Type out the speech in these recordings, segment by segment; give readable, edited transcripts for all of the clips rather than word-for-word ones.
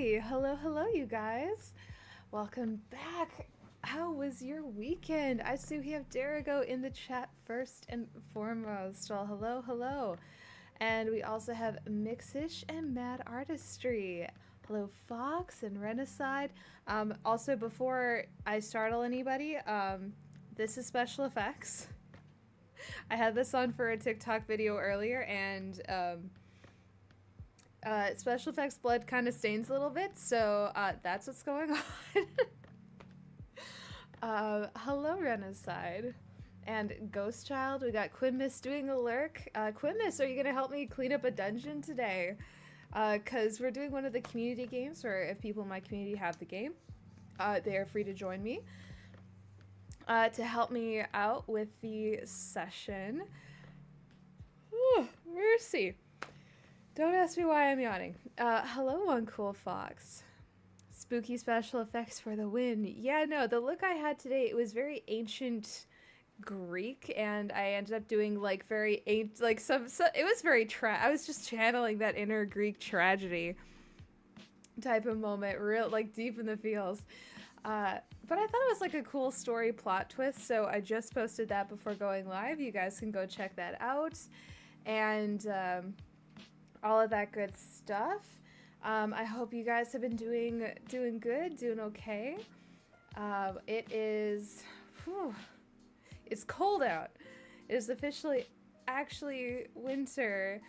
Hi, hello, you guys. Welcome back. How was your weekend? I see we have Derigo in the chat first and foremost. Well, hello. And we also have Mixish and Mad Artistry. Hello, Fox and Renaside. Also, before I startle anybody, this is special effects. I had this on for a TikTok video earlier, and special effects blood kind of stains a little bit, so that's what's going on. Hello, Renaside. And Ghost Child, we got Quinmis doing a lurk. Quinmis, are you going to help me clean up a dungeon today? Because we're doing one of the community games where if people in my community have the game, they are free to join me to help me out with the session. Whew, mercy. Don't ask me why I'm yawning. Hello, One Cool Fox. Spooky special effects for the win. Yeah, no, the look I had today, it was very ancient Greek, and I ended up doing like very it was very I was just channeling that inner Greek tragedy type of moment, real like deep in the feels. But I thought it was like a cool story plot twist, so I just posted that before going live. You guys can go check that out, and all of that good stuff. I hope you guys have been doing good, doing okay. It is, it's cold out. It is officially actually winter.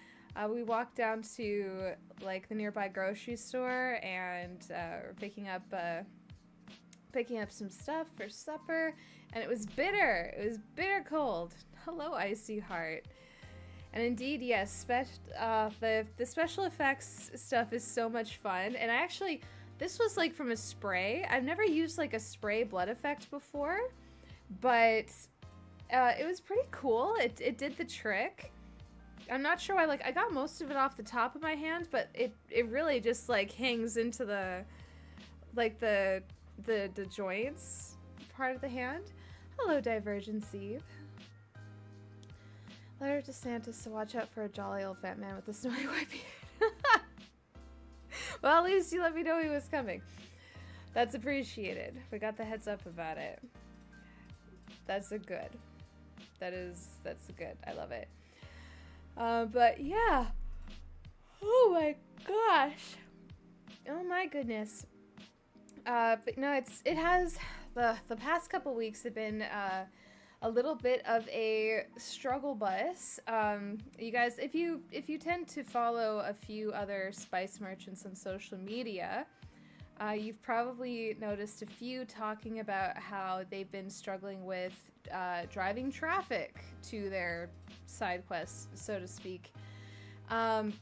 We walked down to like the nearby grocery store, and we're picking up some stuff for supper, and it was bitter. It was bitter cold. Hello, Icy Heart. And indeed, yes, the special effects stuff is so much fun. And this was like from a spray. I've never used like a spray blood effect before, but it was pretty cool. It did the trick. I'm not sure why, I got most of it off the top of my hand, but it really just like hangs into the joints part of the hand. Hello, Divergency. Letter to Santos to watch out for a jolly old fat man with a snowy white beard. Well, at least you let me know he was coming. That's appreciated. We got the heads up about it. That's a good. That's good. I love it. But yeah. Oh my gosh. Oh my goodness. But no, it has the past couple weeks have been a little bit of a struggle bus. You guys, if you tend to follow a few other spice merchants on social media, you've probably noticed a few talking about how they've been struggling with driving traffic to their side quests, so to speak. And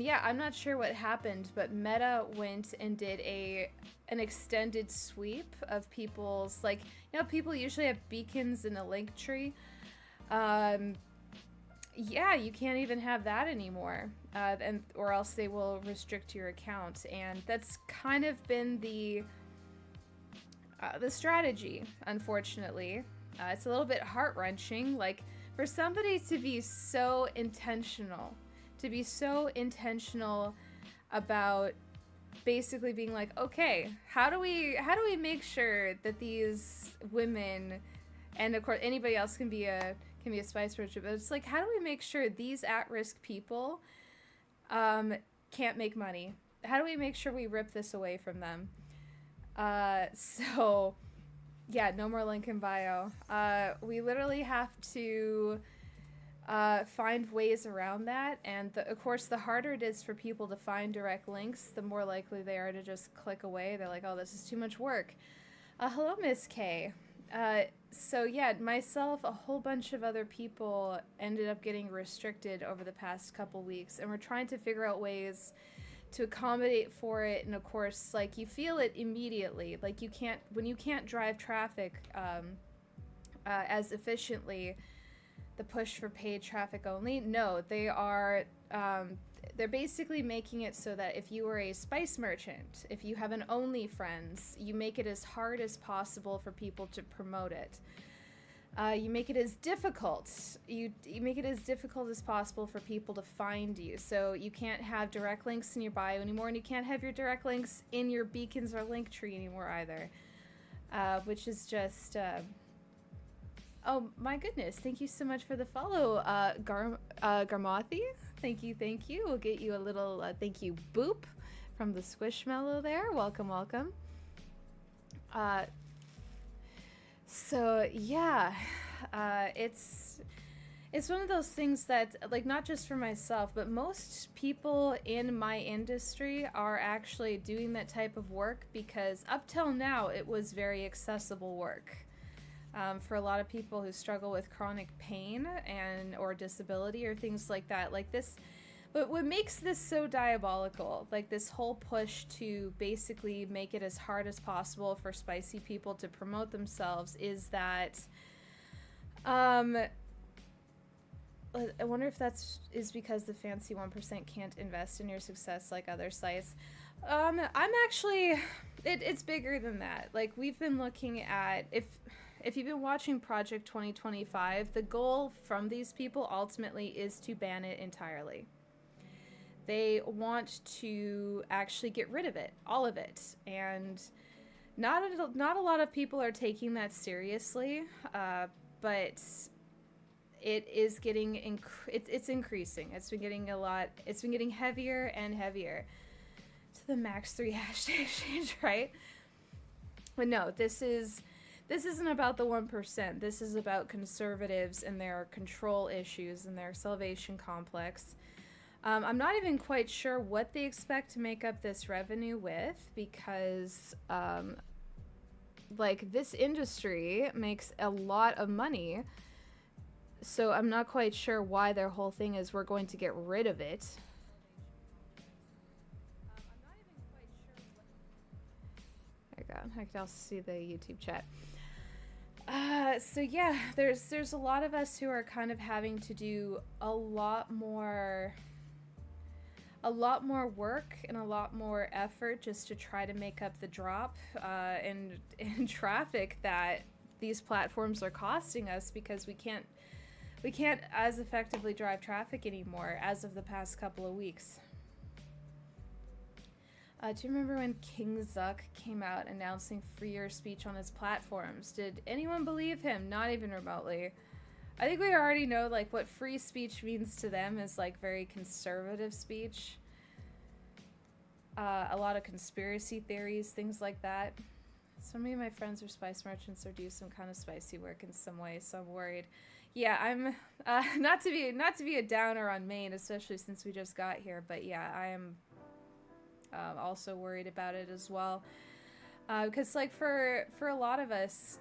yeah, I'm not sure what happened, but Meta went and did an extended sweep of people's, people usually have beacons in a link tree. Yeah, you can't even have that anymore, or else they will restrict your account, and that's kind of been the strategy, unfortunately. It's a little bit heart-wrenching, for somebody to be so intentional about basically being like, okay, how do we make sure that these women, and of course anybody else can be a spice merchant, but it's like, how do we make sure these at-risk people can't make money? How do we make sure we rip this away from them? So yeah, no more link in bio. We literally have to find ways around that, and of course the harder it is for people to find direct links, the more likely they are to just click away. They're like, oh, this is too much work. Hello, Miss K. So yeah, myself, a whole bunch of other people ended up getting restricted over the past couple weeks, and we're trying to figure out ways to accommodate for it. And of course, you feel it immediately, when you can't drive traffic as efficiently, the push for paid traffic only. No, they are they're basically making it so that if you are a spice merchant, if you have an OnlyFriends, you make it as hard as possible for people to promote it. You make it as difficult. You make it as difficult as possible for people to find you. So you can't have direct links in your bio anymore, and you can't have your direct links in your beacons or link tree anymore either. Which is just... Oh my goodness! Thank you so much for the follow, Garmothi. Thank you, thank you. We'll get you a little thank you boop from the Squishmallow there. Welcome, welcome. So yeah, it's one of those things that, like, not just for myself, but most people in my industry are actually doing that type of work because up till now it was very accessible work. For a lot of people who struggle with chronic pain or disability or things like that, like this. But what makes this so diabolical, like this whole push to basically make it as hard as possible for spicy people to promote themselves, is that I wonder if is because the fancy 1% can't invest in your success like other sites. I'm actually, it's bigger than that. Like, we've been looking at, if you've been watching Project 2025, the goal from these people ultimately is to ban it entirely. They want to actually get rid of it, all of it, and not a lot of people are taking that seriously, but it is getting it's increasing. It's been getting it's been getting heavier and heavier to the max 3 hashtag exchange, right? But no, this isn't about the 1%. This is about conservatives and their control issues and their salvation complex. I'm not even quite sure what they expect to make up this revenue with, because like, this industry makes a lot of money, so I'm not quite sure why their whole thing is we're going to get rid of it. There you go. I can also see the YouTube chat. So yeah, there's a lot of us who are kind of having to do a lot more work and a lot more effort just to try to make up the drop in traffic that these platforms are costing us, because we can't as effectively drive traffic anymore as of the past couple of weeks. Do you remember when King Zuck came out announcing freer speech on his platforms? Did anyone believe him? Not even remotely. I think we already know, like, what free speech means to them is, like, very conservative speech. A lot of conspiracy theories, things like that. So many of my friends are spice merchants or do some kind of spicy work in some way, so I'm worried. Yeah, I'm not to be a downer on Maine, especially since we just got here, but yeah, I am also worried about it as well. Because, like, for a lot of us,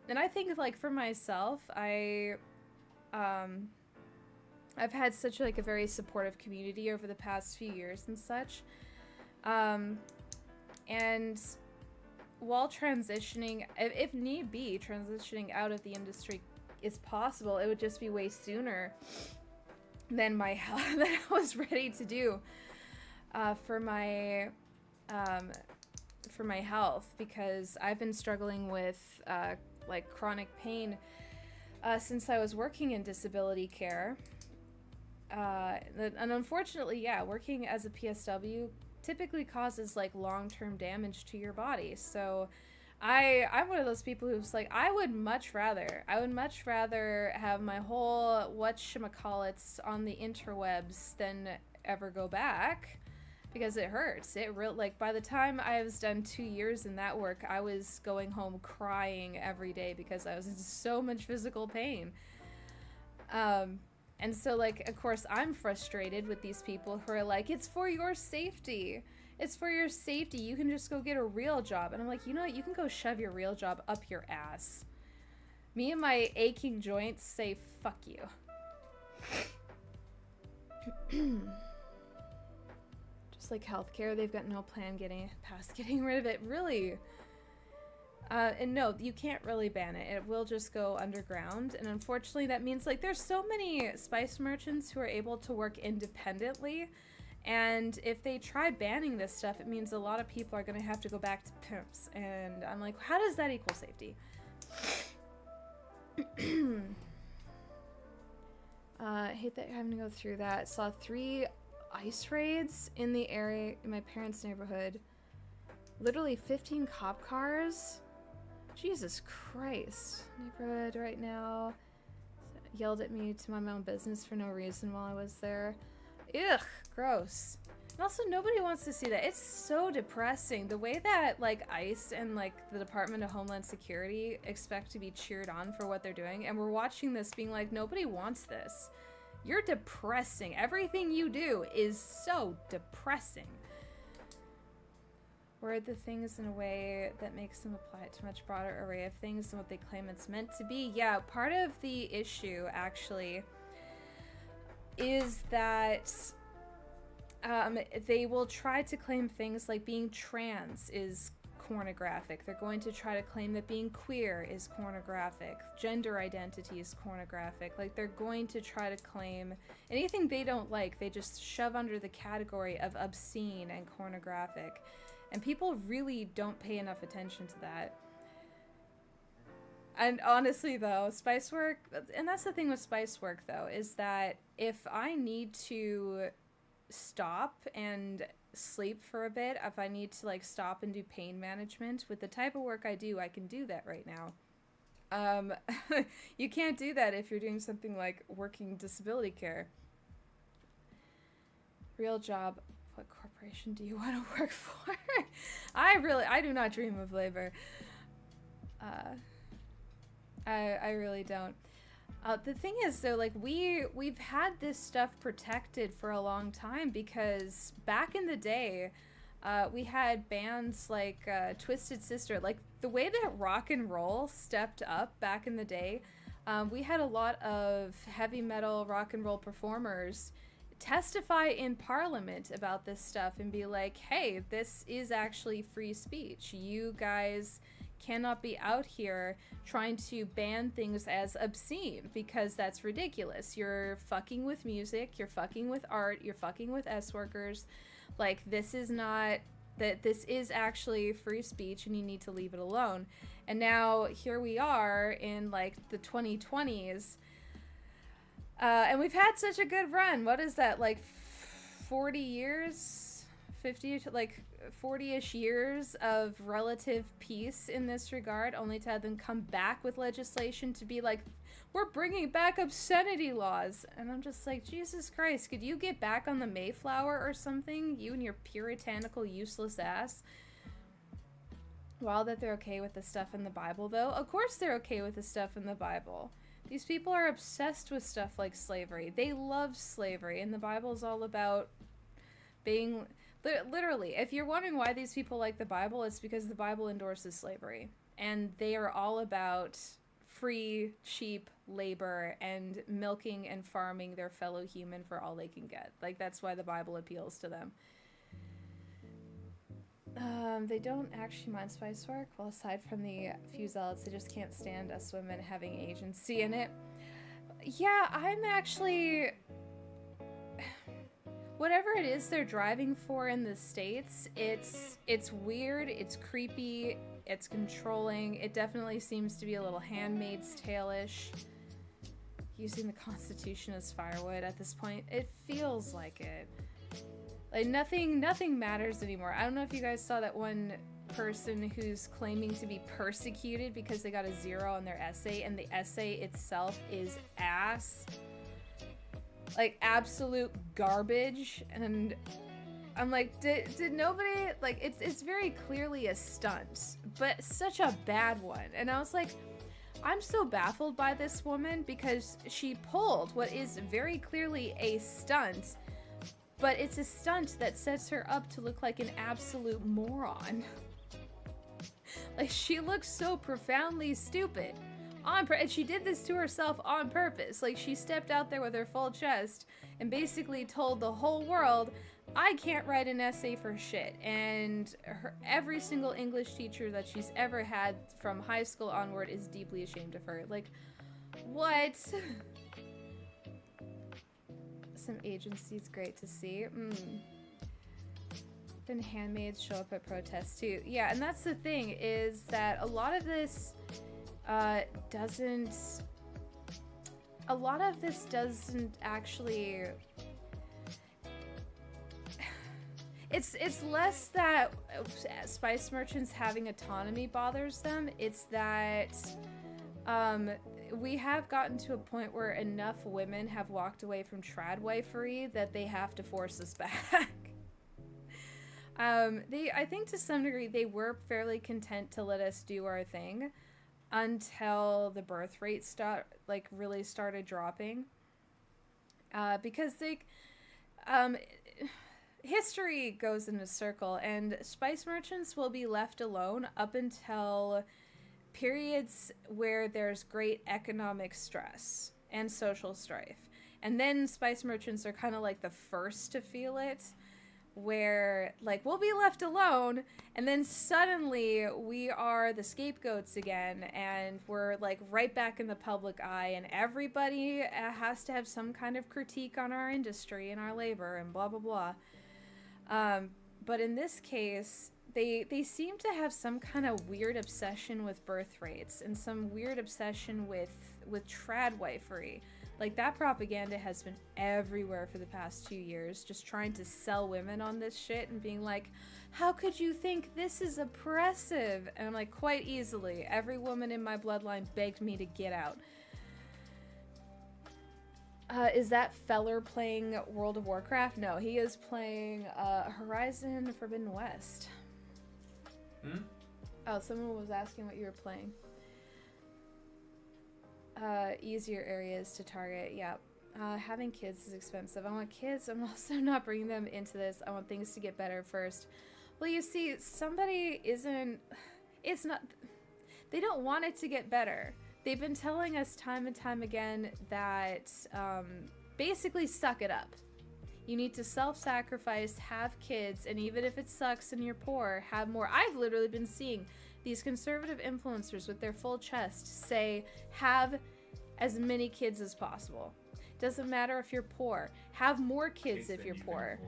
and I think, like, for myself, I've had such, like, a very supportive community over the past few years and such. And while transitioning, if need be, transitioning out of the industry is possible, it would just be way sooner than than I was ready to do for my health, because I've been struggling with like chronic pain since I was working in disability care. And unfortunately, yeah, working as a PSW typically causes like long-term damage to your body. So I'm one of those people who's like, I would much rather have my whole whatchamacallits on the interwebs than ever go back, because it hurts. Like, by the time I was done 2 years in that work, I was going home crying every day because I was in so much physical pain. And so, like, of course, I'm frustrated with these people who are like, it's for your safety. It's for your safety. You can just go get a real job. And I'm like, you know what? You can go shove your real job up your ass. Me and my aching joints say, fuck you. Just like healthcare, they've got no plan past getting rid of it. Really? And no, you can't really ban it. It will just go underground. And unfortunately, that means, like, there's so many spice merchants who are able to work independently. And if they try banning this stuff, it means a lot of people are going to have to go back to pimps. And I'm like, how does that equal safety? hate that having to go through that. Saw 3 ice raids in the area in my parents' neighborhood. Literally 15 cop cars. Jesus Christ. Neighborhood right now. Yelled at me to mind my own business for no reason while I was there. Ugh, gross. And also, nobody wants to see that. It's so depressing. The way that, like, ICE and, like, the Department of Homeland Security expect to be cheered on for what they're doing, and we're watching this being like, nobody wants this. You're depressing. Everything you do is so depressing. Word the things in a way that makes them apply to a much broader array of things than what they claim it's meant to be. Yeah, part of the issue, actually, is that they will try to claim things like being trans is pornographic. They're going to try to claim that being queer is pornographic. Gender identity is pornographic. Like, they're going to try to claim anything they don't like, they just shove under the category of obscene and pornographic. And people really don't pay enough attention to that. And honestly, though, Spicework, and that's the thing with Spicework, though, is that if I need to stop and sleep for a bit, if I need to, like, stop and do pain management, with the type of work I do, I can do that right now. You can't do that if you're doing something like working disability care. Real job. What corporation do you want to work for? I do not dream of labor. I really don't. The thing is, though, like, we've had this stuff protected for a long time because back in the day, we had bands like Twisted Sister. Like, the way that rock and roll stepped up back in the day, we had a lot of heavy metal rock and roll performers testify in Parliament about this stuff and be like, hey, this is actually free speech. You guys cannot be out here trying to ban things as obscene because that's ridiculous. You're fucking with music, you're fucking with art, you're fucking with S-workers. Like, this is not, that this is actually free speech and you need to leave it alone. And now here we are in, like, the 2020s, and we've had such a good run. What is that, like 40 years? 50, like 40-ish years of relative peace in this regard, only to have them come back with legislation to be like, we're bringing back obscenity laws. And I'm just like, Jesus Christ, could you get back on the Mayflower or something? You and your puritanical, useless ass. While that they're okay with the stuff in the Bible, though, of course they're okay with the stuff in the Bible. These people are obsessed with stuff like slavery. They love slavery, and the Bible is all about being... Literally, if you're wondering why these people like the Bible, it's because the Bible endorses slavery. And they are all about free, cheap labor and milking and farming their fellow human for all they can get. Like, that's why the Bible appeals to them. They don't actually mind Spicework. Well, aside from the few zealots, they just can't stand us women having agency in it. Yeah, I'm actually... Whatever it is they're driving for in the States, it's weird, it's creepy, it's controlling. It definitely seems to be a little Handmaid's Tale-ish. Using the Constitution as firewood at this point. It feels like it. Like, nothing matters anymore. I don't know if you guys saw that one person who's claiming to be persecuted because they got a 0 on their essay, and the essay itself is ass. Like, absolute garbage. And I'm like, did nobody, like, it's very clearly a stunt, but such a bad one. And I was like, I'm so baffled by this woman because she pulled what is very clearly a stunt, but it's a stunt that sets her up to look like an absolute moron. Like, she looks so profoundly stupid. And she did this to herself on purpose. Like, she stepped out there with her full chest and basically told the whole world, I can't write an essay for shit. And every single English teacher that she's ever had from high school onward is deeply ashamed of her. Like, what? Some agency is great to see. Then handmaids show up at protests too. Yeah, and that's the thing, is that a lot of this doesn't... a lot of this doesn't actually... It's less that spice merchants having autonomy bothers them. It's that we have gotten to a point where enough women have walked away from tradwifery that they have to force us back. I think to some degree they were fairly content to let us do our thing until the birth rate really started dropping. Because history goes in a circle, and spice merchants will be left alone up until periods where there's great economic stress and social strife. And then spice merchants are kind of like the first to feel it, where like we'll be left alone, and then suddenly we are the scapegoats again, and we're like right back in the public eye, and everybody has to have some kind of critique on our industry and our labor and blah blah blah. But in this case, they seem to have some kind of weird obsession with birth rates and some weird obsession with tradwifery. Like, that propaganda has been everywhere for the past 2 years, just trying to sell women on this shit and being like, how could you think this is oppressive? And I'm like, quite easily. Every woman in my bloodline begged me to get out. Is that Feller playing World of Warcraft? No, he is playing Horizon Forbidden West. Oh, someone was asking what you were playing. Easier areas to target, yeah. Having kids is expensive. I want kids. I'm also not bringing them into this. I want things to get better first. Well, you see, somebody isn't... It's not... They don't want it to get better. They've been telling us time and time again that basically suck it up. You need to self-sacrifice, have kids, and even if it sucks and you're poor, have more. I've literally been seeing these conservative influencers with their full chest say, have as many kids as possible. Doesn't matter if you're poor. Have more kids if you're poor.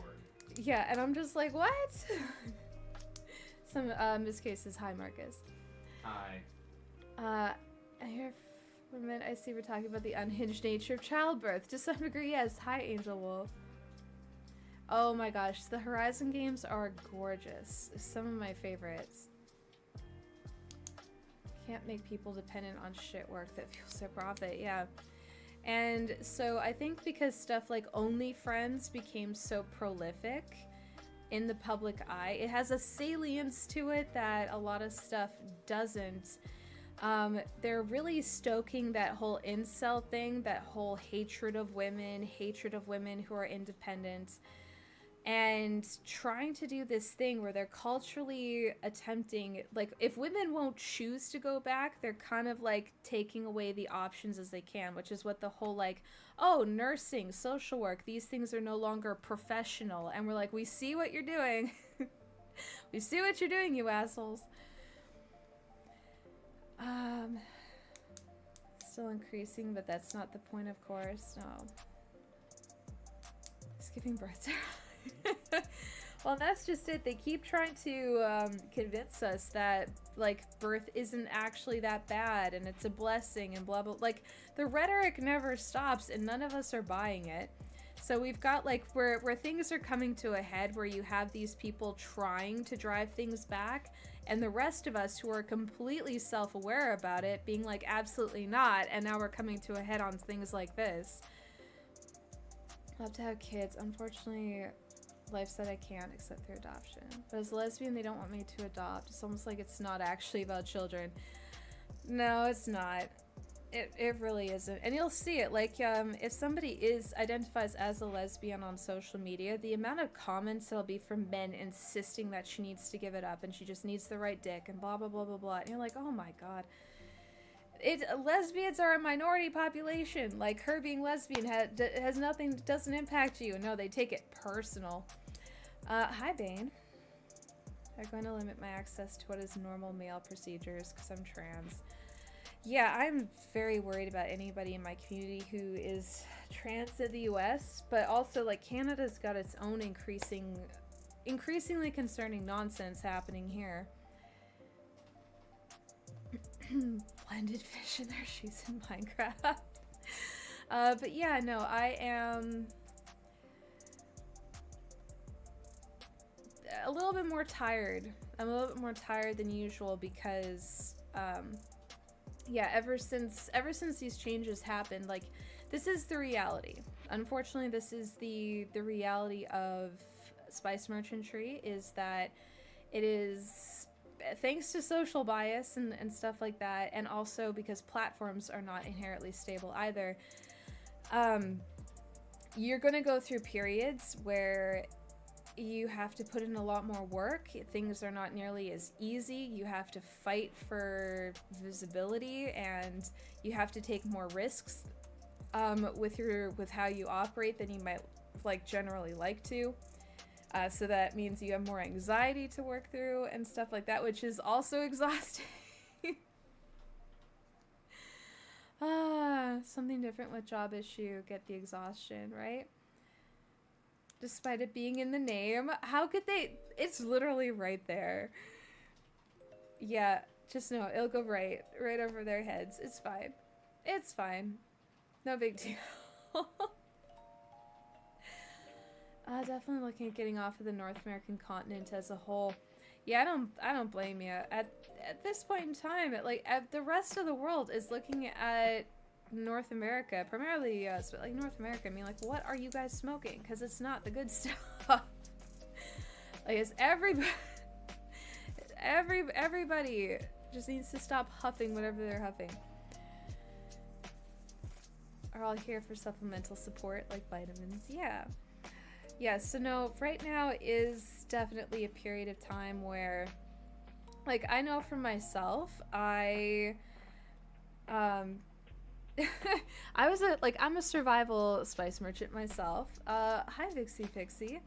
Yeah, and I'm just like, what? Some Miss Cases, hi Marcus. Hi. Here for a minute, I see we're talking about the unhinged nature of childbirth. To some degree, yes. Hi, Angel Wolf. Oh my gosh, the Horizon games are gorgeous. Some of my favorites. Can't make people dependent on shit work that fuels their profit, yeah. And so I think because stuff like OnlyFriends became so prolific in the public eye, it has a salience to it that a lot of stuff doesn't. They're really stoking that whole incel thing, that whole hatred of women who are independent, and trying to do this thing where they're culturally attempting, like, if women won't choose to go back, they're kind of like taking away the options as they can, which is what the whole like, oh, nursing, social work, these things are no longer professional. And we're like, we see what you're doing. We see what you're doing, you assholes. Still increasing, but that's not the point, of course. No. Just giving birth. Well, that's just it. They keep trying to convince us that, like, birth isn't actually that bad and it's a blessing and blah blah. Like, the rhetoric never stops and none of us are buying it. So we've got, like, where things are coming to a head, where you have these people trying to drive things back, and the rest of us who are completely self-aware about it being like, absolutely not, and now we're coming to a head on things like this. Love to have kids. Unfortunately, life said I can't except through adoption. But as a lesbian, they don't want me to adopt. It's almost like it's not actually about children. No, it's not. It really isn't. And you'll see it. Like, if somebody identifies as a lesbian on social media, the amount of comments that'll be from men insisting that she needs to give it up and she just needs the right dick and blah, blah, blah, blah, blah. And you're like, oh my god. Lesbians are a minority population. Like, her being lesbian has nothing, doesn't impact you. No, they take it personal. Hi, Bane. They're going to limit my access to what is normal male procedures because I'm trans. Yeah, I'm very worried about anybody in my community who is trans in the US, but also, like, Canada's got its own increasingly concerning nonsense happening here. Blended fish in their shoes in Minecraft. But yeah, no, I am a little bit more tired. I'm a little bit more tired than usual because, yeah, ever since these changes happened, like, this is the reality. Unfortunately, this is the reality of spice merchantry, is that it is, thanks to social bias and stuff like that, and also because platforms are not inherently stable either, you're gonna go through periods where you have to put in a lot more work. Things are not nearly as easy. You have to fight for visibility, and you have to take more risks with how you operate than you might like generally like to. So that means you have more anxiety to work through and stuff like that, which is also exhausting. Something different with job issue, get the exhaustion, right? Despite it being in the name. How could they? It's literally right there. Yeah, just know it'll go right over their heads. It's fine. It's fine. No big deal. Definitely looking at getting off of the North American continent as a whole. Yeah, I don't blame you. At this point in time, the rest of the world is looking at North America, primarily like North America. I mean, like, what are you guys smoking? Because it's not the good stuff. Like, it's everybody just needs to stop huffing whatever they're huffing. Are all here for supplemental support, like vitamins. Yeah, so no, right now is definitely a period of time where, like, I know for myself, I'm a survival spice merchant myself. Hi Vixie Pixie.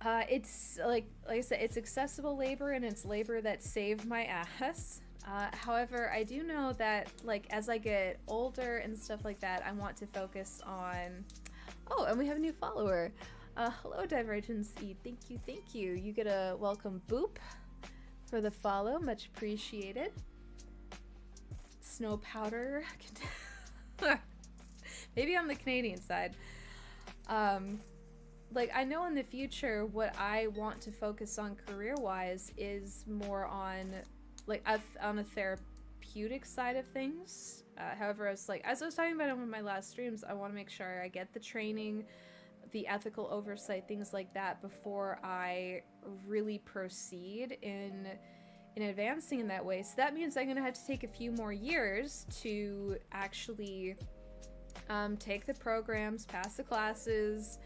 It's like I said, it's accessible labor, and it's labor that saved my ass. However, I do know that, like, as I get older and stuff like that, I want to focus on... Oh, and we have a new follower. Hello, Divergence E. Thank you. You get a welcome boop for the follow. Much appreciated. Snow powder. Maybe on the Canadian side. Like, I know in the future what I want to focus on career-wise is more on, like, on a therapeutic side of things. However, as I was talking about in one of my last streams, I want to make sure I get the training, the ethical oversight, things like that, before I really proceed in advancing in that way. So that means I'm going to have to take a few more years to actually take the programs, pass the classes,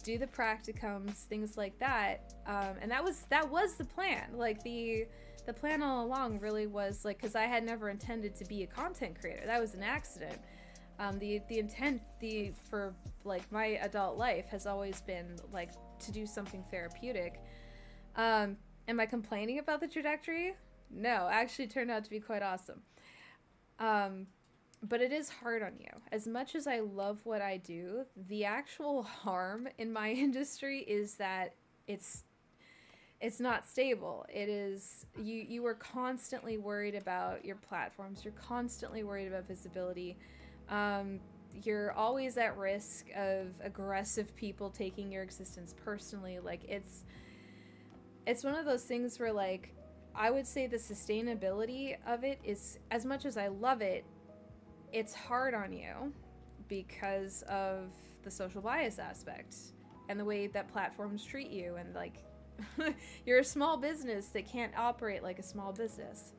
do the practicums, things like that. And that was the plan. Like, the plan all along really was, like, because I had never intended to be a content creator. That was an accident. The intent for, like, my adult life has always been, like, to do something therapeutic. Am I complaining about the trajectory? No, actually it turned out to be quite awesome. But it is hard on you. As much as I love what I do, the actual harm in my industry is that it's not stable. It is, you are constantly worried about your platforms. You're constantly worried about visibility. You're always at risk of aggressive people taking your existence personally. Like, it's one of those things where, like, I would say the sustainability of it is, as much as I love it, it's hard on you because of the social bias aspect and the way that platforms treat you, and, like, you're a small business that can't operate like a small business.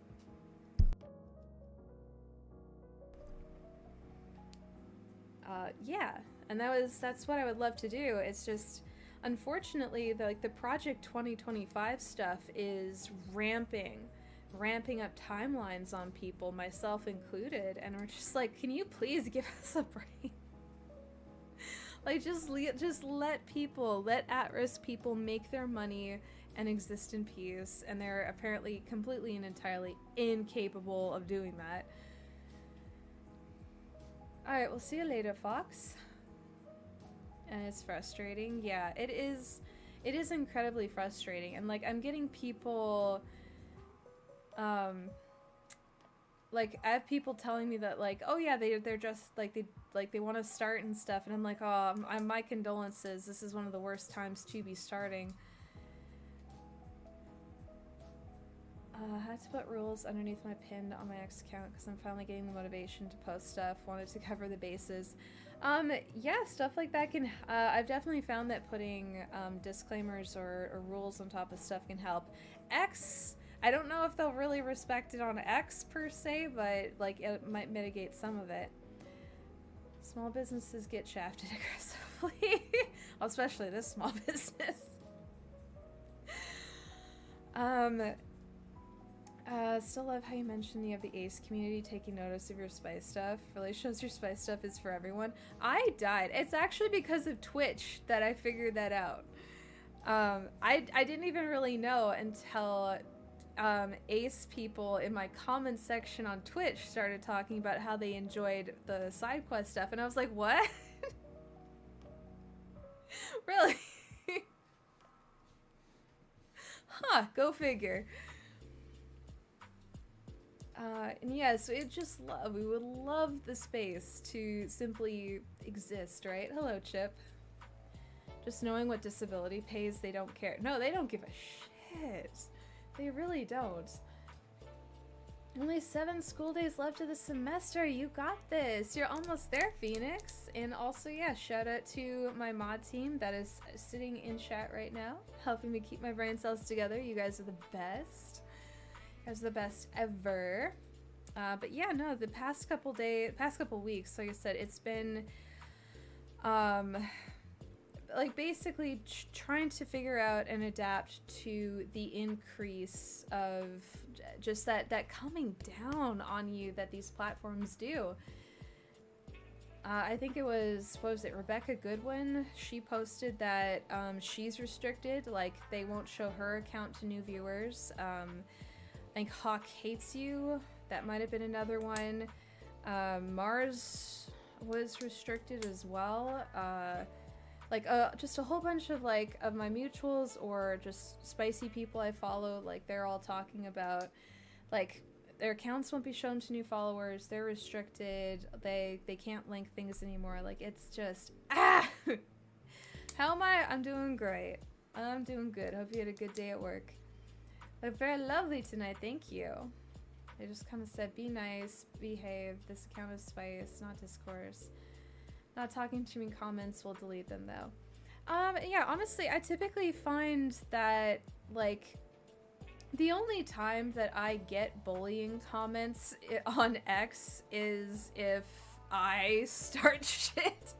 Yeah, and that's what I would love to do. It's just, unfortunately, the Project 2025 stuff is ramping up timelines on people, myself included, and we're just like, can you please give us a break? Like, just let at-risk people make their money and exist in peace, and they're apparently completely and entirely incapable of doing that. Alright, we'll see you later, Fox. And it's frustrating. Yeah, it is incredibly frustrating, and, like, I'm getting people like I have people telling me that like, oh yeah, they're just like they want to start and stuff, and I'm like, oh, my condolences. This is one of the worst times to be starting. Had to put rules underneath my pin on my X account because I'm finally getting the motivation to post stuff. Wanted to cover the bases. Yeah, stuff like that can. I've definitely found that putting disclaimers or rules on top of stuff can help. X, I don't know if they'll really respect it on X per se, but like it might mitigate some of it. Small businesses get shafted aggressively, especially this small business. Still love how you mentioned you have the ACE community taking notice of your spice stuff. Really shows your spice stuff is for everyone. I died. It's actually because of Twitch that I figured that out. I didn't even really know until ACE people in my comments section on Twitch started talking about how they enjoyed the side quest stuff, and I was like, what? Really? Huh, go figure. And yeah, so we would love the space to simply exist, right? Hello, Chip. Just knowing what disability pays, they don't care. No, they don't give a shit. They really don't. Only 7 school days left of the semester. You got this. You're almost there, Phoenix. And also, yeah, shout out to my mod team that is sitting in chat right now, helping me keep my brain cells together. You guys are the best. As the best ever. But yeah, no, the past couple weeks, like I said, it's been like basically trying to figure out and adapt to the increase of just that coming down on you that these platforms do. I think it was, what was it, Rebecca Goodwin? She posted that she's restricted, like they won't show her account to new viewers. I think Hawk Hates You, that might have been another one. Mars was restricted as well. Just a whole bunch of of my mutuals or just spicy people I follow, like they're all talking about like their accounts won't be shown to new followers, they're restricted, they can't link things anymore. Like it's just How am I? I'm doing great. I'm doing good. Hope you had a good day at work. Look very lovely tonight, thank you. They just kind of said, be nice, behave, this account is spice, not discourse. Not talking to me in comments, we'll delete them though. Yeah, honestly, I typically find that, like, the only time that I get bullying comments on X is if I start shit.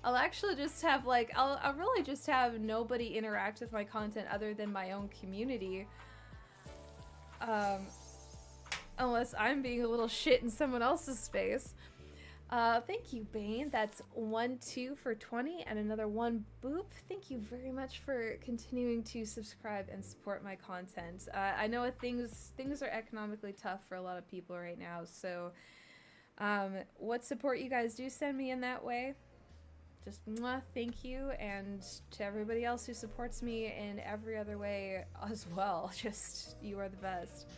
I'll actually just have I'll really just have nobody interact with my content other than my own community. Unless I'm being a little shit in someone else's space. Thank you, Bane. That's 1-2 for 20 and another 1 boop. Thank you very much for continuing to subscribe and support my content. I know things are economically tough for a lot of people right now, so what support you guys do send me in that way, just mwah, thank you, and to everybody else who supports me in every other way as well, just you are the best.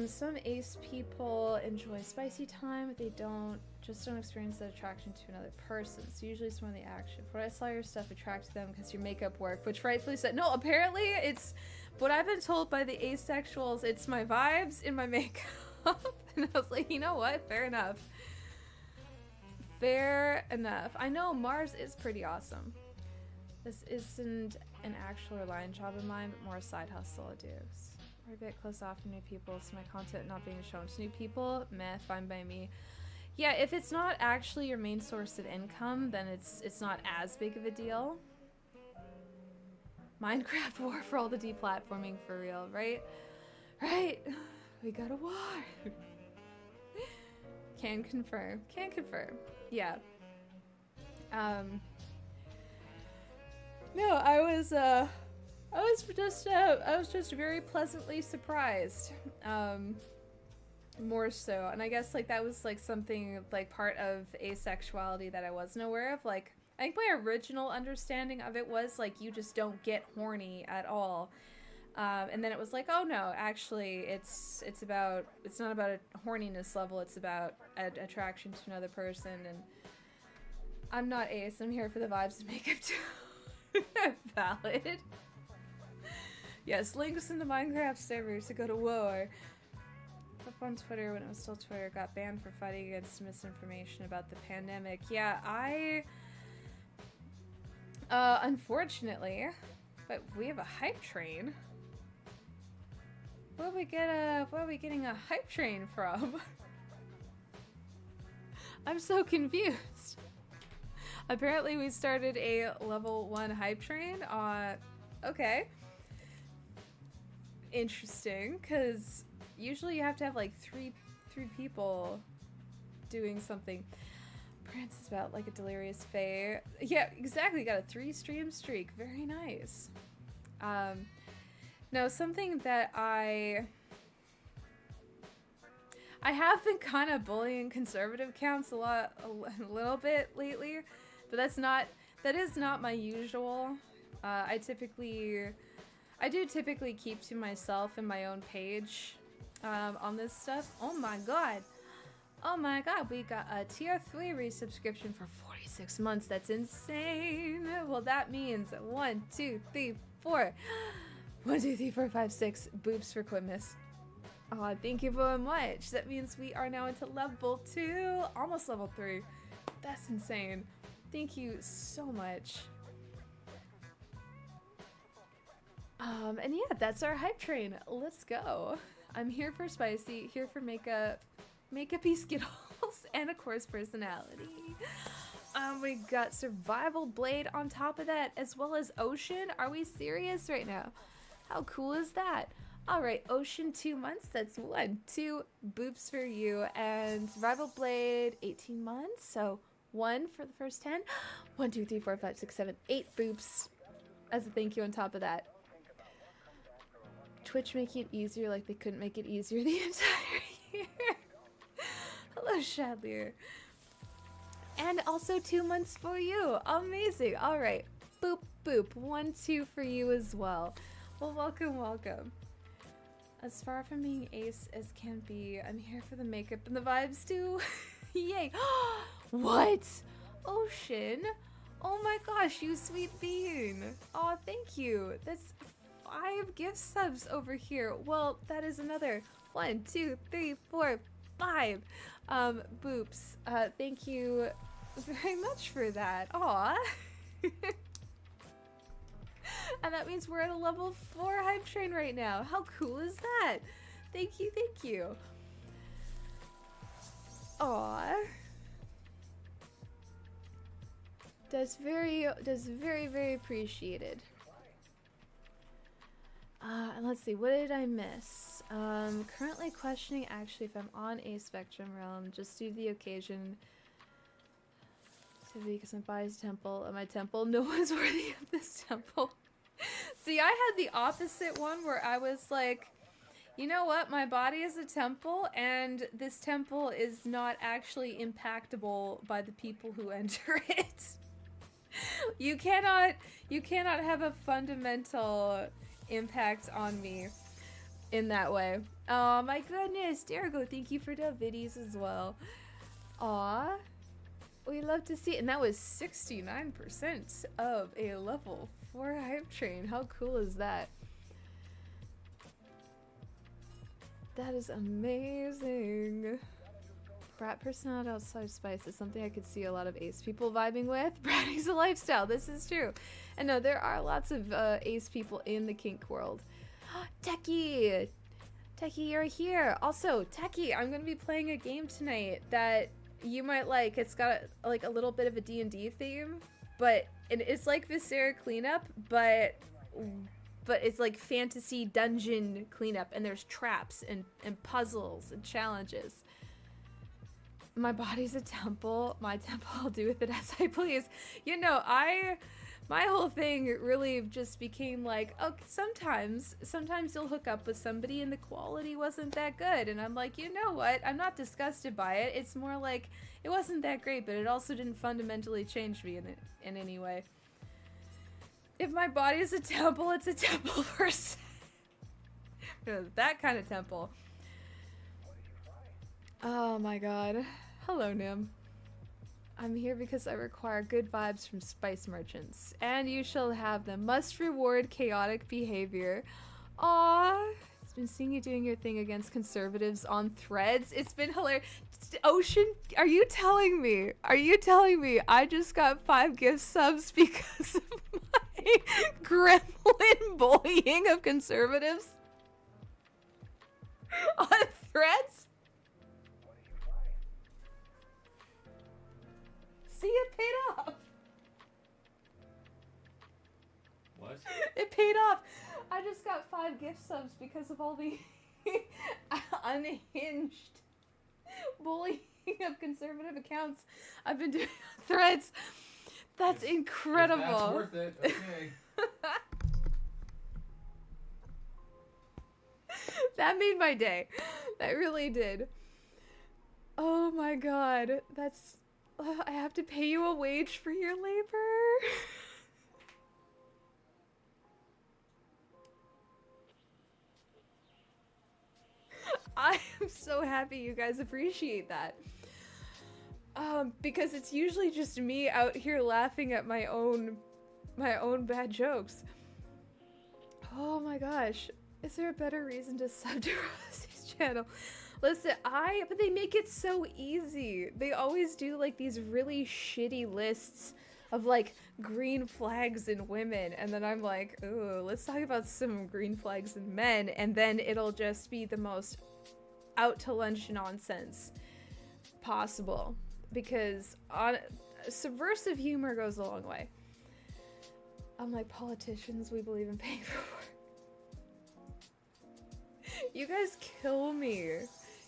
Some ace people enjoy spicy time, but they don't experience that attraction to another person. So usually it's more the action. From what I saw, your stuff attracted them because your makeup work, which rightfully said, no, apparently it's what I've been told by the asexuals, it's my vibes in my makeup. And I was like, you know what? Fair enough. Fair enough. I know Mars is pretty awesome. This isn't an actual or line job of mine, but more a side hustle I do. We're a bit closed off from new people, so my content not being shown to new people, meh, fine by me. Yeah, if it's not actually your main source of income, then it's not as big of a deal. Minecraft war for all the deplatforming for real, right? Right? We got a war. Can confirm. Can confirm. Yeah. No, I was just very pleasantly surprised. More so, and I guess like that was like something like part of asexuality that I wasn't aware of. Like I think my original understanding of it was like you just don't get horny at all. And then it was like, oh no, actually, it's not about a horniness level. It's about attraction to another person. And I'm not ace. I'm here for the vibes and makeup too. Valid. Yes, links in the Minecraft servers to go to war. Up on Twitter when it was still Twitter, got banned for fighting against misinformation about the pandemic. Yeah, unfortunately, but we have a hype train. Where are we getting a hype train from? I'm so confused. Apparently we started a level 1 hype train. Okay. Interesting, because usually you have to have like three people doing something. Prance is about like a delirious fae. Yeah, exactly. Got a 3 stream streak. Very nice. No, something that I have been kind of bullying conservative counts a little bit lately, but that is not my usual. I do typically keep to myself and my own page on this stuff. Oh my god, we got a tier 3 resubscription for 46 months. That's insane. Well, that means 1, 2, 3, 4. 1, 2, 3, 4, 5, 6 boops for Quimmis. Oh, thank you very much. That means we are now into level 2, almost level 3. That's insane. Thank you so much. And yeah, that's our hype train. Let's go. I'm here for spicy, here for makeup-y Skittles, and of course personality. We got Survival Blade on top of that, as well as Ocean. Are we serious right now? How cool is that? Alright, Ocean 2 months, that's 1, 2 boops for you, and Survival Blade 18 months, so 1 for the first 10. 1, 2, 3, 4, 5, 6, 7, 8 boops as a thank you on top of that. Twitch making it easier like they couldn't make it easier the entire year. Hello, Shadlier. And also 2 months for you. Amazing. All right. Boop, boop. 1, 2 for you as well. Well, welcome, welcome. As far from being ace as can be, I'm here for the makeup and the vibes too. Yay. What? Ocean? Oh my gosh, you sweet bean. Oh, thank you. That's 5 gift subs over here. Well, that is another 1, 2, 3, 4, 5 boops. Thank you very much for that. Aw. And that means we're at a level 4 hype train right now. How cool is that? Thank you, thank you. Aw. That's very, very appreciated. And let's see, what did I miss? Currently questioning actually if I'm on a Spectrum realm, just due to the occasion. Because my body's temple, and my temple, no one's worthy of this temple. See, I had the opposite one where I was like, you know what, my body is a temple, and this temple is not actually impactable by the people who enter it. You cannot have a fundamental impact on me in that way. Oh my goodness, Derigo, thank you for the videos as well. Aw, we love to see it. And that was 69% of a level 4 hype train. How cool is that? That is amazing. Brat personality outside spice is something I could see a lot of ace people vibing with. Bratting's a lifestyle, this is true. And no, there are lots of ace people in the kink world. Techie! Techie, you're here! Also, Techie, I'm gonna be playing a game tonight that you might like. It's got like a little bit of a D&D theme, but it's like Viscera cleanup, but it's like fantasy dungeon cleanup, and there's traps and puzzles and challenges. My body's a temple. My temple, I'll do with it as I please. You know, my whole thing really just became like, okay, sometimes you'll hook up with somebody and the quality wasn't that good. And I'm like, you know what? I'm not disgusted by it. It's more like, it wasn't that great, but it also didn't fundamentally change me in any way. If my body is a temple, it's a temple for sex. That kind of temple. Oh my god. Hello, Nim. I'm here because I require good vibes from spice merchants, and you shall have them. Must reward chaotic behavior. Aww. It's been seeing you doing your thing against conservatives on Threads. It's been hilarious. Ocean, are you telling me? Are you telling me I just got 5 gift subs because of my gremlin bullying of conservatives on Threads? See, it paid off. What? It paid off. I just got 5 gift subs because of all the unhinged bullying of conservative accounts I've been doing on Threads. That's incredible. If that's worth it. Okay. That made my day. That really did. Oh my god. That's... I have to pay you a wage for your labor. I am so happy you guys appreciate that. Because it's usually just me out here laughing at my own bad jokes. Oh my gosh. Is there a better reason to sub to Rosie's channel? Listen, but they make it so easy. They always do like these really shitty lists of like green flags in women, and then I'm like, ooh, let's talk about some green flags in men, and then it'll just be the most out to lunch nonsense possible, because subversive humor goes a long way. Unlike politicians, we believe in paying for work. You guys kill me.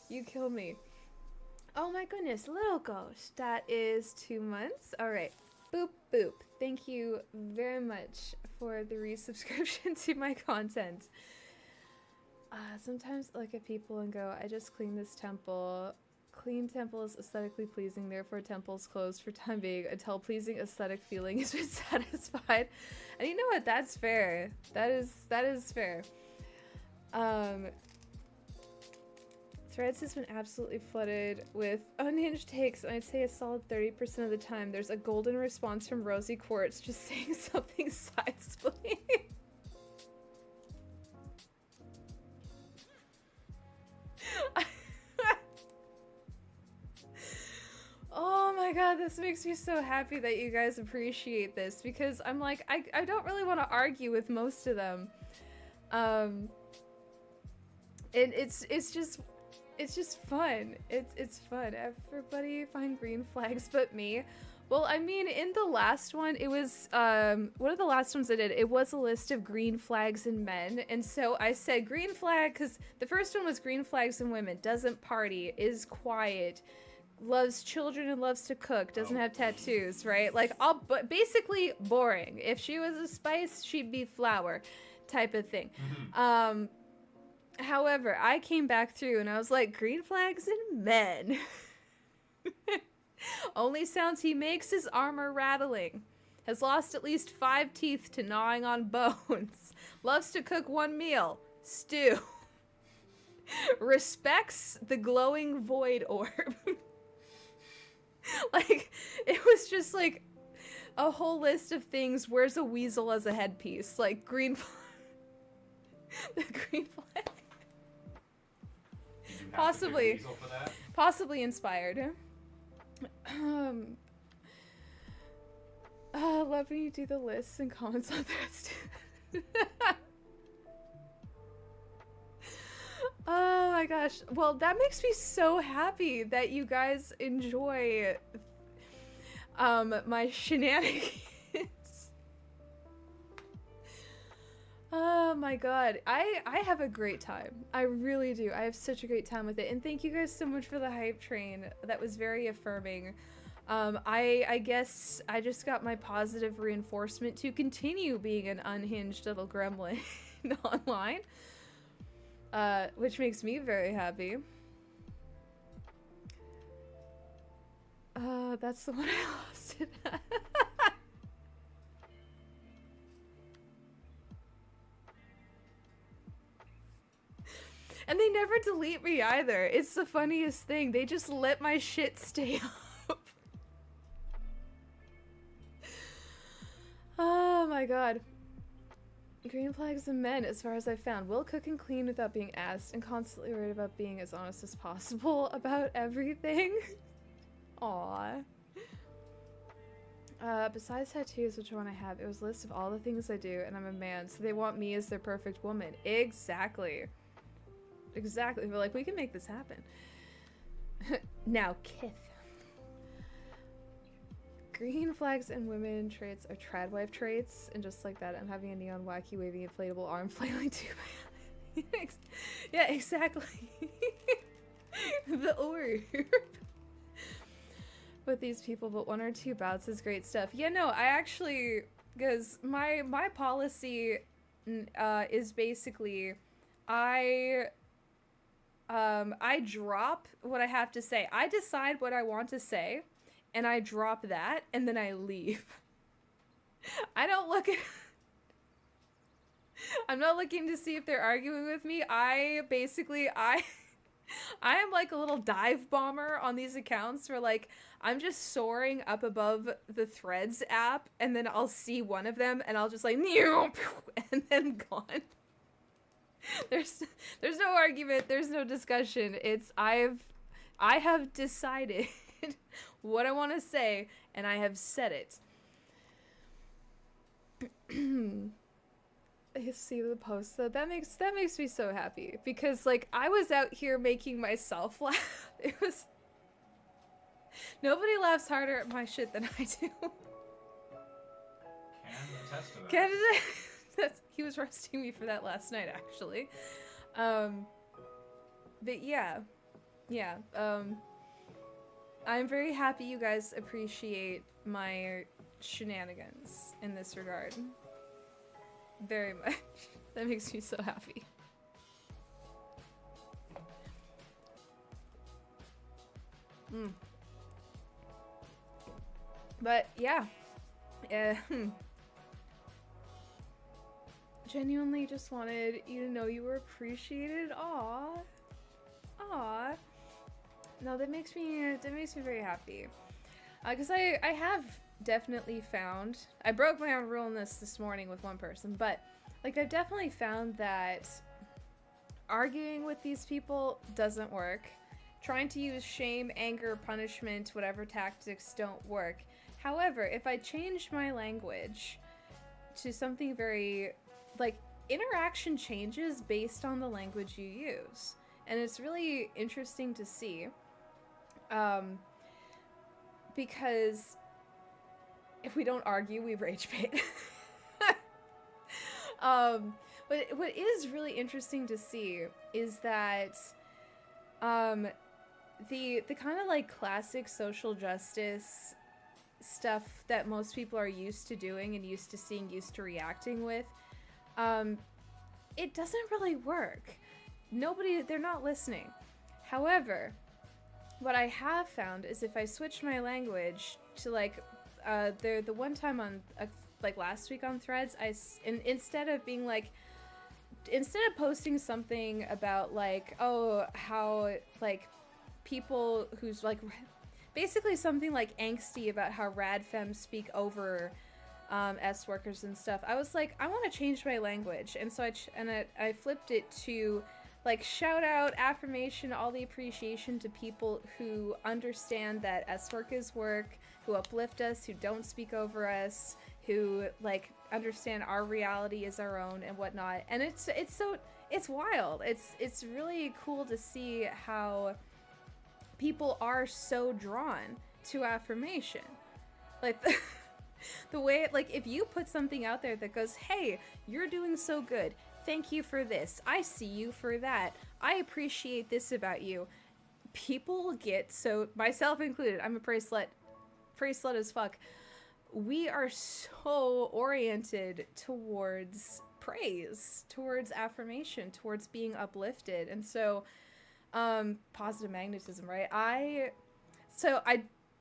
You kill me. Oh my goodness, little ghost. That is 2 months. All right. Boop, boop. Thank you very much for the resubscription to my content. Sometimes I look at people and go, I just cleaned this temple. Clean temple is aesthetically pleasing, therefore temple's closed for time being until pleasing aesthetic feeling has been satisfied. And you know what? That's fair. That is fair. Threads has been absolutely flooded with unhinged takes, and I'd say a solid 30% of the time there's a golden response from Rosie Quartz just saying something side-splitting. Oh my god, this makes me so happy that you guys appreciate this, because I'm like, I don't really want to argue with most of them. And it's just fun. It's fun. Everybody find green flags but me. Well, I mean, in the last one, it was, one of the last ones I did, it was a list of green flags in men, and so I said green flag, because the first one was green flags in women, doesn't party, is quiet, loves children and loves to cook, doesn't have tattoos, right? Like, but basically boring. If she was a spice, she'd be flour, type of thing. However, I came back through and I was like, green flags in men. Only sounds he makes is armor rattling. Has lost at least 5 teeth to gnawing on bones. Loves to cook 1 meal. Stew. Respects the glowing void orb. Like, it was just like a whole list of things. Wears a weasel as a headpiece. Like, green the green flag. Possibly. Possibly inspired. Love when you do the lists and comments on Threads too. Oh my gosh. Well, that makes me so happy that you guys enjoy my shenanigans. Oh my god. I have a great time. I really do. I have such a great time with it. And thank you guys so much for the hype train. That was very affirming. I guess I just got my positive reinforcement to continue being an unhinged little gremlin online. Which makes me very happy. That's the one I lost it at. And they never delete me either. It's the funniest thing. They just let my shit stay up. Oh my god. Green flags and men, as far as I found, will cook and clean without being asked, and constantly worried about being as honest as possible about everything. Aww. Besides tattoos, which one I have, it was a list of all the things I do, and I'm a man, so they want me as their perfect woman. Exactly. Exactly. We're like, we can make this happen. Now, Kith. Green flags and women traits are tradwife traits, and just like that, I'm having a neon wacky waving inflatable arm flailing too. Yeah, exactly. The orb. With these people, but 1 or 2 bouts is great stuff. Yeah, no, I actually, because my policy is basically, I drop what I have to say. I decide what I want to say, and I drop that, and then I leave. I don't look at... I'm not looking to see if they're arguing with me. I am like a little dive bomber on these accounts where like I'm just soaring up above the Threads app, and then I'll see one of them and I'll just like and then gone. There's no argument, there's no discussion. It's I have decided what I want to say, and I have said it. I see the post though. That makes me so happy, because like I was out here making myself laugh. It was nobody laughs harder at my shit than I do. Can attest to that. He was roasting me for that last night, actually. But yeah. I'm very happy you guys appreciate my shenanigans in this regard. Very much. That makes me so happy. But yeah. Genuinely just wanted you to know you were appreciated. Aww. No, that makes me very happy. Because I have definitely found, I broke my own rule in this morning with one person, but like I've definitely found that arguing with these people doesn't work. Trying to use shame, anger, punishment, whatever tactics don't work. However, if I change my language to something very, like, interaction changes based on the language you use. And it's really interesting to see. Because if we don't argue, we rage bait. But what is really interesting to see is that the kind of like classic social justice stuff that most people are used to doing and used to seeing, used to reacting with, it doesn't really work. They're not listening. However, what I have found is if I switch my language to like, the one time on, like last week on Threads, instead of posting something about like, oh, how like people who's like, basically something like angsty about how rad femmes speak over S workers and stuff, I was like, I want to change my language, and so I flipped it to like shout out, affirmation, all the appreciation to people who understand that S work is work, who uplift us, who don't speak over us, who like understand our reality is our own and whatnot. And it's wild. It's really cool to see how people are so drawn to affirmation. Like the way, like, if you put something out there that goes, hey, you're doing so good, thank you for this, I see you for that, I appreciate this about you, people get so, myself included, I'm a praise slut as fuck, we are so oriented towards praise, towards affirmation, towards being uplifted. And so positive magnetism, right?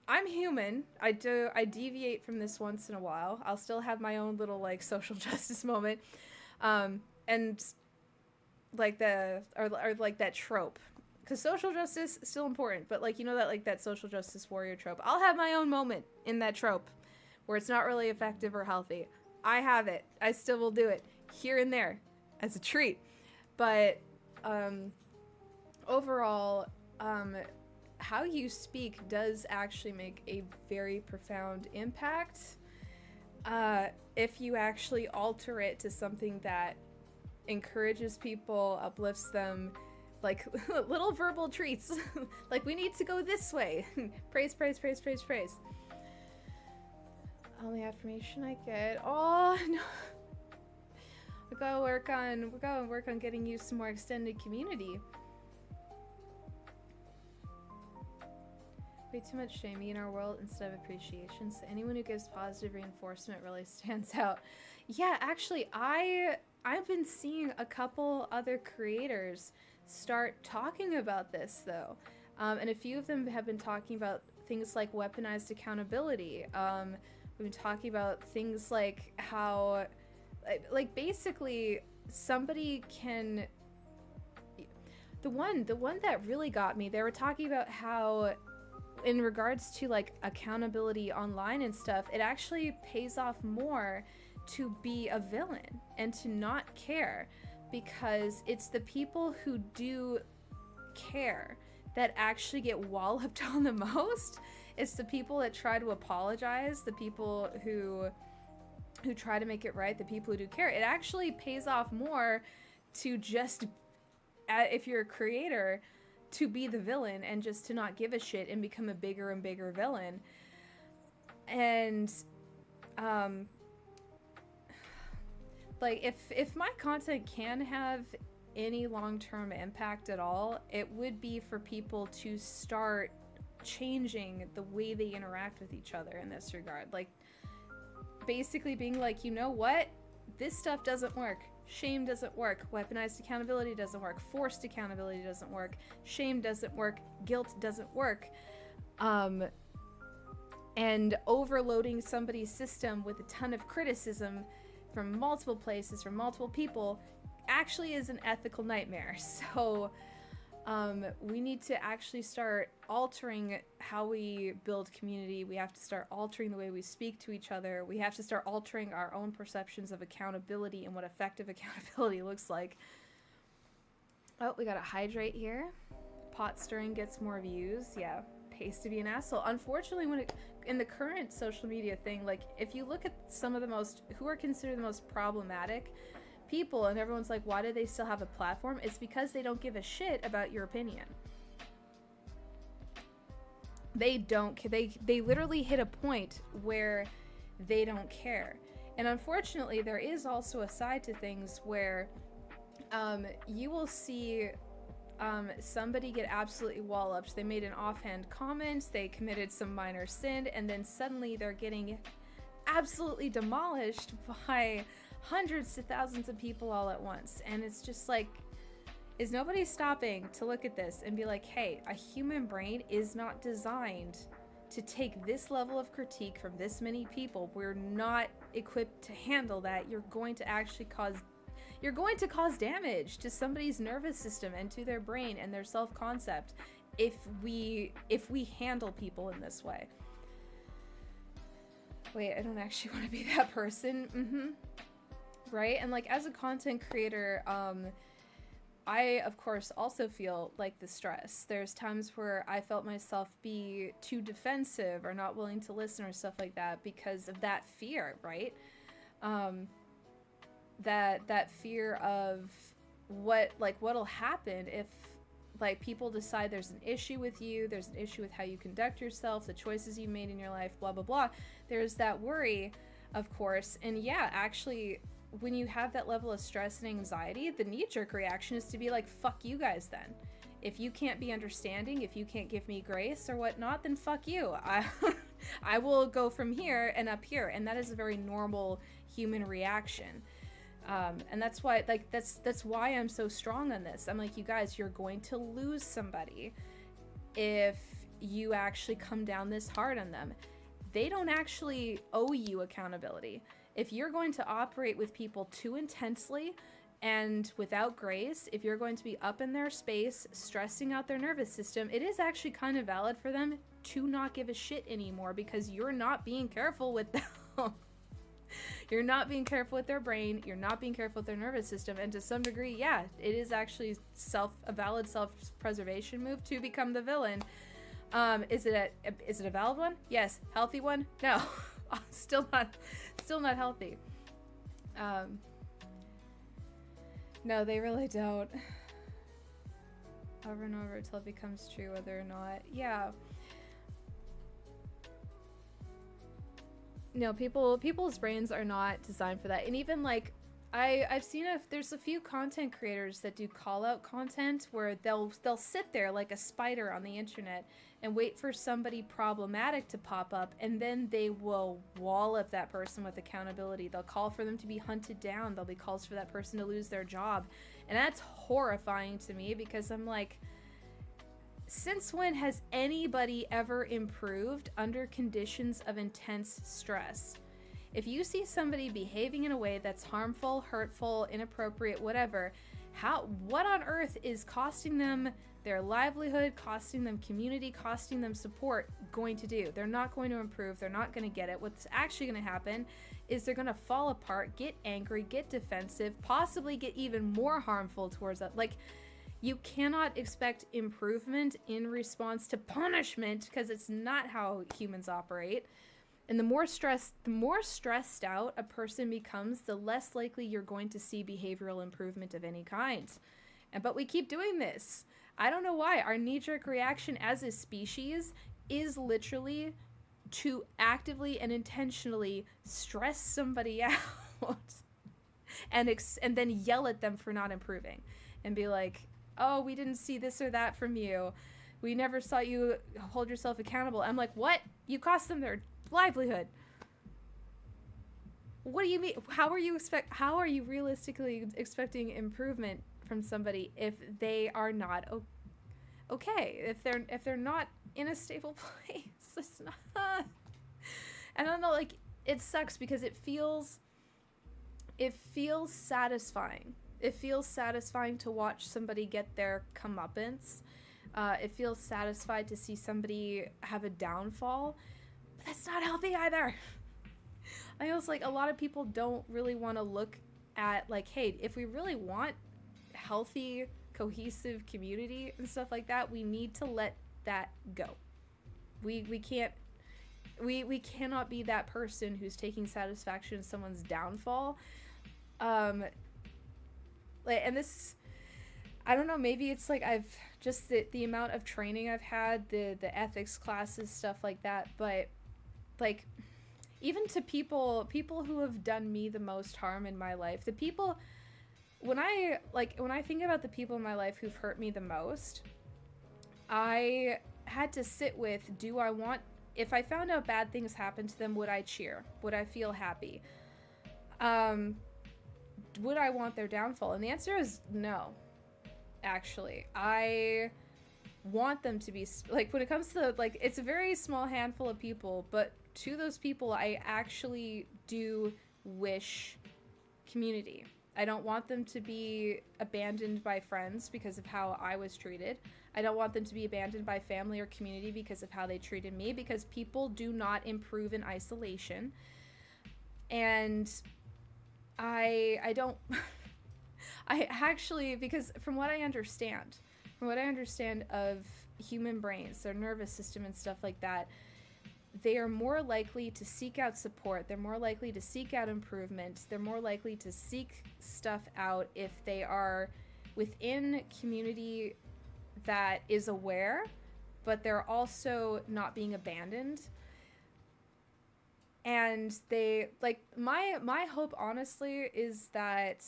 I'm human. I deviate from this once in a while. I'll still have my own little like social justice moment. And like or like that trope, because social justice is still important, but like, you know, that like that social justice warrior trope. I'll have my own moment in that trope where it's not really effective or healthy. I have it. I still will do it here and there as a treat. But overall, how you speak does actually make a very profound impact if you actually alter it to something that encourages people, uplifts them, like little verbal treats. Like, we need to go this way. Praise, praise, praise, praise, praise. Only affirmation I get. Oh no. We gotta work on getting you some more extended community. Way too much shaming in our world instead of appreciation. So anyone who gives positive reinforcement really stands out. Yeah, actually, I've been seeing a couple other creators start talking about this though, and a few of them have been talking about things like weaponized accountability. We've been talking about things like how, like basically somebody can. The one that really got me, they were talking about how, in regards to like accountability online and stuff, it actually pays off more to be a villain and to not care, because it's the people who do care that actually get walloped on the most. It's the people that try to apologize, the people who try to make it right, the people who do care. It actually pays off more to just, if you're a creator, to be the villain and just to not give a shit and become a bigger and bigger villain. And like, if my content can have any long-term impact at all, it would be for people to start changing the way they interact with each other in this regard. Like, basically being like, you know what? This stuff doesn't work. Shame doesn't work. Weaponized accountability doesn't work. Forced accountability doesn't work. Shame doesn't work. Guilt doesn't work. And overloading somebody's system with a ton of criticism from multiple places, from multiple people, actually is an ethical nightmare. So we need to actually start altering how we build community. We have to start altering the way we speak to each other. We have to start altering our own perceptions of accountability and what effective accountability looks like. Oh, we gotta hydrate here. Pot stirring gets more views. Yeah, pays to be an asshole. Unfortunately, in the current social media thing, like, if you look at some of the most, who are considered the most problematic people, and everyone's like, why do they still have a platform? It's because they don't give a shit about your opinion. They don't. They literally hit a point where they don't care. And unfortunately, there is also a side to things where you will see somebody get absolutely walloped. They made an offhand comment, they committed some minor sin, and then suddenly they're getting absolutely demolished by hundreds to thousands of people all at once. And it's just like, is nobody stopping to look at this and be like, hey, a human brain is not designed to take this level of critique from this many people. We're not equipped to handle that. You're going to cause damage to somebody's nervous system and to their brain and their self-concept if we handle people in this way. Wait, I don't actually want to be that person. Right? And like, as a content creator, I of course also feel like the stress. There's times where I felt myself be too defensive or not willing to listen or stuff like that because of that fear, right? That fear of what'll happen if like people decide there's an issue with you, there's an issue with how you conduct yourself, the choices you made in your life, blah blah blah. There's that worry, of course. And yeah, actually, when you have that level of stress and anxiety, the knee-jerk reaction is to be like, fuck you guys then. If you can't be understanding, if you can't give me grace or whatnot, then fuck you. I will go from here and up here. And that is a very normal human reaction. And that's why, like, that's why I'm so strong on this. I'm like, you guys, you're going to lose somebody if you actually come down this hard on them. They don't actually owe you accountability. If you're going to operate with people too intensely And without grace, if you're going to be up in their space, stressing out their nervous system, it is actually kind of valid for them to not give a shit anymore, because you're not being careful with them. You're not being careful with their brain. You're not being careful with their nervous system. And to some degree, yeah, it is actually a valid self-preservation move to become the villain. Is it a valid one? Yes. Healthy one? No. Still not healthy. No, they really don't. Over and over until it becomes true, whether or not. Yeah. No, people's brains are not designed for that. And even like, I've seen there's a few content creators that do call out content where they'll sit there like a spider on the internet and wait for somebody problematic to pop up, and then they will wallop that person with accountability. They'll call for them to be hunted down. There'll be calls for that person to lose their job. And that's horrifying to me, because I'm like, since when has anybody ever improved under conditions of intense stress? If you see somebody behaving in a way that's harmful, hurtful, inappropriate, whatever, what on earth is costing them their livelihood, costing them community, costing them support going to do? They're not going to improve. They're not going to get it. What's actually going to happen is they're going to fall apart, get angry, get defensive, possibly get even more harmful towards that. Like, you cannot expect improvement in response to punishment, because it's not how humans operate. And the more stressed out a person becomes, the less likely you're going to see behavioral improvement of any kind. But we keep doing this. I don't know why. Our knee-jerk reaction as a species is literally to actively and intentionally stress somebody out and then yell at them for not improving and be like, oh, we didn't see this or that from you. We never saw you hold yourself accountable. I'm like, what? You cost them their livelihood. What do you mean? How are you realistically expecting improvement from somebody if they are not okay? If they're not in a stable place, it's not. And I don't know, like, it sucks because it feels satisfying. It feels satisfying to watch somebody get their comeuppance. It feels satisfied to see somebody have a downfall. But that's not healthy either. I know, it's like a lot of people don't really want to look at, like, hey, if we really want healthy, cohesive community and stuff like that, we need to let that go. We cannot be that person who's taking satisfaction in someone's downfall. And this, I don't know, maybe it's like I've just the amount of training I've had, the ethics classes, stuff like that, but like, even to people who have done me the most harm in my life, the people, when I think about the people in my life who've hurt me the most, I had to sit with, if I found out bad things happened to them, would I cheer? Would I feel happy? Would I want their downfall? And the answer is no. Actually, I want them to be, like, when it comes to, like, it's a very small handful of people, but to those people, I actually do wish community. I don't want them to be abandoned by friends because of how I was treated. I don't want them to be abandoned by family or community because of how they treated me, because people do not improve in isolation. And I don't, I actually, because from what I understand of human brains, their nervous system and stuff like that, they are more likely to seek out support. They're more likely to seek out improvement. They're more likely to seek stuff out if they are within community that is aware, but they're also not being abandoned. And they, like, my hope, honestly, is that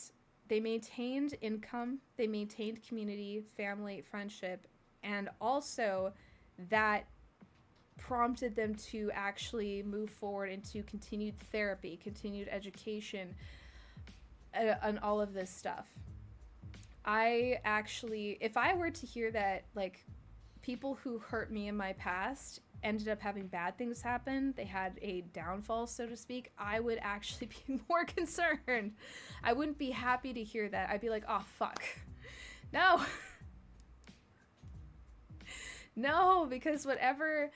they maintained income, they maintained community, family, friendship, and also that prompted them to actually move forward into continued therapy, continued education, and all of this stuff. If I were to hear that, like, people who hurt me in my past ended up having bad things happen, they had a downfall, so to speak, I would actually be more concerned. I wouldn't be happy to hear that. I'd be like, oh, fuck. No. No, because whatever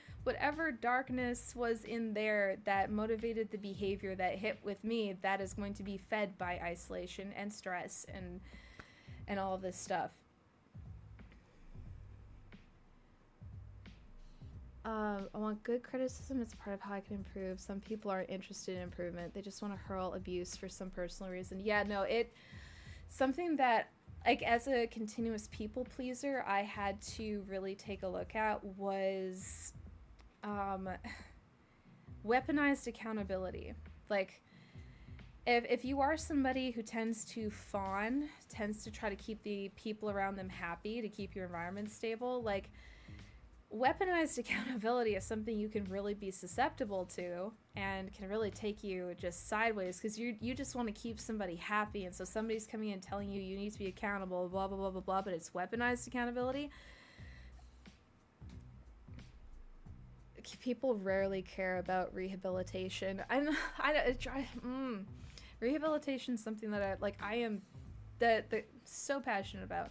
darkness was in there that motivated the behavior that hit with me, that is going to be fed by isolation and stress and all of this stuff. I want good criticism. It's part of how I can improve. Some people aren't interested in improvement. They just want to hurl abuse for some personal reason. Yeah, no, something that, like, as a continuous people pleaser, I had to really take a look at was weaponized accountability. Like, if you are somebody who tends to fawn, tends to try to keep the people around them happy, to keep your environment stable, like, weaponized accountability is something you can really be susceptible to and can really take you just sideways, because you just want to keep somebody happy, and so somebody's coming in telling you you need to be accountable, blah blah blah blah blah, but it's weaponized accountability. People rarely care about rehabilitation. Rehabilitation is something that I am so passionate about.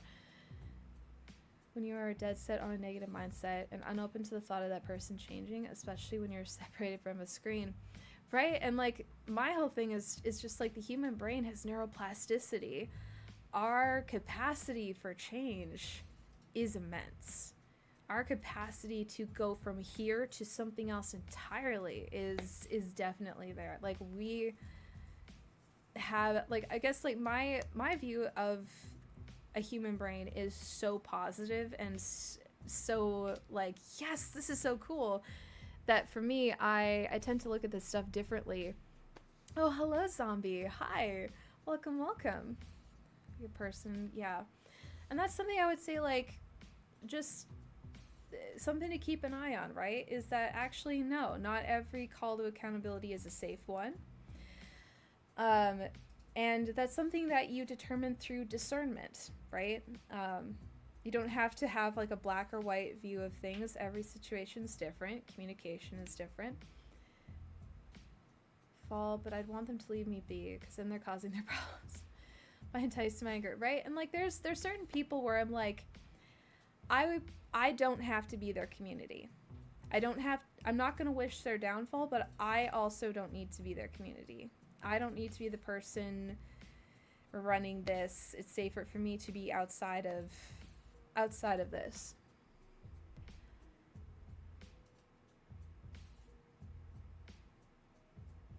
When you are dead set on a negative mindset and unopen to the thought of that person changing, especially when you're separated from a screen, right? And like, my whole thing is just like, the human brain has neuroplasticity. Our capacity for change is immense. Our capacity to go from here to something else entirely is definitely there. Like, we have, like, I guess, like, my view of a human brain is so positive and so like, yes, this is so cool, that for me, I tend to look at this stuff differently. Oh, hello, zombie. Hi. Welcome. Your person. Yeah. And that's something I would say, like, just something to keep an eye on, right? Is that actually, no, not every call to accountability is a safe one. And that's something that you determine through discernment, right? You don't have to have like a black or white view of things. Every situation is different. Communication is different. Fall, but I'd want them to leave me be, because then they're causing their problems. My enticed anger, right? And like, there's certain people where I'm like, I don't have to be their community. I'm not going to wish their downfall, but I also don't need to be their community. I don't need to be the person running this. It's safer for me to be outside of this.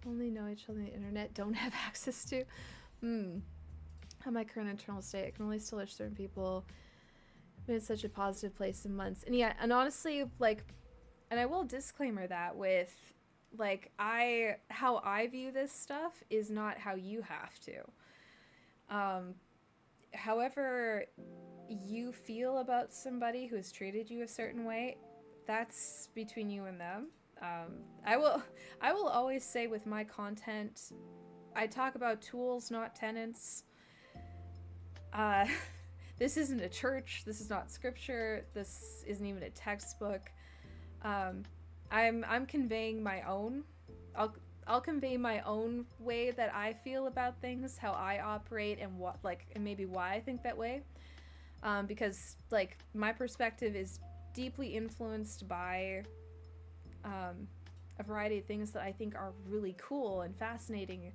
Only know each other on the internet, don't have access to. How my current internal state, I can only still wish certain people been in such a positive place in months. And yeah, and honestly, like, and I will disclaimer that with, like, how I view this stuff is not how you have to. However you feel about somebody who has treated you a certain way, that's between you and them. I will always say with my content, I talk about tools, not tenets. This isn't a church. This is not scripture. This isn't even a textbook. I'm conveying my own. I'll convey my own way that I feel about things, how I operate, and and maybe why I think that way. Because like, my perspective is deeply influenced by a variety of things that I think are really cool and fascinating.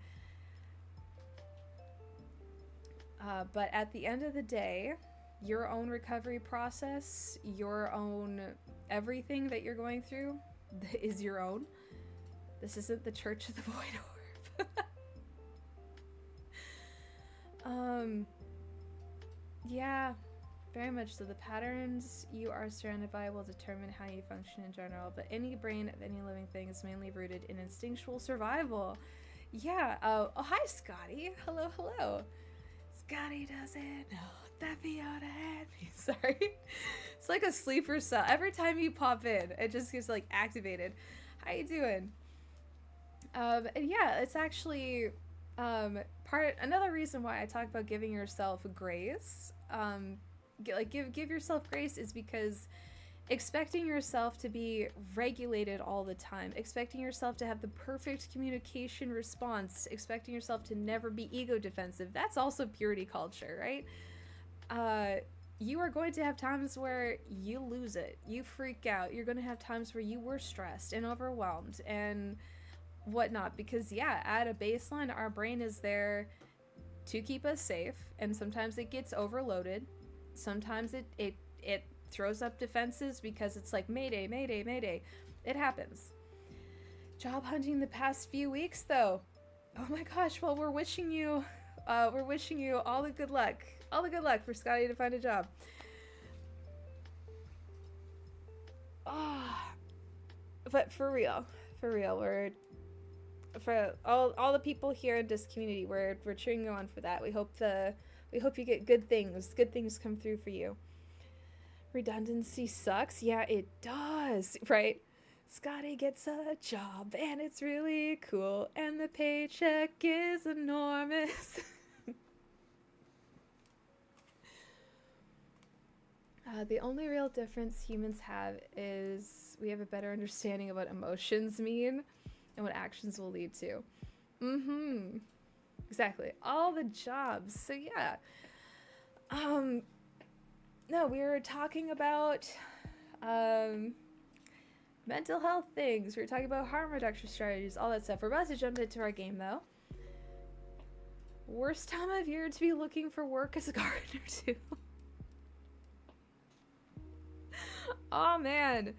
But at the end of the day, your own recovery process, your own everything that you're going through is your own. This isn't the Church of the Void Orb. Yeah, very much so. The patterns you are surrounded by will determine how you function in general, but any brain of any living thing is mainly rooted in instinctual survival. Yeah, oh, hi, Scotty. Hello. Scotty doesn't know that Fiona had me. Sorry. It's like a sleeper cell. Every time you pop in, it just gets like activated. How you doing? And yeah, it's actually another reason why I talk about giving yourself grace. Give yourself grace is because expecting yourself to be regulated all the time, expecting yourself to have the perfect communication response, expecting yourself to never be ego defensive. That's also purity culture, right? You are going to have times where you lose it, you freak out. You're going to have times where you were stressed and overwhelmed and whatnot, because yeah, at a baseline, our brain is there to keep us safe, and sometimes it gets overloaded. Sometimes it throws up defenses because it's like, mayday, mayday, mayday. It happens. Job hunting the past few weeks, though. Oh my gosh, well, we're wishing you all the good luck. All the good luck for Scotty to find a job. But for real, we're, for all the people here in this community, we're cheering you on for that. We hope you get good things come through for you. Redundancy sucks. Yeah, it does, right? Scotty gets a job and it's really cool and the paycheck is enormous. The only real difference humans have is we have a better understanding of what emotions mean and what actions will lead to. Exactly. All the jobs. So yeah. No, we were talking about mental health things. We were talking about harm reduction strategies, all that stuff. We're about to jump into our game, though. Worst time of year to be looking for work as a gardener, too. Oh, man.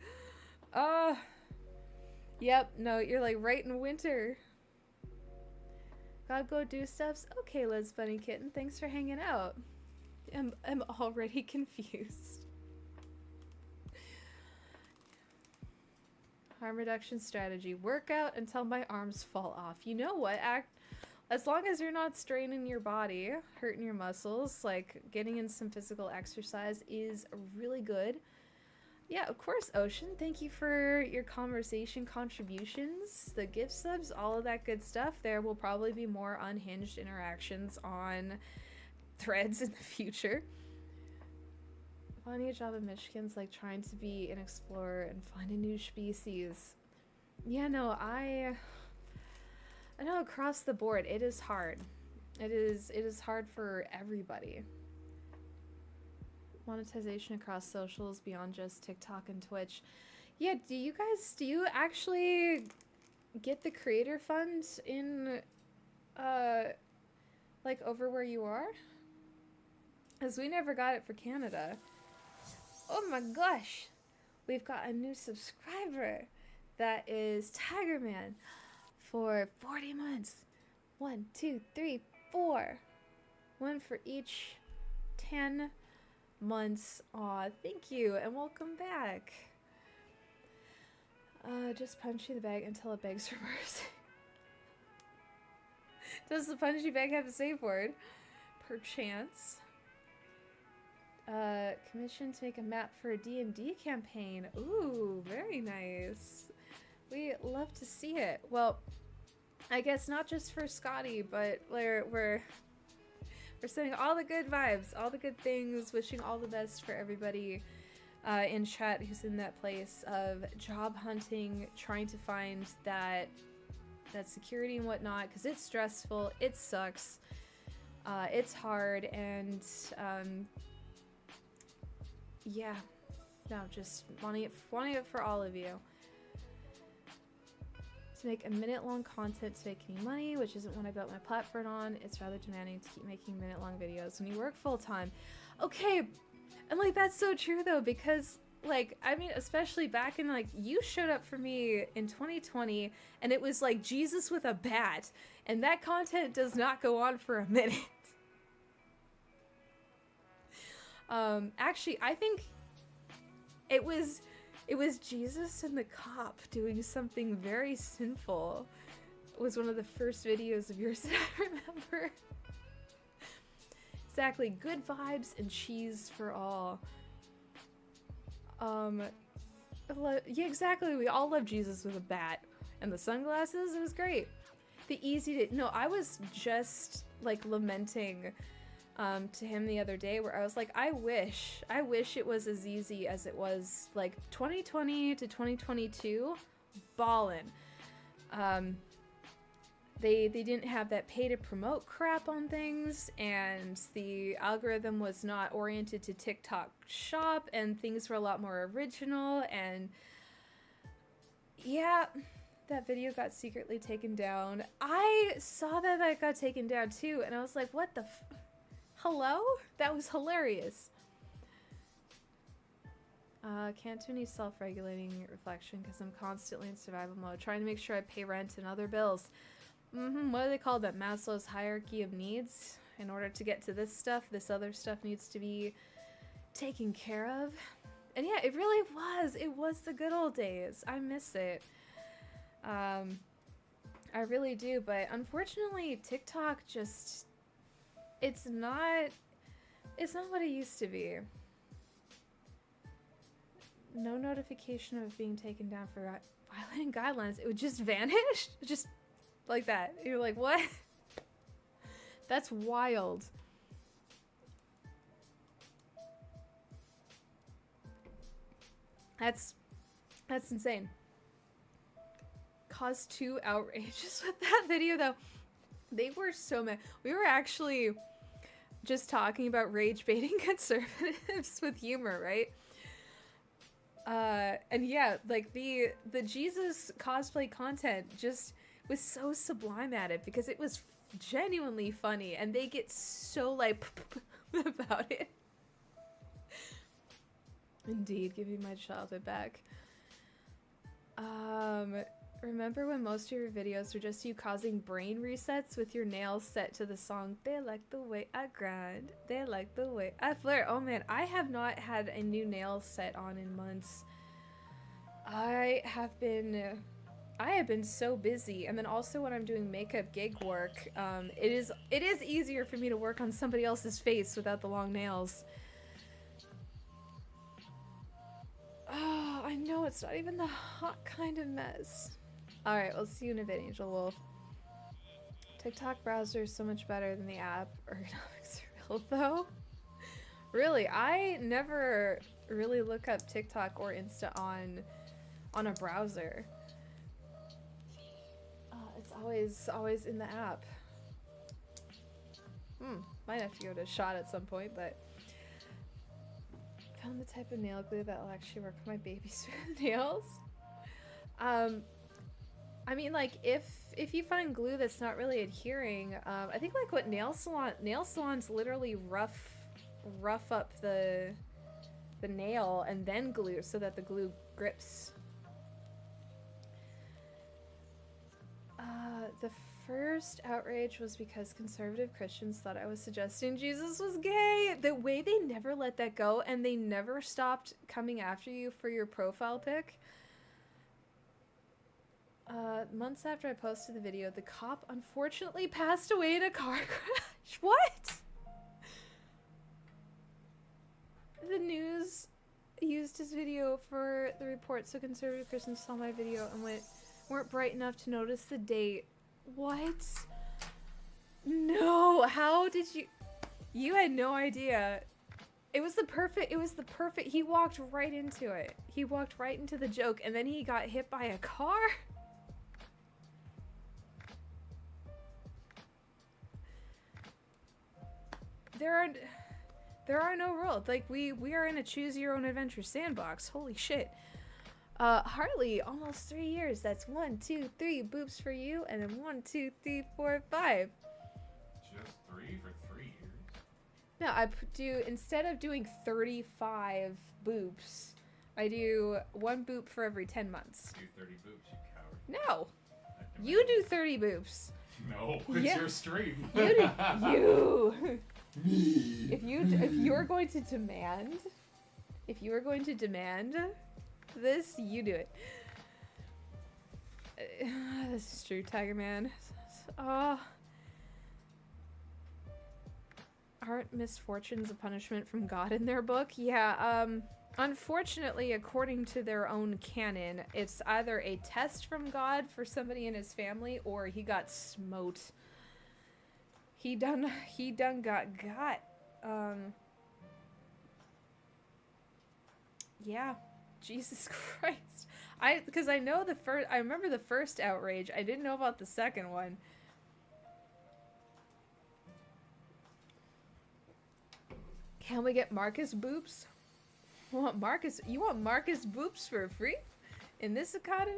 Yep, no, you're like right in winter. Gotta go do stuffs? Okay, Liz Bunny Kitten, thanks for hanging out. I'm already confused. Harm reduction strategy. Work out until my arms fall off. You know what? As long as you're not straining your body, hurting your muscles, like getting in some physical exercise is really good. Yeah, of course, Ocean. Thank you for your conversation contributions, the gift subs, all of that good stuff. There will probably be more unhinged interactions on threads in the future. Finding a job in Michigan's like trying to be an explorer and find a new species. Yeah, no, I know across the board it is hard. It is hard for everybody. Monetization across socials beyond just TikTok and Twitch. Yeah, do you actually get the creator fund in like over where you are? Because we never got it for Canada. Oh my gosh! We've got a new subscriber. That is Tigerman for 40 months. 1, 2, 3, 4. One for each 10 months. Aw, thank you and welcome back. Just punching the bag until it begs for mercy. Does the punchy bag have a safe word? Perchance. Commission to make a map for a D&D campaign. Ooh, very nice. We love to see it. Well, I guess not just for Scotty, but we're sending all the good vibes, all the good things, wishing all the best for everybody in chat who's in that place of job hunting, trying to find that security and whatnot, because it's stressful, it sucks, it's hard, and yeah, no, just wanting it for all of you. To make a minute-long content to make any money, which isn't what I built my platform on. It's rather demanding to keep making minute-long videos when you work full-time. Okay, and like that's so true though, because like, I mean, especially back in like, you showed up for me in 2020 and it was like Jesus with a bat, and that content does not go on for a minute. Actually, I think it was Jesus and the cop doing something very sinful. It was one of the first videos of yours that I remember. Exactly, good vibes and cheese for all. Yeah, exactly, we all love Jesus with a bat. And the sunglasses, it was great. No, I was just like lamenting to him the other day where I was like, I wish it was as easy as it was like 2020 to 2022, ballin'. They didn't have that pay to promote crap on things, and the algorithm was not oriented to TikTok shop, and things were a lot more original, and yeah, that video got secretly taken down. I saw that it got taken down too, and I was like, what the hello? That was hilarious. Can't do any self-regulating reflection because I'm constantly in survival mode, trying to make sure I pay rent and other bills. What do they call that? Maslow's hierarchy of needs. In order to get to this stuff, this other stuff needs to be taken care of. And yeah, it really was. It was the good old days. I miss it. I really do, but unfortunately, TikTok just... It's not what it used to be. No notification of being taken down for violating guidelines. It would just vanish. Just like that. You're like, what? That's wild. That's insane. Caused 2 outrages with that video though. They were so mad. We were actually just talking about rage baiting conservatives with humor, right? And yeah, like the Jesus cosplay content just was so sublime at it because it was genuinely funny, and they get so like about it. Indeed, give me my childhood back. Remember when most of your videos were just you causing brain resets with your nails set to the song "They Like the Way I Grind, They Like the Way I Flare"? Oh man, I have not had a new nail set on in months. I have been so busy, and then also when I'm doing makeup gig work, it is easier for me to work on somebody else's face without the long nails. Oh, I know, it's not even the hot kind of mess. Alright, we'll see you in a bit, Angel Wolf. TikTok browser is so much better than the app. Ergonomics are real, though. Really, I never really look up TikTok or Insta on a browser. It's always in the app. Might have to go to Shot at some point, but... Found the type of nail glue that will actually work for my baby's nails. I mean, like, if you find glue that's not really adhering, I think like what nail salons literally rough up the nail and then glue so that the glue grips. The first outrage was because conservative Christians thought I was suggesting Jesus was gay. The way they never let that go, and they never stopped coming after you for your profile pic. Months after I posted the video, the cop unfortunately passed away in a car crash. What? The news used his video for the report, so conservative Christians saw my video and weren't bright enough to notice the date. What? No, how did you had no idea. It was the perfect, he walked right into it. He walked right into the joke, and then he got hit by a car? There are no rules. Like, we are in a choose your own adventure sandbox. Holy shit. Harley, almost 3 years. That's 1, 2, 3 boobs for you, and then 1, 2, 3, 4, 5. Just 3 for 3 years? No, I do, instead of doing 35 boobs, I do 1 boob for every 10 months. Do 30 boobs, you coward. No. You do 30 boobs. No, it's your stream. You do. You. Me. If you're going to demand, this, you do it. This is true, Tiger Man. Aren't misfortunes a punishment from God in their book? Yeah, unfortunately, according to their own canon, it's either a test from God for somebody in his family, or he got smote. He done got. Yeah, Jesus Christ. Because I know I remember the first outrage. I didn't know about the second one. Can we get Marcus Boops? You want Marcus Boops for free? In this economy?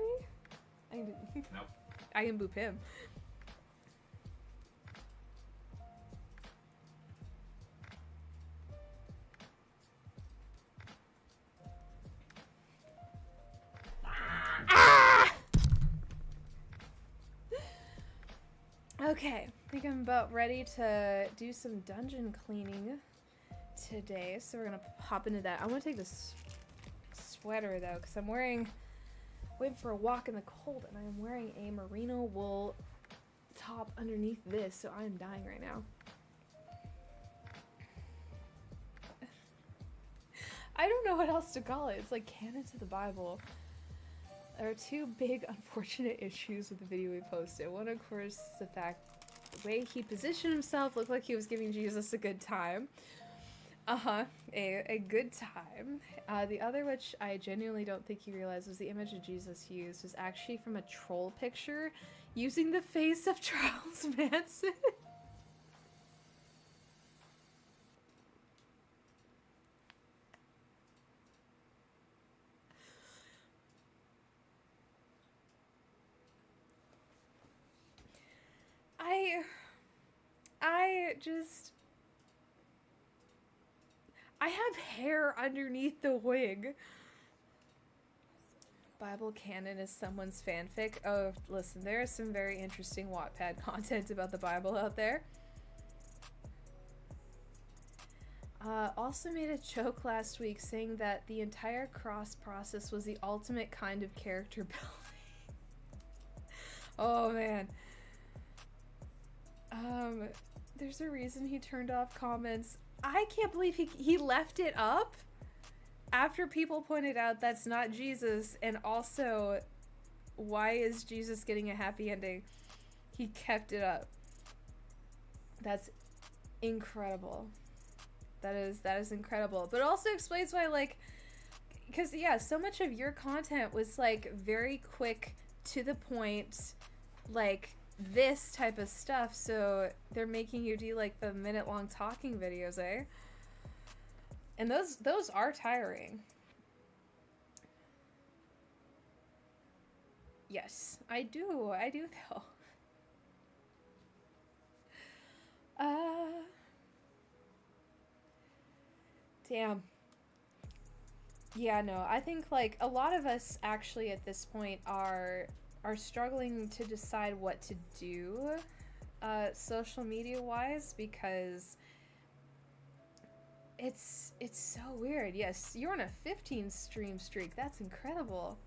Nope. I can boop him. Ah! Okay, I think I'm about ready to do some dungeon cleaning today, so we're gonna hop into that. I want to take this sweater though, because I'm waiting for a walk in the cold, and I am wearing a merino wool top underneath this, so I am dying right now. I don't know what else to call it. It's like canon to the Bible. There are two big unfortunate issues with the video we posted. One, of course, the fact the way he positioned himself looked like he was giving Jesus a good time. A good time. The other, which I genuinely don't think he realized, was the image of Jesus he used was actually from a troll picture using the face of Charles Manson. I have hair underneath the wig. Bible canon is someone's fanfic. Oh, listen, there is some very interesting Wattpad content about the Bible out there. Also made a joke last week saying that the entire cross process was the ultimate kind of character building. Oh man. There's a reason he turned off comments. I can't believe he left it up after people pointed out that's not Jesus, and also why is Jesus getting a happy ending? He kept it up. That's incredible. That is incredible. But it also explains why, like, because yeah, so much of your content was like very quick to the point, like this type of stuff, so they're making you do like the minute-long talking videos, eh? And those are tiring. Yes, I do though. Damn. Yeah, no, I think like a lot of us actually at this point are struggling to decide what to do social media wise, because it's so weird. Yes, you're on a 15 stream streak. That's incredible.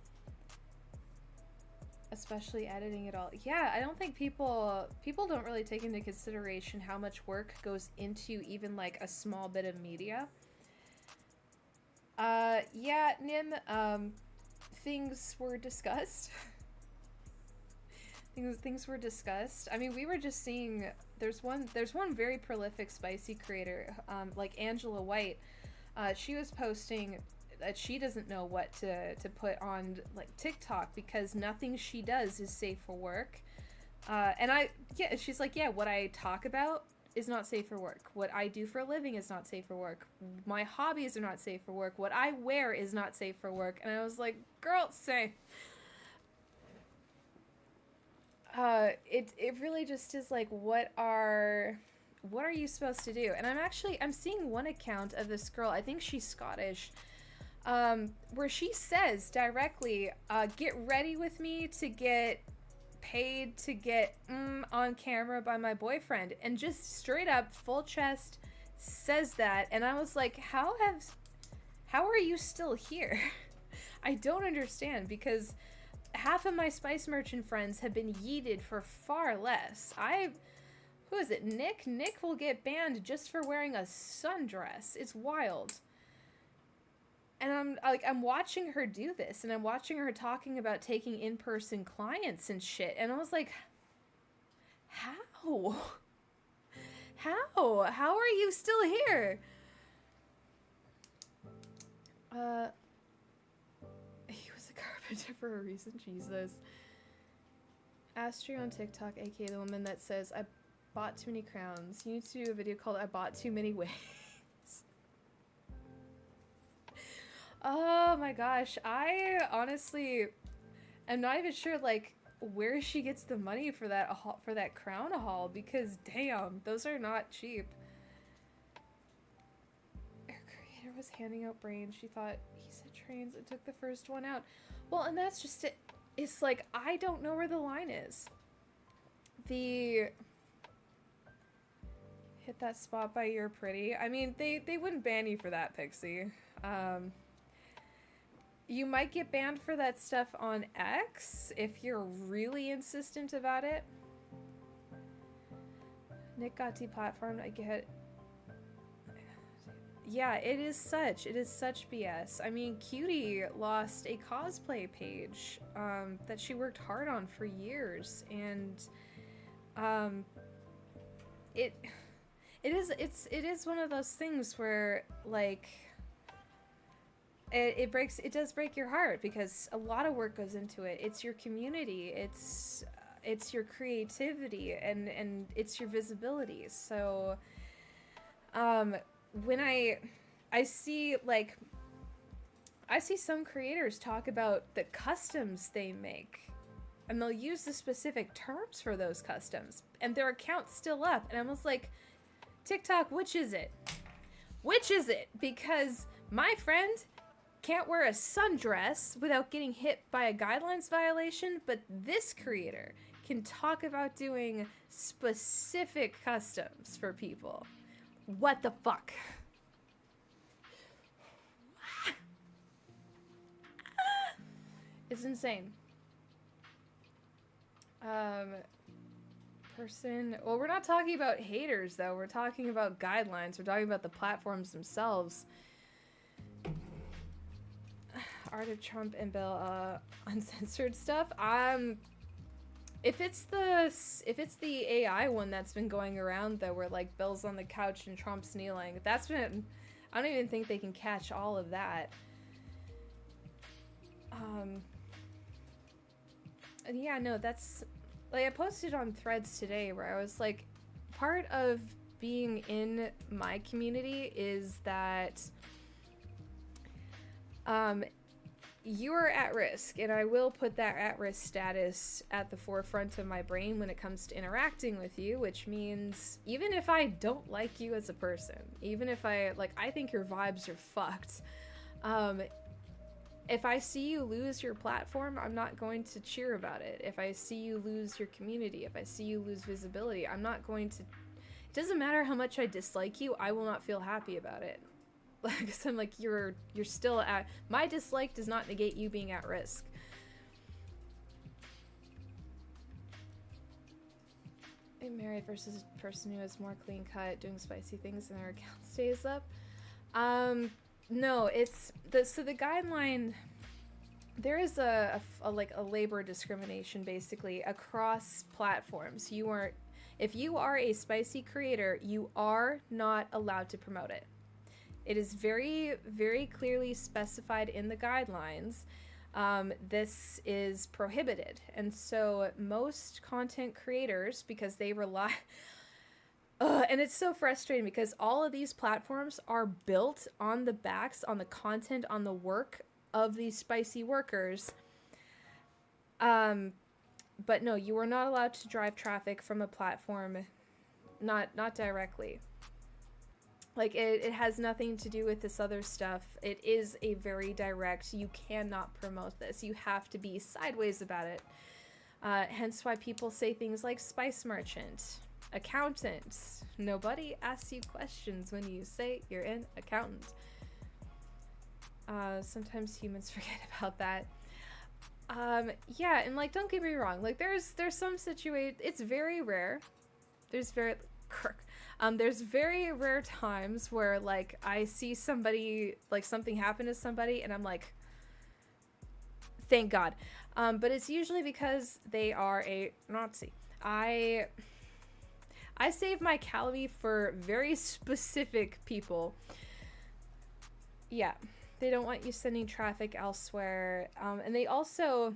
Especially editing it all. Yeah, I don't think people don't really take into consideration how much work goes into even like a small bit of media. Yeah, Nim, things were discussed. Things were discussed. I mean, we were just seeing there's one very prolific spicy creator, like Angela White. She was posting that she doesn't know what to put on like TikTok because nothing she does is safe for work. And she's like, yeah, what I talk about is not safe for work. What I do for a living is not safe for work. My hobbies are not safe for work. What I wear is not safe for work. And I was like, girl, say. It really just is like, what are you supposed to do? And I'm seeing one account of this girl, I think she's Scottish, where she says directly, get ready with me to get paid to get on camera by my boyfriend, and just straight up full chest says that. And I was like, how are you still here? I don't understand, because half of my Spice Merchant friends have been yeeted for far less. Who is it? Nick? Nick will get banned just for wearing a sundress. It's wild. And I'm watching her do this, and I'm watching her talking about taking in-person clients and shit, and I was like, how? How are you still here? He was a carpenter for a reason, Jesus. Astrid on TikTok, aka the woman that says, I bought too many crowns. You need to do a video called I bought too many wigs. Oh my gosh, I honestly am not even sure like where she gets the money for that crown haul, because damn, those are not cheap. Our creator was handing out brains. She thought he said trains and took the first one out. Well, and that's just it. It's like, I don't know where the line is. Hit that spot by You're Pretty. I mean, they wouldn't ban you for that, Pixie. You might get banned for that stuff on X if you're really insistent about it. Nick got deplatformed, I get. Yeah, it is such BS. I mean, Cutie lost a cosplay page that she worked hard on for years, and it is one of those things where like it does break your heart, because a lot of work goes into it. It's your community, it's your creativity, and it's your visibility. So when I see some creators talk about the customs they make, and they'll use the specific terms for those customs, and their account's still up, and I'm almost like, TikTok, which is it? Which is it? Because my friend can't wear a sundress without getting hit by a guidelines violation, but this creator can talk about doing specific customs for people. What the fuck? It's insane. Well, we're not talking about haters, though. We're talking about guidelines. We're talking about the platforms themselves. Art of Trump and Bill, uncensored stuff. If it's the AI one that's been going around, though, where like Bill's on the couch and Trump's kneeling, that's been, I don't even think they can catch all of that. And yeah, no, that's like, I posted on Threads today where I was like, part of being in my community is that you are at risk, and I will put that at-risk status at the forefront of my brain when it comes to interacting with you, which means even if I don't like you as a person, even if I think your vibes are fucked, if I see you lose your platform, I'm not going to cheer about it. If I see you lose your community, if I see you lose visibility, I'm not going to... It doesn't matter how much I dislike you, I will not feel happy about it. Because I'm like, you're still at... My dislike does not negate you being at risk. A married versus a person who is more clean cut, doing spicy things, and their account stays up. No, it's... So the guideline... There is a labor discrimination, basically, across platforms. If you are a spicy creator, you are not allowed to promote it. It is very, very clearly specified in the guidelines. This is prohibited. And so most content creators, because they rely... and it's so frustrating because all of these platforms are built on the backs, on the content, on the work of these spicy workers. But no, you are not allowed to drive traffic from a platform, not directly. Like, it has nothing to do with this other stuff. It is a very direct, you cannot promote this. You have to be sideways about it. Hence why people say things like spice merchant, accountant. Nobody asks you questions when you say you're an accountant. Sometimes humans forget about that. Yeah, and like, don't get me wrong. Like, there's some it's very rare. There's very rare times where, like, I see somebody, like, something happen to somebody, and I'm like, thank God. But it's usually because they are a Nazi. I I save my calorie for very specific people. Yeah, they don't want you sending traffic elsewhere. And they also,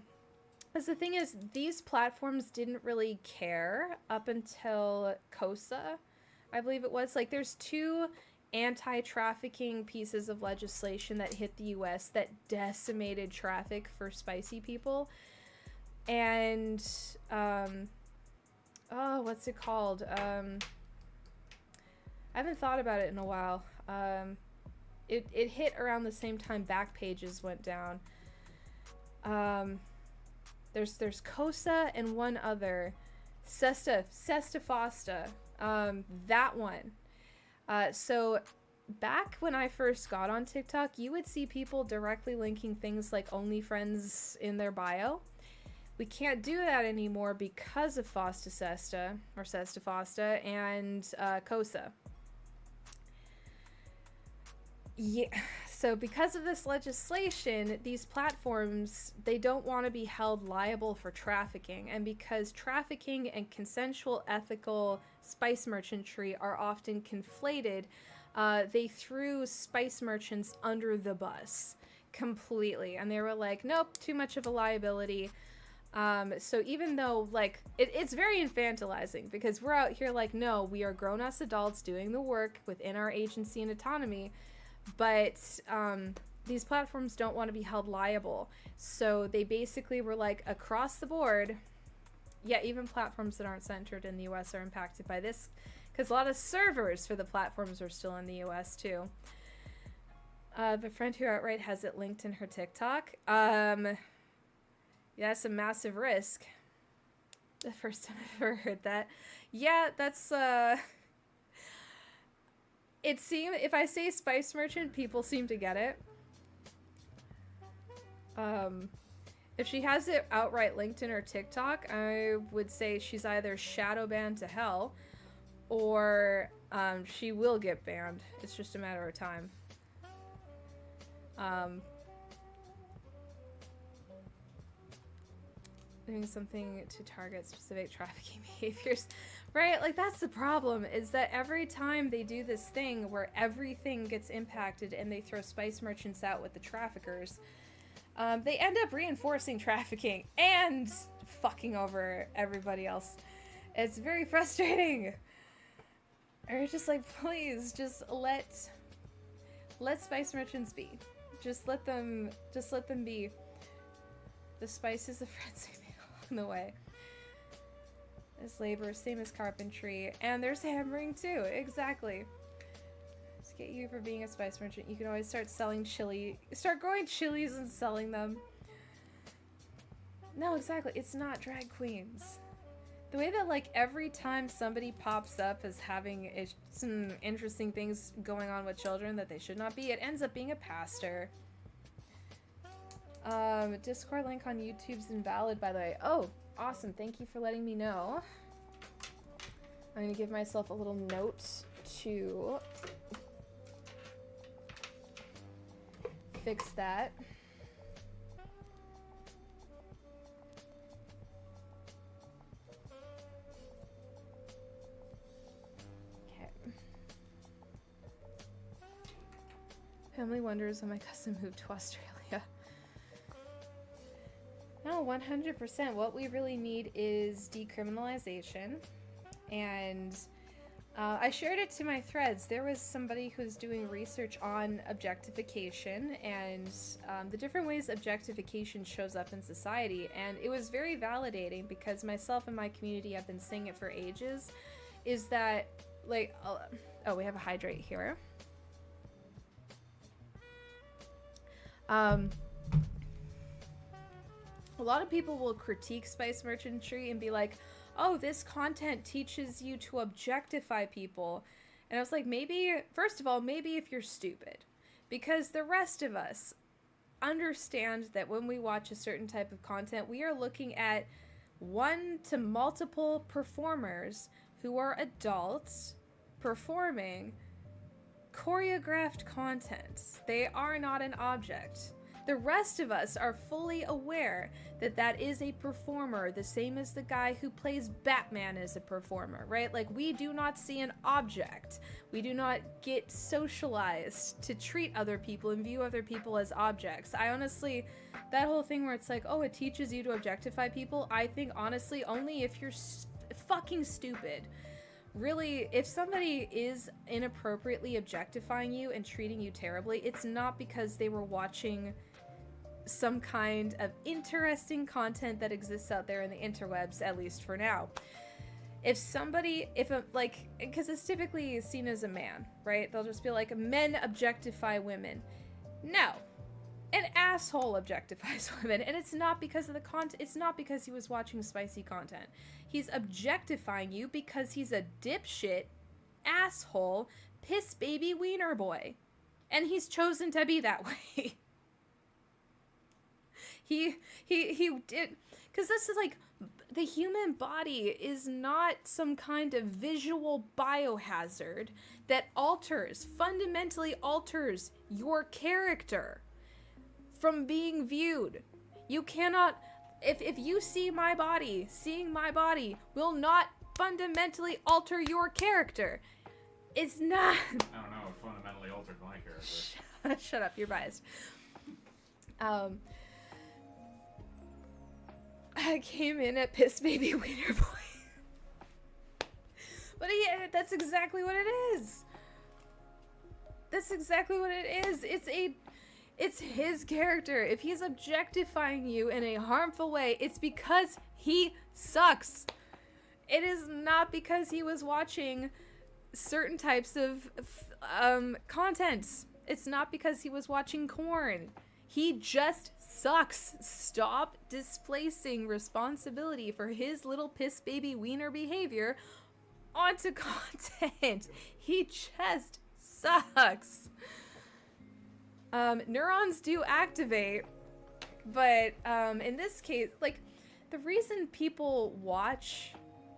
as the thing is, these platforms didn't really care up until KOSA, I believe it was. Like, there's 2 anti-trafficking pieces of legislation that hit the US that decimated traffic for spicy people. And, oh, what's it called? I haven't thought about it in a while. It hit around the same time Backpages went down. There's KOSA and one other. Sesta Fosta. That one. So back when I first got on TikTok, you would see people directly linking things like OnlyFriends in their bio. We can't do that anymore because of Fosta Sesta, or Sesta Fosta, and KOSA. Yeah, so because of this legislation, these platforms, they don't want to be held liable for trafficking. And because trafficking and consensual ethical spice merchantry are often conflated, they threw spice merchants under the bus completely. And they were like, nope, too much of a liability. So even though, like, it's very infantilizing because we're out here like, no, we are grown-ass adults doing the work within our agency and autonomy. But these platforms don't want to be held liable. So they basically were like, across the board, yeah, even platforms that aren't centered in the US are impacted by this, because a lot of servers for the platforms are still in the US too. The friend who outright has it linked in her TikTok. Yeah, that's a massive risk. The first time I've ever heard that. Yeah, that's it seems, if I say spice merchant, people seem to get it. If she has it outright linked in her TikTok, I would say she's either shadow banned to hell, or she will get banned. It's just a matter of time. Doing something to target specific trafficking behaviors. Right? Like, that's the problem, is that every time they do this thing where everything gets impacted and they throw spice merchants out with the traffickers, they end up reinforcing trafficking and fucking over everybody else. It's very frustrating. Or just like, please, just let spice merchants be. Just let them be. The spice is the friends we made along the way. It's labor, same as carpentry, and there's hammering too. Exactly. Just get you for being a spice merchant. You can always start selling start growing chilies and selling them. No, exactly. It's not drag queens. The way that, like, every time somebody pops up as having some interesting things going on with children that they should not be, it ends up being a pastor. Discord link on YouTube's invalid, by the way. Oh, awesome. Thank you for letting me know. I'm gonna give myself a little note to fix that. Okay. Family wonders when my cousin moved to Australia. No, 100%. What we really need is decriminalization. And I shared it to my threads. There was somebody who's doing research on objectification and the different ways objectification shows up in society. And it was very validating because myself and my community have been saying it for ages. Is that, like, oh, we have a hydrate here. A lot of people will critique spice merchantry and be like, oh, this content teaches you to objectify people. And I was like, maybe, first of all, maybe if you're stupid. Because the rest of us understand that when we watch a certain type of content, we are looking at one to multiple performers who are adults performing choreographed content. They are not an object. The rest of us are fully aware that that is a performer, the same as the guy who plays Batman is a performer, right? Like, we do not see an object. We do not get socialized to treat other people and view other people as objects. I honestly, that whole thing where it's like, oh, it teaches you to objectify people, I think honestly only if you're fucking stupid. Really, if somebody is inappropriately objectifying you and treating you terribly, it's not because they were watching some kind of interesting content that exists out there in the interwebs, at least for now. If because it's typically seen as a man, right? They'll just be like, men objectify women. No. An asshole objectifies women, and it's not because of the content. It's not because he was watching spicy content. He's objectifying you because he's a dipshit, asshole, piss baby wiener boy, and he's chosen to be that way. he did, because this is like, the human body is not some kind of visual biohazard that fundamentally alters your character from being viewed. You cannot, if you see my body, seeing my body will not fundamentally alter your character. It's not. I don't know, it fundamentally altered my character. Shut up, you're biased. I came in at Piss Baby Wiener Boy. But yeah, that's exactly what it is. That's exactly what it is. It's his character. If he's objectifying you in a harmful way, it's because he sucks. It is not because he was watching certain types of content. It's not because he was watching corn. He just sucks. Stop displacing responsibility for his little piss baby wiener behavior onto content. He just sucks. Neurons do activate, but in this case, like, the reason people watch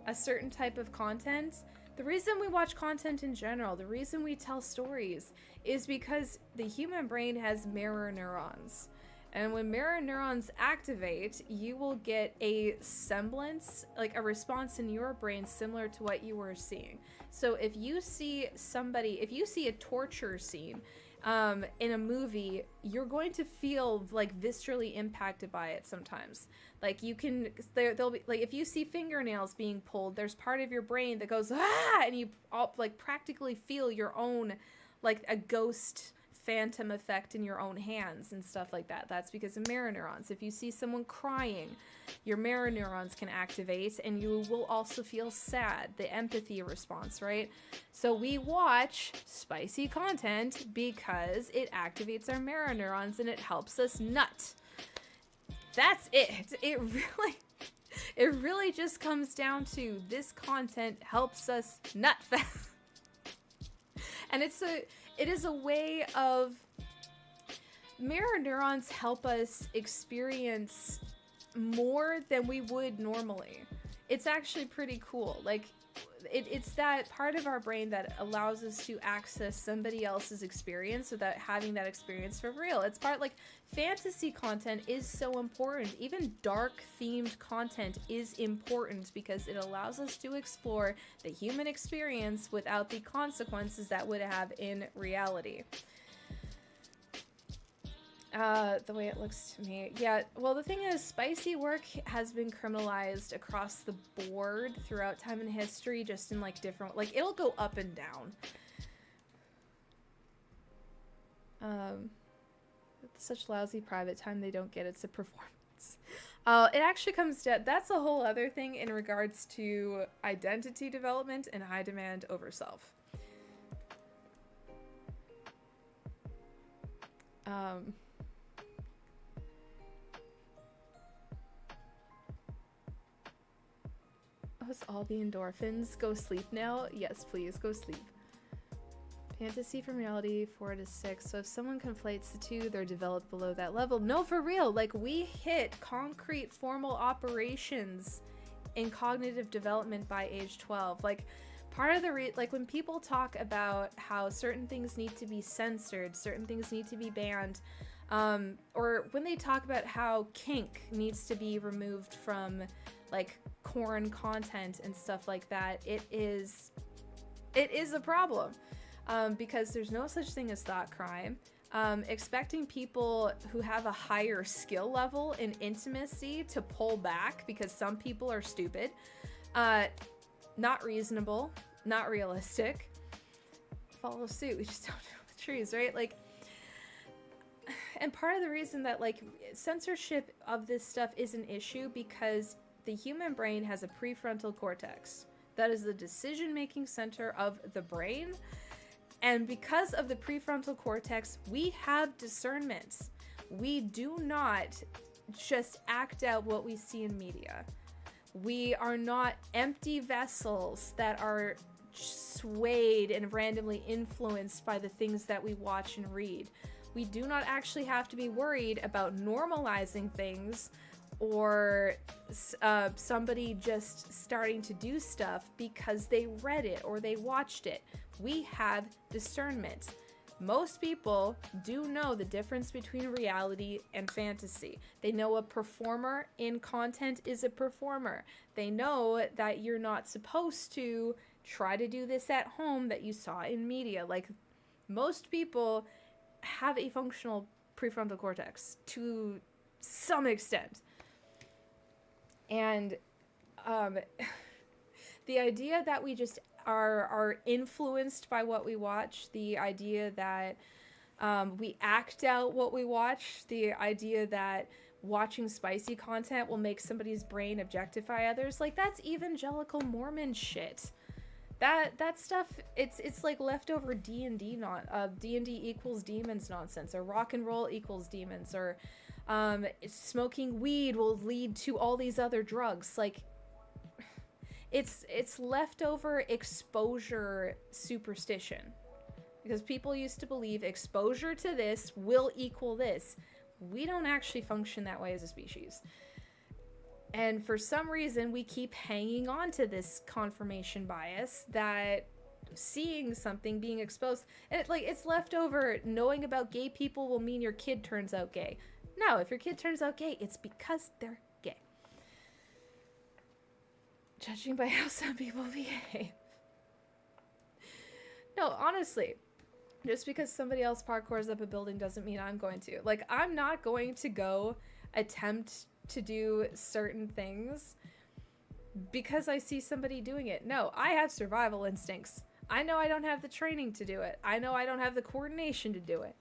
a certain type of content, the reason we watch content in general, the reason we tell stories, is because the human brain has mirror neurons. And when mirror neurons activate, you will get a semblance, like a response in your brain similar to what you were seeing. So if you see a torture scene in a movie, you're going to feel like viscerally impacted by it sometimes. Like, there'll be, like, if you see fingernails being pulled, there's part of your brain that goes, ah, and you all, like, practically feel your own, like, a ghost phantom effect in your own hands and stuff like that. That's because of mirror neurons. If you see someone crying, your mirror neurons can activate, and you will also feel sad, the empathy response, right? So we watch spicy content because it activates our mirror neurons and it helps us nut. That's it. It really just comes down to, this content helps us nut fast. And it is a way of, mirror neurons help us experience more than we would normally. It's actually pretty cool. Like, it's that part of our brain that allows us to access somebody else's experience without having that experience for real. It's part, like, fantasy content is so important. Even dark themed content is important because it allows us to explore the human experience without the consequences that would have in reality. The way it looks to me. Yeah, well, the thing is, spicy work has been criminalized across the board throughout time and history, just in, like, different, like, it'll go up and down. It's such lousy private time, they don't get it's a performance. It actually comes down, that's a whole other thing in regards to identity development and high demand over self. All the endorphins. Go sleep now? Yes, please, go sleep. Fantasy from reality, 4 to 6. So if someone conflates the two, they're developed below that level. No, for real. Like, we hit concrete formal operations in cognitive development by age 12. Like, part of the like, when people talk about how certain things need to be censored, certain things need to be banned, Or when they talk about how kink needs to be removed from like corn content and stuff like that, it is a problem, because there's no such thing as thought crime. Expecting people who have a higher skill level in intimacy to pull back because some people are stupid, not reasonable, not realistic. Follow suit, we just don't know the trees, right? Like, and part of the reason that like censorship of this stuff is an issue because the human brain has a prefrontal cortex. That is the decision-making center of the brain. And because of the prefrontal cortex, we have discernment. We do not just act out what we see in media. We are not empty vessels that are swayed and randomly influenced by the things that we watch and read. We do not actually have to be worried about normalizing things or somebody just starting to do stuff because they read it or they watched it. We have discernment. Most people do know the difference between reality and fantasy. They know a performer in content is a performer. They know that you're not supposed to try to do this at home that you saw in media. Like, most people have a functional prefrontal cortex to some extent. And the idea that we just are influenced by what we watch, the idea that we act out what we watch, the idea that watching spicy content will make somebody's brain objectify others, like, that's evangelical Mormon shit. That stuff, it's like leftover D&D D&D equals demons nonsense, or rock and roll equals demons, or smoking weed will lead to all these other drugs. Like, it's leftover exposure superstition, because people used to believe exposure to this will equal this. We don't actually function that way as a species. And for some reason, we keep hanging on to this confirmation bias that seeing something being exposed, and it's leftover knowing about gay people will mean your kid turns out gay. No, if your kid turns out gay, it's because they're gay. Judging by how some people behave. No, honestly, just because somebody else parkours up a building doesn't mean I'm going to. Like, I'm not going to go attempt to do certain things because I see somebody doing it. No, I have survival instincts. I know I don't have the training to do it. I know I don't have the coordination to do it.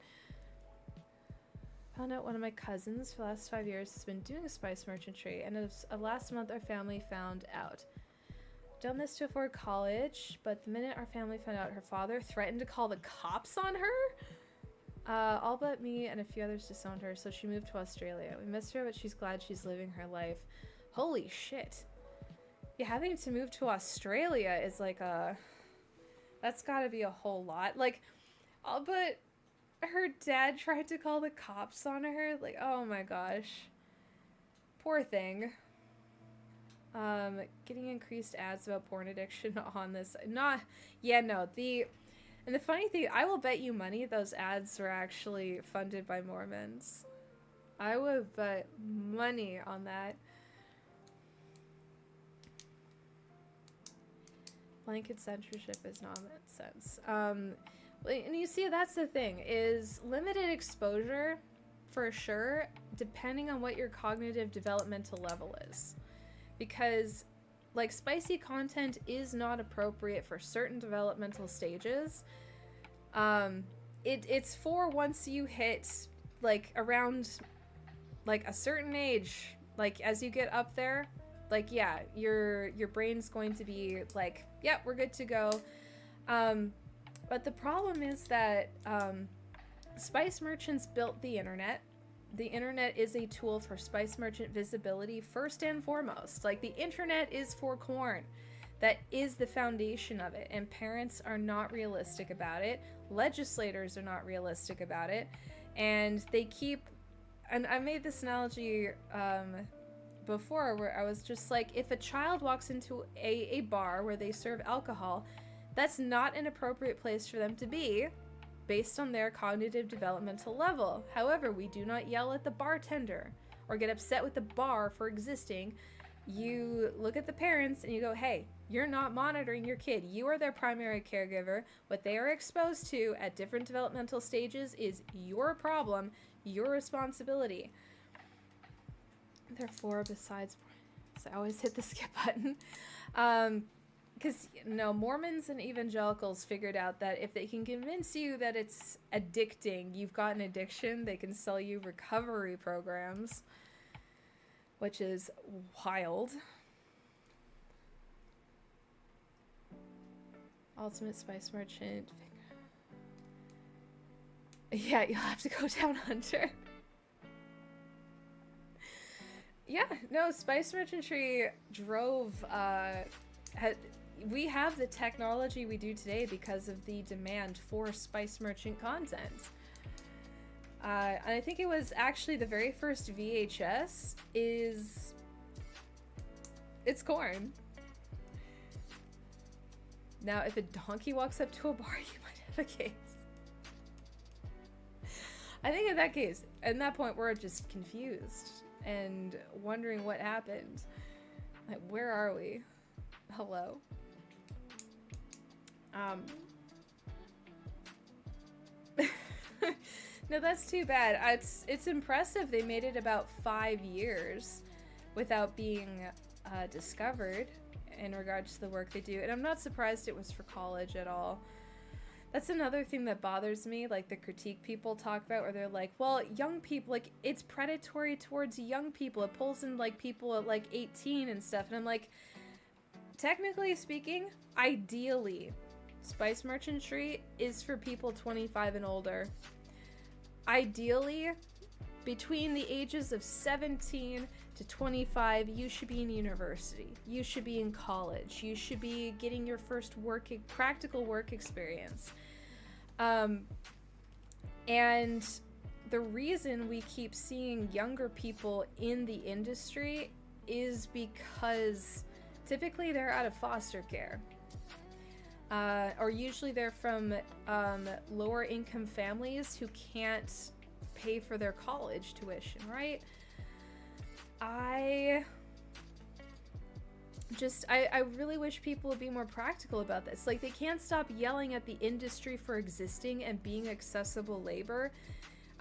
Found out one of my cousins for the last 5 years has been doing spice merchantry, and as of last month our family found out. Done this to afford college, but the minute our family found out, her father threatened to call the cops on her. All but me and a few others disowned her, so she moved to Australia. We miss her, but she's glad she's living her life. Holy shit. Yeah, having to move to Australia is like that's gotta be a whole lot. Like, all but her dad tried to call the cops on her. Like, oh my gosh. Poor thing. Getting increased ads about porn addiction on this. And the funny thing, I will bet you money those ads were actually funded by Mormons. I would bet money on that. Blanket censorship is nonsense. And you see, that's the thing, is limited exposure, for sure, depending on what your cognitive developmental level is. Because, like, spicy content is not appropriate for certain developmental stages. It's for once you hit, like, around, like, a certain age, like, as you get up there, like, yeah, your brain's going to be like, yep, we're good to go. But the problem is that spice merchants built the internet. The internet is a tool for spice merchant visibility first and foremost. Like, the internet is for corn. That is the foundation of it, and parents are not realistic about it. Legislators are not realistic about it, and they keep, and I made this analogy before where I was just like, if a child walks into a bar where they serve alcohol, that's not an appropriate place for them to be, based on their cognitive developmental level. However, we do not yell at the bartender or get upset with the bar for existing. You look at the parents and you go, hey, you're not monitoring your kid. You are their primary caregiver. What they are exposed to at different developmental stages is your problem, your responsibility. Therefore, besides, so I always hit the skip button. Because, Mormons and evangelicals figured out that if they can convince you that it's addicting, you've got an addiction, they can sell you recovery programs, which is wild. Ultimate Spice Merchant. Yeah, you'll have to go down Hunter. Yeah, no, Spice Merchantry drove, we have the technology we do today because of the demand for Spice Merchant content. And I think it was actually the very first VHS it's corn. Now, if a donkey walks up to a bar, you might have a case. I think in that point, we're just confused and wondering what happened. Like, where are we? Hello? No, that's too bad. It's impressive they made it about 5 years without being discovered in regards to the work they do, and I'm not surprised it was for college at all. That's another thing that bothers me, like the critique people talk about, where they're like, well, young people, like, it's predatory towards young people, it pulls in, like, people at, like, 18 and stuff, and I'm like, technically speaking, ideally, Spice Merchantry is for people 25 and older. Ideally, between the ages of 17 to 25, you should be in university. You should be in college. You should be getting your first practical work experience. And the reason we keep seeing younger people in the industry is because typically they're out of foster care. Or usually they're from lower income families who can't pay for their college tuition, right? I really wish people would be more practical about this. Like, they can't stop yelling at the industry for existing and being accessible labor.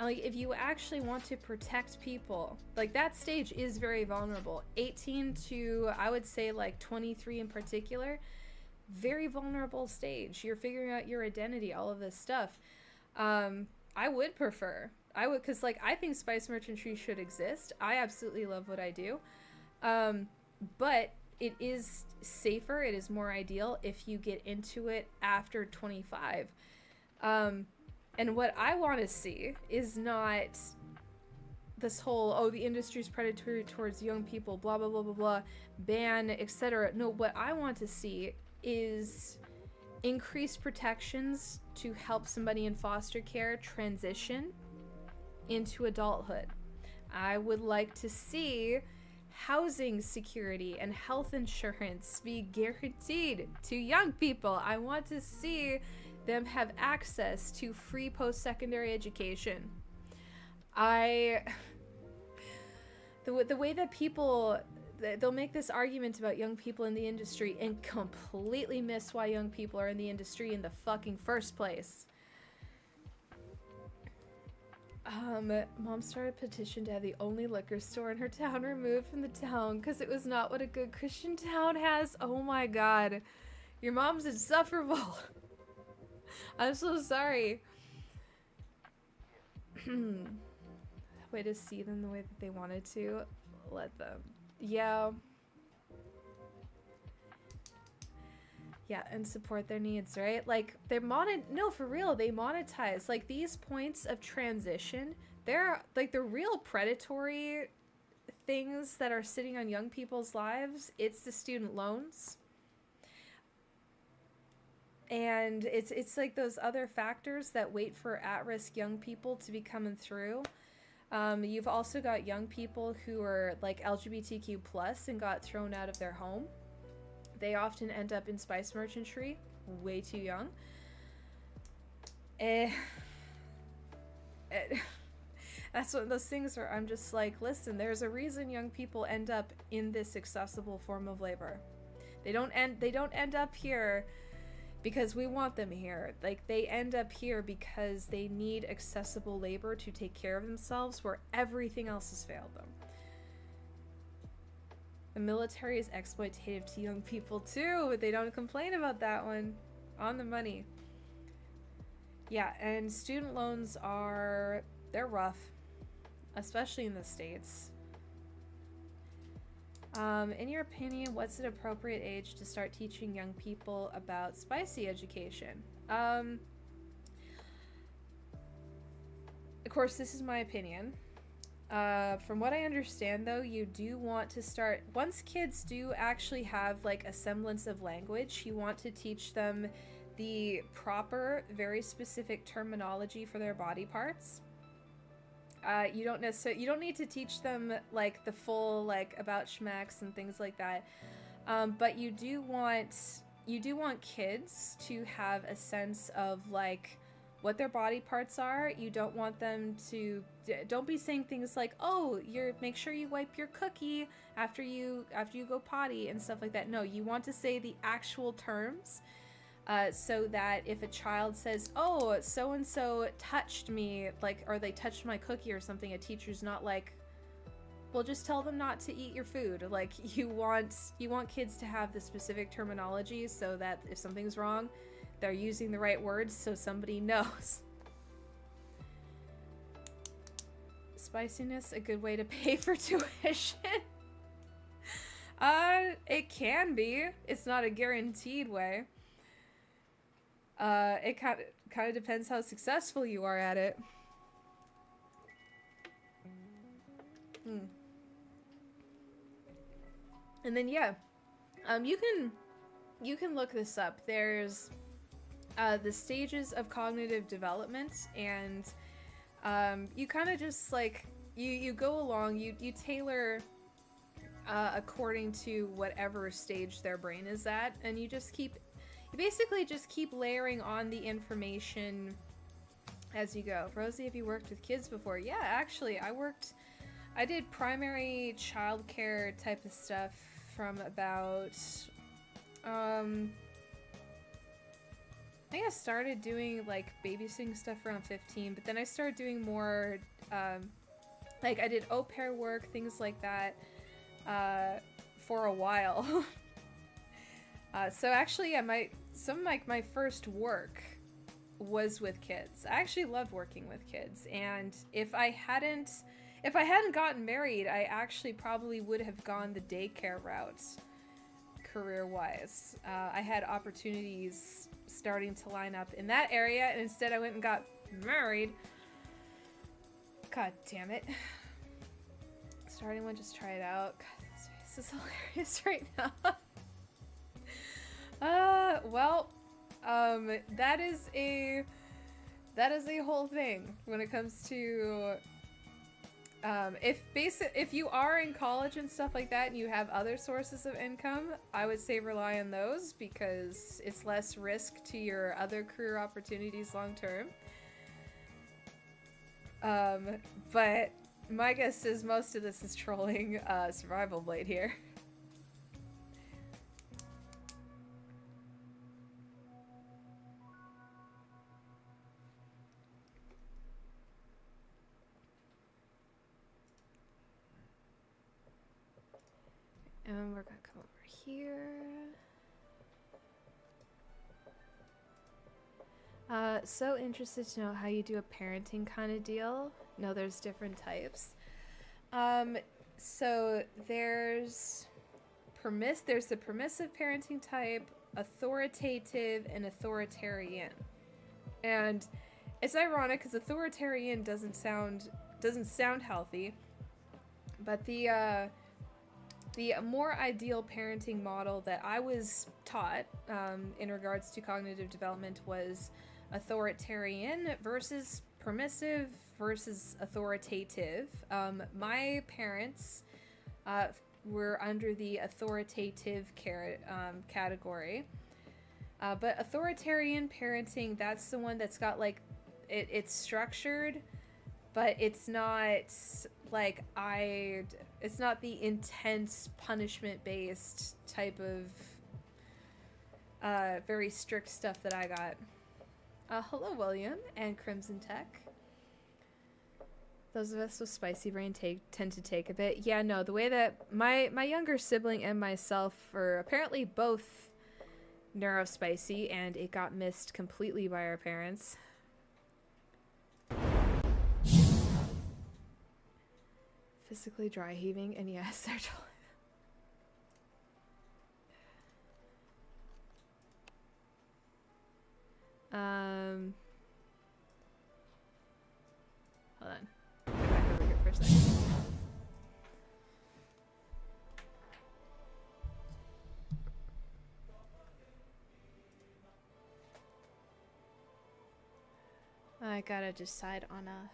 Like, if you actually want to protect people, like, that stage is very vulnerable. 18 to, I would say, like, 23 in particular, very vulnerable stage. You're figuring out your identity, all of this stuff. I would prefer. Because, like, I think Spice Merchantry should exist. I absolutely love what I do. But it is safer, it is more ideal if you get into it after 25. And what I want to see is not this whole, oh, the industry's predatory towards young people, blah, blah, blah, blah, blah, ban, etc. No, what I want to see is increased protections to help somebody in foster care transition into adulthood. I would like to see housing security and health insurance be guaranteed to young people. I want to see them have access to free post-secondary education. The way that people, they'll make this argument about young people in the industry and completely miss why young people are in the industry in the fucking first place. Mom started a petition to have the only liquor store in her town removed from the town because it was not what a good Christian town has. Oh my god. Your mom's insufferable. I'm so sorry. Way to see them the way that they wanted to. Let them. Yeah. Yeah, and support their needs, right? Like, they're no, for real, they monetize. Like, these points of transition, they're, like, the real predatory things that are sitting on young people's lives. It's the student loans. And it's like those other factors that wait for at-risk young people to be coming through. You've also got young people who are, like, LGBTQ+ and got thrown out of their home. They often end up in Spice Merchantry way too young. Eh, eh, that's one of those things where I'm just like, listen, there's a reason young people end up in this accessible form of labor. They don't end up here because we want them here. Like, they end up here because they need accessible labor to take care of themselves where everything else has failed them. The military is exploitative to young people too. They don't complain about that one. On the money. Yeah, and student loans they're rough, especially in the States. In your opinion, what's an appropriate age to start teaching young people about spicy education? Of course, this is my opinion. From what I understand, though, you do want to start, once kids do actually have like a semblance of language, you want to teach them the proper, very specific terminology for their body parts. You don't need to teach them like the full like about schmacks and things like that. But you do want kids to have a sense of like what their body parts are. You don't want them to don't be saying things like, "Oh, make sure you wipe your cookie after you go potty" and stuff like that. No, you want to say the actual terms. So that if a child says, "Oh, so and so touched me," like, or they touched my cookie or something, a teacher's not like, "Well, just tell them not to eat your food." Like, you want kids to have the specific terminology so that if something's wrong, they're using the right words so somebody knows. Spiciness, a good way to pay for tuition? It can be. It's not a guaranteed way. It kind of depends how successful you are at it. And then yeah, you can look this up. There's the stages of cognitive development, and you kind of just like you go along. You tailor according to whatever stage their brain is at, and you basically just keep layering on the information as you go. Rosie, have you worked with kids before? Yeah, actually, I did primary childcare type of stuff from about, I think I started doing like babysitting stuff around 15, but then I started doing more, like I did au pair work, things like that, for a while. So actually, yeah, my first work was with kids. I actually loved working with kids, and if I hadn't gotten married, I actually probably would have gone the daycare route, career-wise. I had opportunities starting to line up in that area, and instead I went and got married. God damn it. Starting one, just try it out. God, this face is hilarious right now. Well, that is a whole thing when it comes to, if you are in college and stuff like that and you have other sources of income, I would say rely on those because it's less risk to your other career opportunities long term. But my guess is most of this is trolling, Survival Blade here. And we're gonna come over here. So interested to know how you do a parenting kind of deal. No, there's different types. So there's the permissive parenting type, authoritative, and authoritarian. And it's ironic because authoritarian doesn't sound healthy, but the more ideal parenting model that I was taught in regards to cognitive development was authoritarian versus permissive versus authoritative. My parents were under the authoritative category. But authoritarian parenting, that's the one that's got like it's structured, but it's not like it's not the intense punishment-based type of very strict stuff that I got. Hello, William and Crimson Tech. Those of us with spicy brain tend to take a bit. Yeah, no, the way that my younger sibling and myself are apparently both neurospicy, and it got missed completely by our parents. Physically dry heaving, and yes, they're totally... Hold on. Get back over here for a second. I gotta decide on a...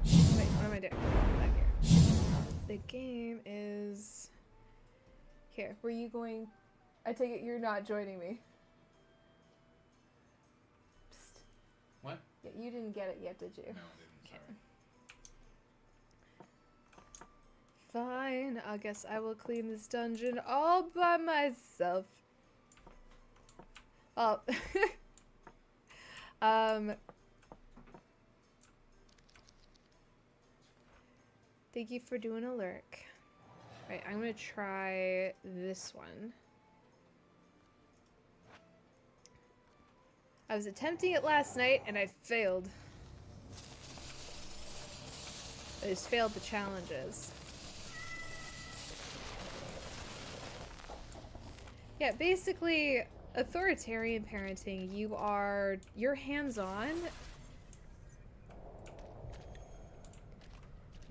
Wait, what am I doing? Back here. The game is... Here, were you going... I take it you're not joining me. Psst. What? Yeah, you didn't get it yet, did you? No, I didn't. Okay. Fine, I guess I will clean this dungeon all by myself. Oh. Thank you for doing a lurk. Right, I'm gonna try this one. I was attempting it last night and I failed. I just failed the challenges. Yeah, basically, authoritarian parenting, you're hands-on,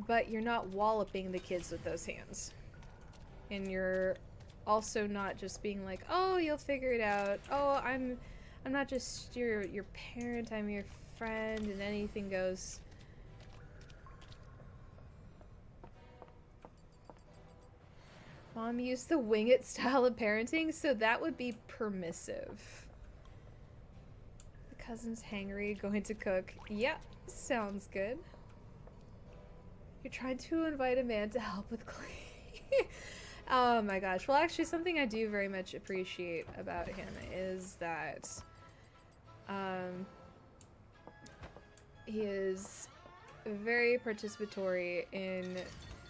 but you're not walloping the kids with those hands. And you're also not just being like, oh, you'll figure it out. Oh, I'm not just your parent, I'm your friend, and anything goes. Mom used the wing it style of parenting, so that would be permissive. The cousin's hangry, going to cook. Yeah, sounds good. You're trying to invite a man to help with cleaning. Oh my gosh. Well, actually, something I do very much appreciate about him is that he is very participatory in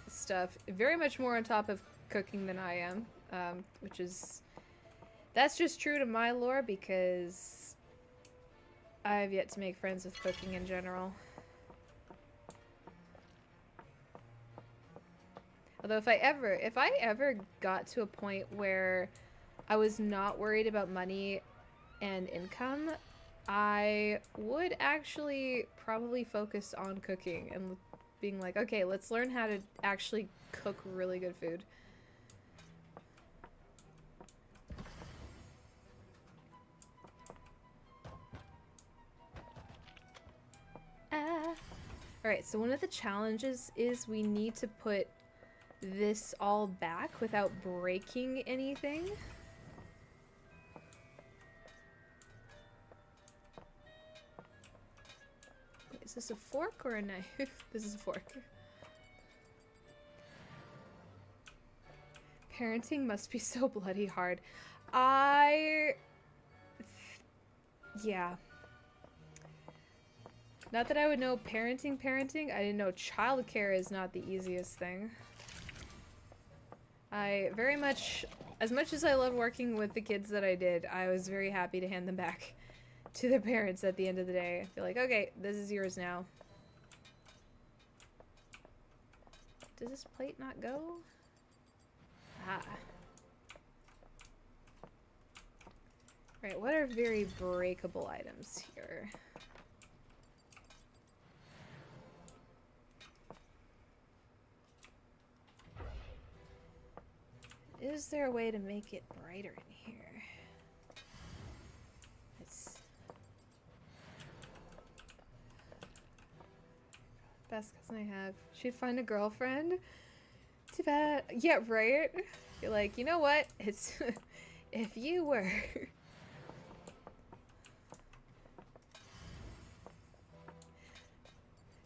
stuff, very much more on top of cooking than I am, that's just true to my lore because I've yet to make friends with cooking in general. Although if I ever got to a point where I was not worried about money and income, I would actually probably focus on cooking and being like, okay, let's learn how to actually cook really good food. Alright, so one of the challenges is we need to put this all back without breaking anything. Wait, is this a fork or a knife? This is a fork. Parenting must be so bloody hard. Yeah. Not that I would know parenting. I didn't know childcare is not the easiest thing. I very much, as much as I love working with the kids that I did, I was very happy to hand them back to their parents at the end of the day. I feel like, okay, this is yours now. Does this plate not go? Ah. Right, what are very breakable items here? Is there a way to make it brighter in here? It's best cousin I have. She'd find a girlfriend. Too bad. Yeah, right? You're like, you know what? It's if you were.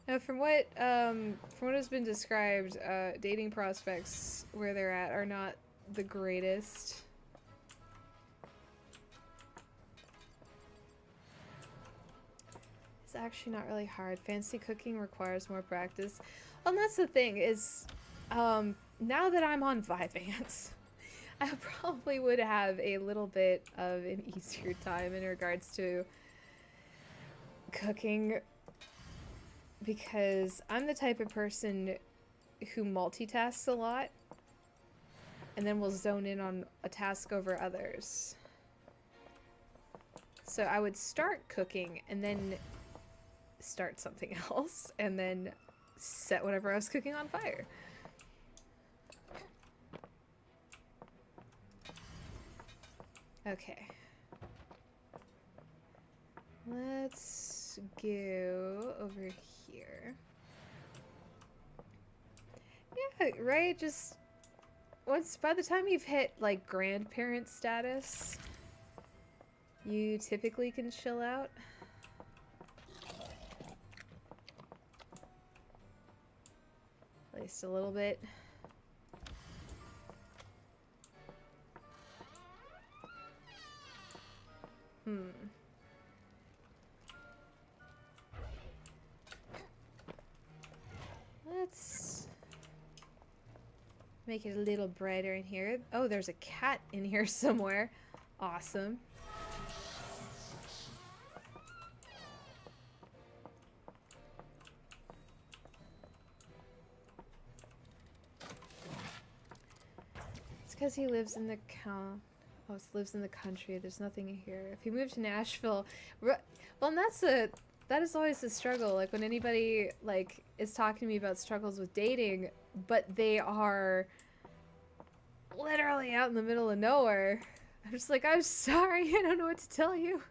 Now, from what has been described, dating prospects where they're at are not the greatest. It's actually not really hard. Fancy cooking requires more practice. Well, and that's the thing is, now that I'm on Vyvanse, I probably would have a little bit of an easier time in regards to cooking, because I'm the type of person who multitasks a lot and then will zone in on a task over others. So I would start cooking and then start something else and then set whatever I was cooking on fire. Okay. Let's go over here. Yeah, right? Just once, by the time you've hit like grandparent status, you typically can chill out. At least a little bit. Let's make it a little brighter in here. Oh, there's a cat in here somewhere. Awesome. It's because he lives in the lives in the country. There's nothing here. If he moved to Nashville, well, and that is always the struggle. Like when anybody like is talking to me about struggles with dating, but they are literally out in the middle of nowhere. I'm just like, I'm sorry, I don't know what to tell you.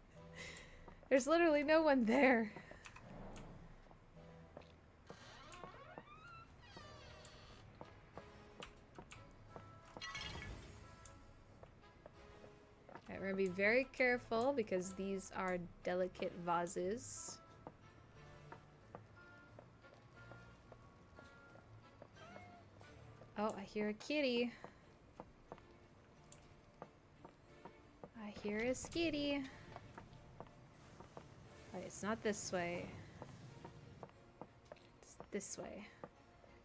There's literally no one there. Alright, we're gonna be very careful because these are delicate vases. Oh, I hear a kitty. I hear a skitty. Wait, it's not this way. It's this way.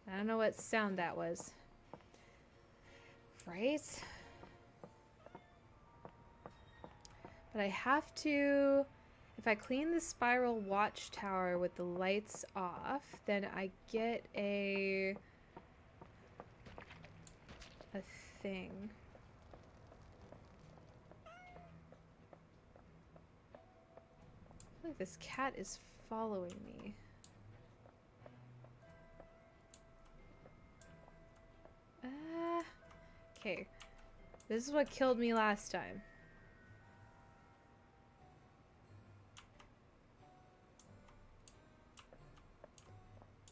I don't know what sound that was. Right? But I have to... If I clean the spiral watchtower with the lights off, then I get a thing. I feel like this cat is following me. Okay. This is what killed me last time.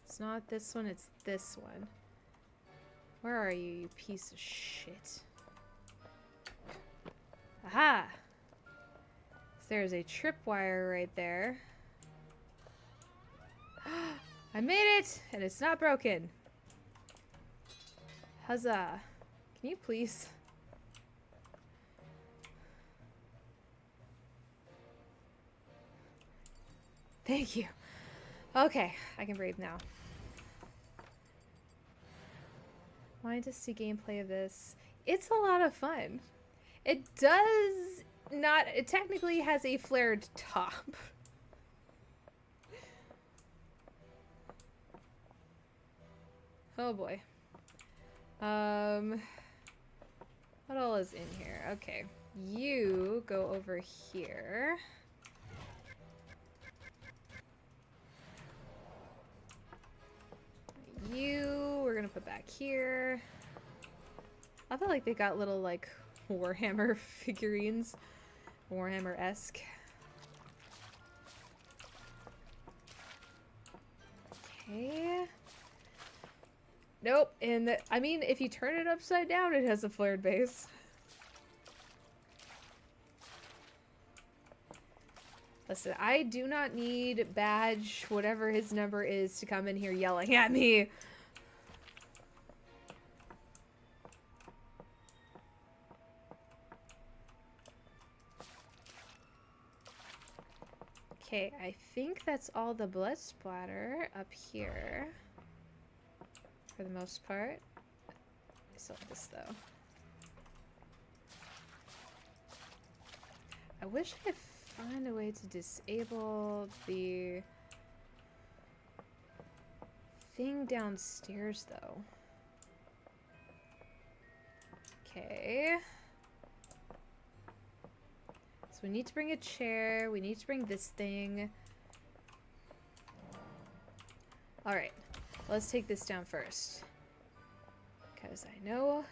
It's not this one, it's this one. Where are you, you piece of shit? Aha! So there's a tripwire right there. I made it! And it's not broken. Huzzah. Can you please? Thank you. Okay, I can breathe now. Wanted to see gameplay of this. It's a lot of fun. It does not... It technically has a flared top. Oh boy. What all is in here? Okay. you go over here. You, we're gonna put back here. I feel like they got little, like, Warhammer figurines. Warhammer-esque. Okay. Nope, and I mean, if you turn it upside down, it has a flared base. Listen, I do not need Badge, whatever his number is, to come in here yelling at me. Okay, I think that's all the blood splatter up here. For the most part. I still have this, though. I wish I could find a way to disable the thing downstairs, though. Okay. So we need to bring a chair. We need to bring this thing. Alright. Let's take this down first. Because I know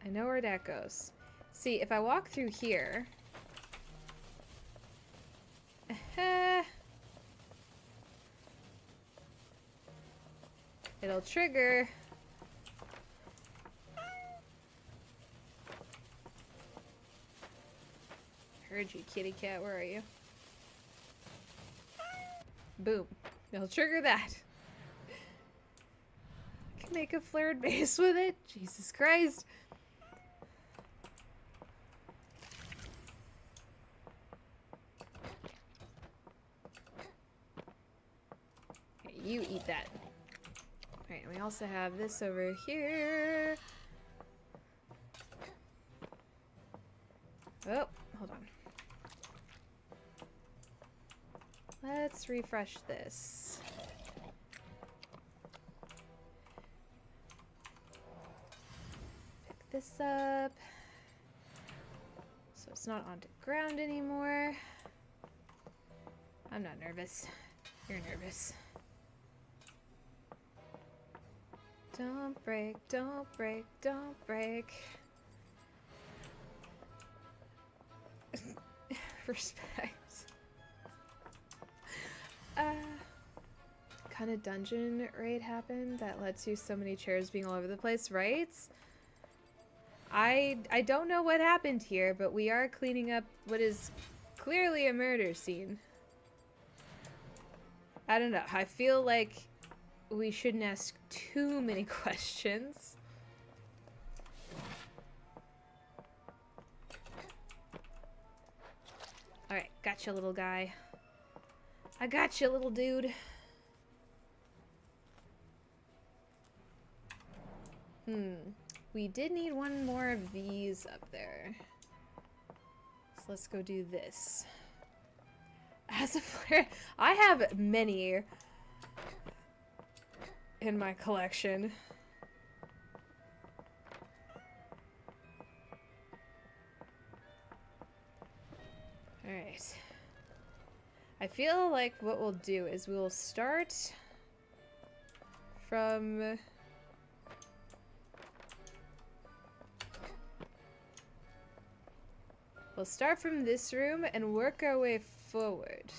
where that goes. See, if I walk through here... it'll trigger. Heard you, kitty cat. Where are you? Boom. It'll trigger that. I can make a flared base with it. Jesus Christ. Okay, you eat that. Alright, we also have this over here. Oh, hold on. Let's refresh this. Pick this up. So it's not onto ground anymore. I'm not nervous. You're nervous. Don't break, don't break, don't break. Respect. Kind of dungeon raid happened that led to so many chairs being all over the place, right? I don't know what happened here, but we are cleaning up what is clearly a murder scene. I don't know. I feel like we shouldn't ask too many questions. Alright, gotcha, little guy. I gotcha, little dude. We did need one more of these up there. So let's go do this. As a flare, I have many in my collection. Alright. I feel like what we'll do is we'll start from... We'll start from this room and work our way forward.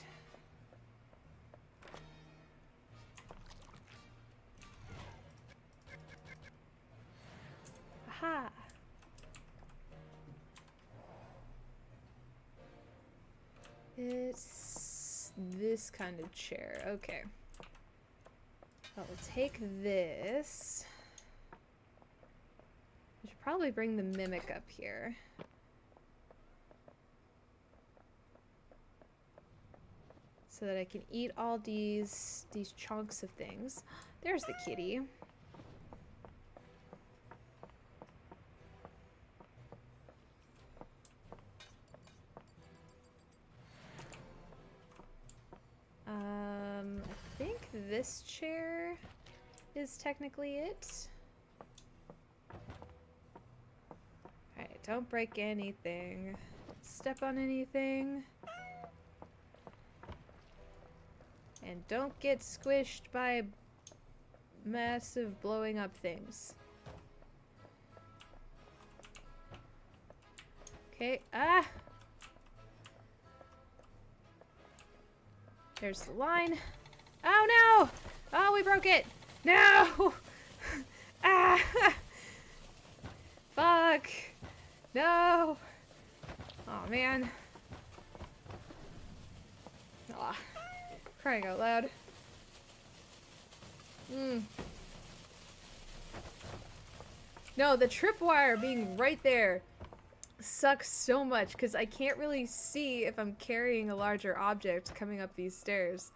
Aha! It's this kind of chair. Okay. Well, we'll take this. We should probably bring the mimic up here. So that I can eat all these chunks of things. There's the kitty. I think this chair is technically it. Alright, don't break anything. Step on anything. And don't get squished by massive blowing up things. Okay, ah! There's the line. Oh no! Oh, we broke it! No! Ah! Fuck! No! Oh man. Ah. Crying out loud. No, the tripwire being right there sucks so much because I can't really see if I'm carrying a larger object coming up these stairs.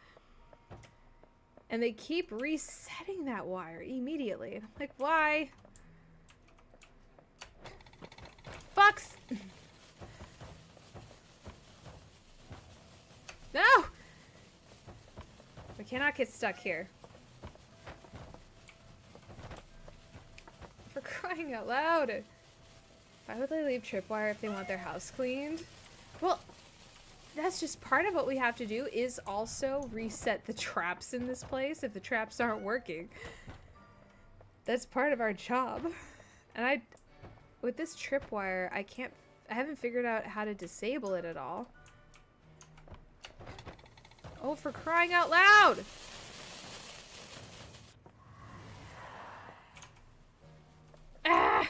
And they keep resetting that wire immediately. I'm like, why? Fucks! No! We cannot get stuck here. For crying out loud. Why would they leave tripwire if they want their house cleaned? Well, that's just part of what we have to do is also reset the traps in this place if the traps aren't working. That's part of our job. And with this tripwire, I haven't figured out how to disable it at all. Oh, for crying out loud! Ah!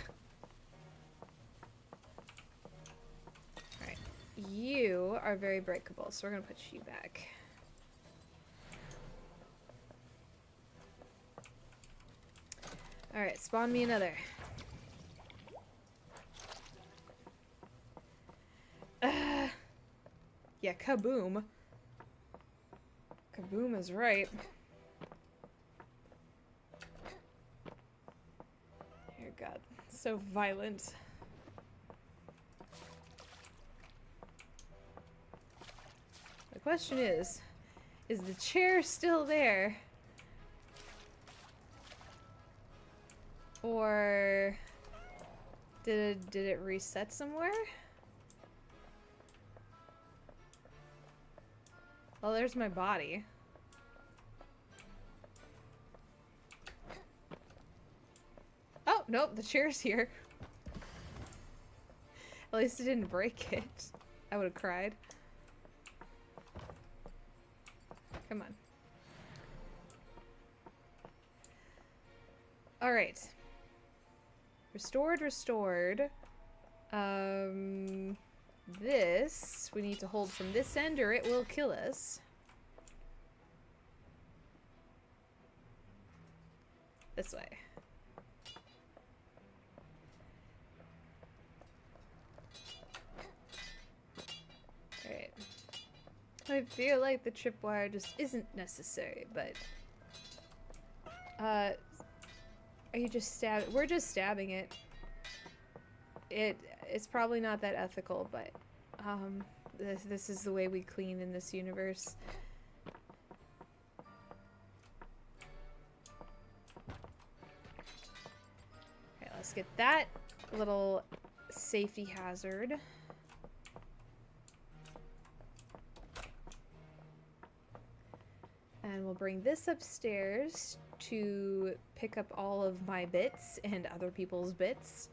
Alright. You are very breakable, so we're gonna put you back. Alright, spawn me another. Yeah, kaboom. Kaboom is right. Dear God, so violent. The question is the chair still there? Or did it reset somewhere? Well, there's my body. Oh, nope, the chair's here. At least it didn't break it. I would have cried. Come on. Alright. Restored. This we need to hold from this end or it will kill us. This way. Alright. I feel like the tripwire just isn't necessary, but are you just we're just stabbing it. It's probably not that ethical, but this is the way we clean in this universe. Okay, let's get that little safety hazard. And we'll bring this upstairs to pick up all of my bits and other people's bits.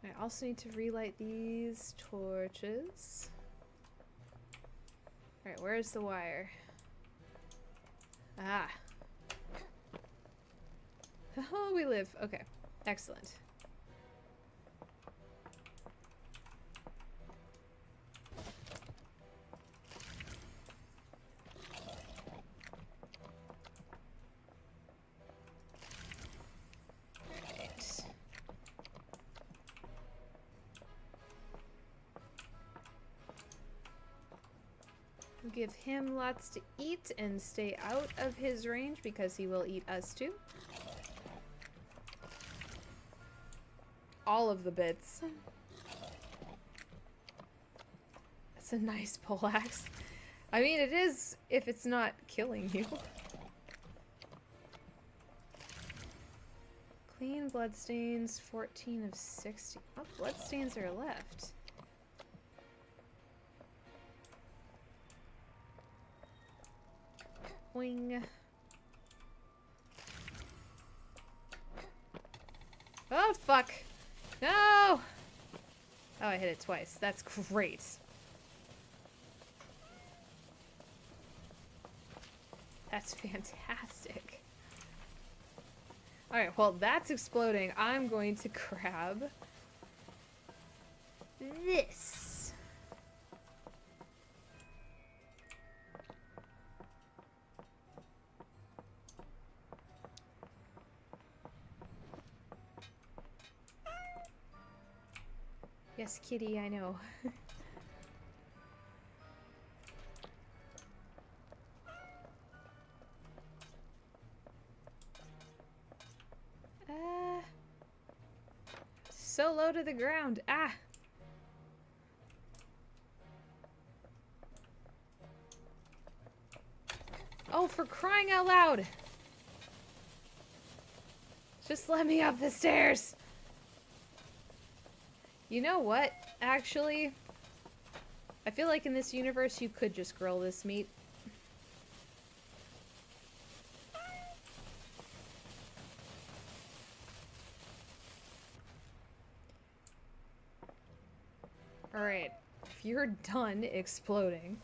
I also need to relight these torches. Alright, where's the wire? Ah. Oh, we live. Okay, excellent. Give him lots to eat and stay out of his range because he will eat us too. All of the bits. It's a nice poleaxe. I mean, it is if it's not killing you. Clean bloodstains, 14 of 60. What bloodstains are left? Wing. Oh, fuck. No! Oh, I hit it twice. That's great. That's fantastic. Alright, well, that's exploding. I'm going to grab this. Yes, kitty, I know. So low to the ground. Ah! Oh, for crying out loud! Just let me up the stairs! You know what, actually? I feel like in this universe you could just grill this meat. Alright, if you're done exploding...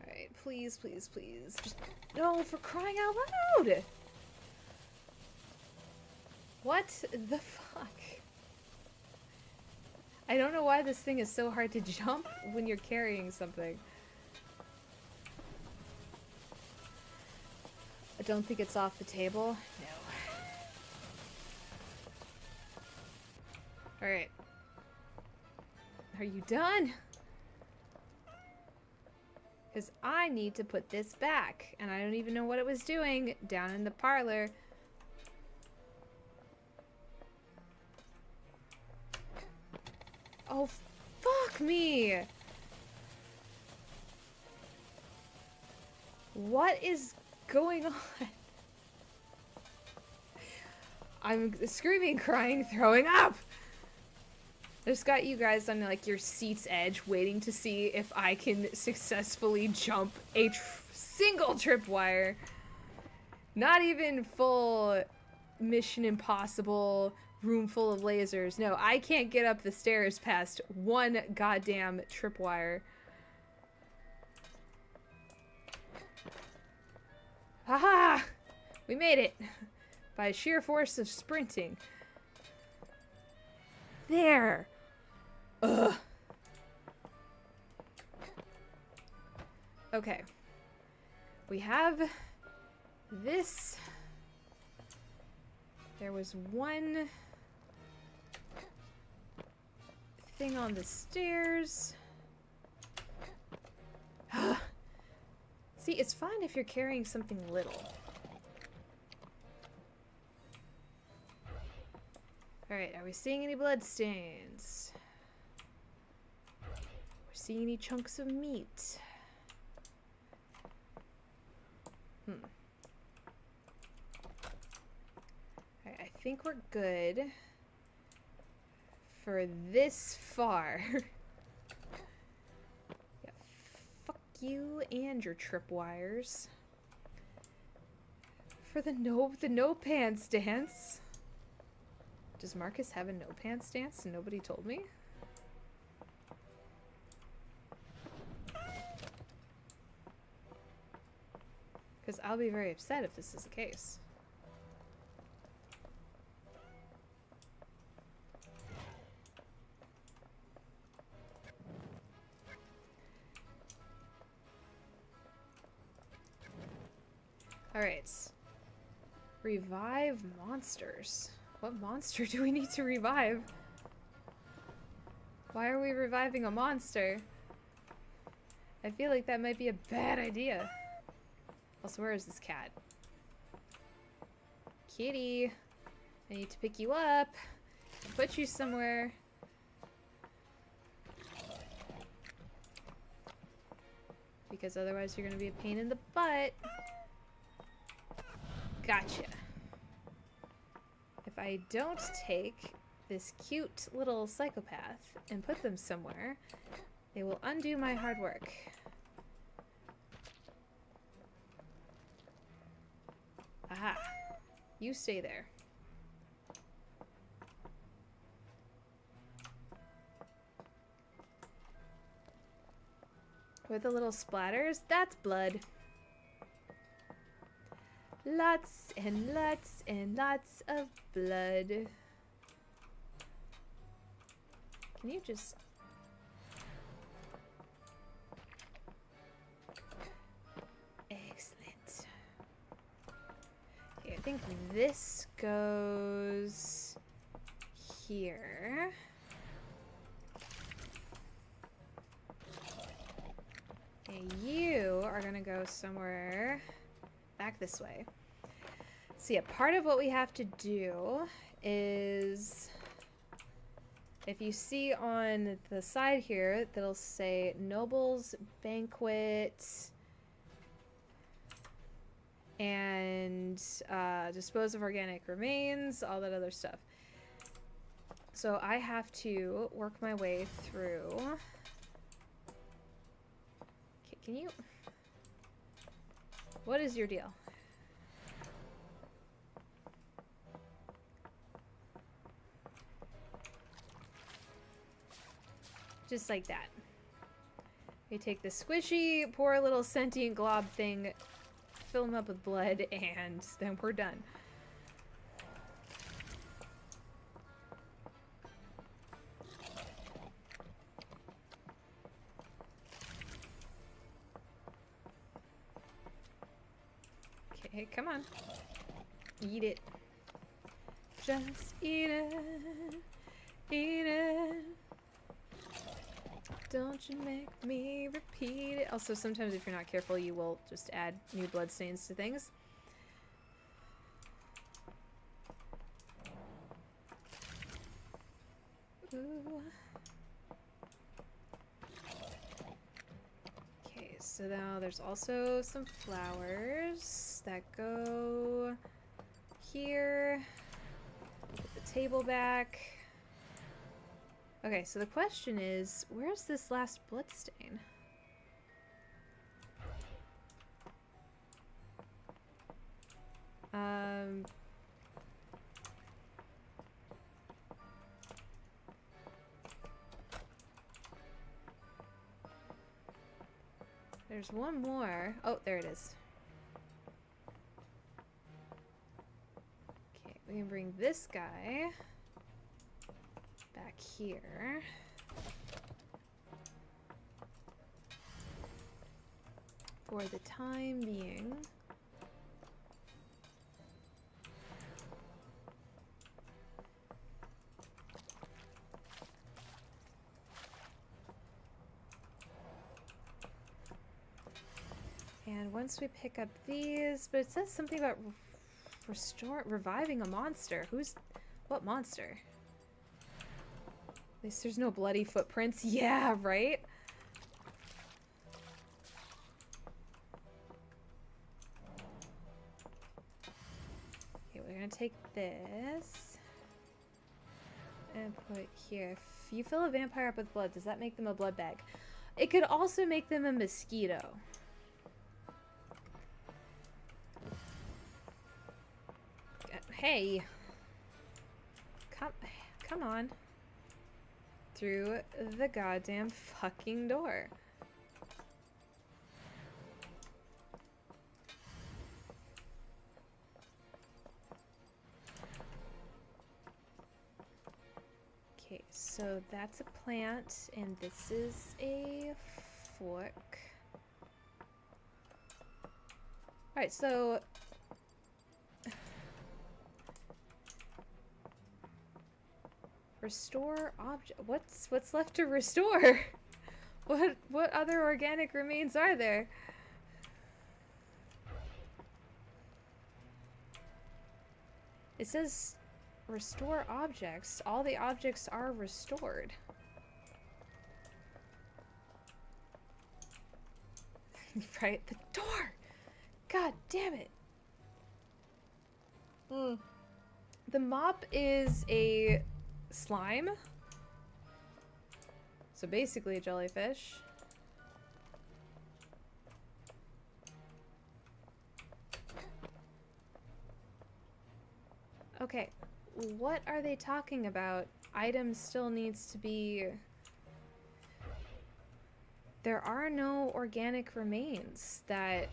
Alright, please, please, please. Just... No, for crying out loud! What the fuck? I don't know why this thing is so hard to jump when you're carrying something. I don't think it's off the table. No. Alright. Are you done? Because I need to put this back. And I don't even know what it was doing down in the parlor. Oh, fuck me! What is going on? I'm screaming, crying, throwing up! I just got you guys on like your seat's edge waiting to see if I can successfully jump a single tripwire. Not even full Mission Impossible room full of lasers. No, I can't get up the stairs past one goddamn tripwire. Haha! We made it! By sheer force of sprinting. There! Ugh. Okay. We have this. There was one thing on the stairs. See, it's fine if you're carrying something little. Alright, are we seeing any bloodstains? We're seeing any chunks of meat? Alright, I think we're good for this far. Yeah, fuck you and your tripwires. For the no pants dance. Does Marcus have a no pants dance and nobody told me? Because I'll be very upset if this is the case. Alright. Revive monsters. What monster do we need to revive? Why are we reviving a monster? I feel like that might be a bad idea. Also, where is this cat? Kitty, I need to pick you up, put you somewhere. Because otherwise you're gonna be a pain in the butt. Gotcha. If I don't take this cute little psychopath and put them somewhere, they will undo my hard work. Aha. You stay there. With the little splatters, that's blood. Lots and lots and lots of blood. Can you just... Excellent. Okay, I think this goes here. Okay, you are gonna go somewhere back this way. So yeah, part of what we have to do is, if you see on the side here, that'll say Noble's Banquet and dispose of organic remains, all that other stuff. So I have to work my way through. Okay, can you... What is your deal? Just like that. We take the squishy, poor little sentient glob thing, fill him up with blood, and then we're done. Okay, come on. Eat it. Just eat it. Eat it. Don't you make me repeat it. Also, sometimes if you're not careful, you will just add new bloodstains to things. Ooh. Okay, so now there's also some flowers that go here. Put the table back. Okay, so the question is, where's this last bloodstain? There's one more. Oh, there it is. Okay, we can bring this guy back here. For the time being. And once we pick up these, but it says something about reviving a monster. What monster? At least there's no bloody footprints. Yeah, right? Okay, we're gonna take this and put it here. If you fill a vampire up with blood, does that make them a blood bag? It could also make them a mosquito. Hey! Come on. Through the goddamn fucking door. Okay, so that's a plant, and this is a fork. Alright, so... Restore object. What's left to restore? What other organic remains are there? It says restore objects. All the objects are restored. Right? The door! God damn it! The mop is a slime. So basically a jellyfish. Okay, what are they talking about? Item still needs to be... There are no organic remains that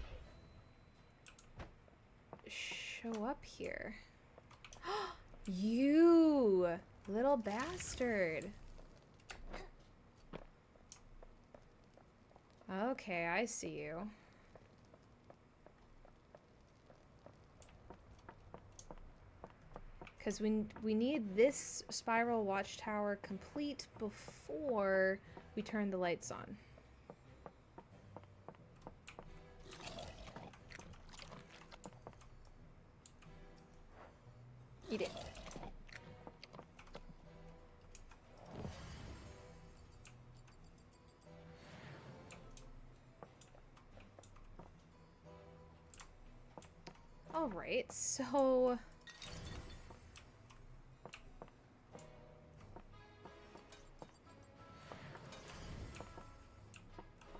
show up here. You little bastard. Okay, I see you. Because we need this spiral watchtower complete before we turn the lights on. Eat it. All right, so...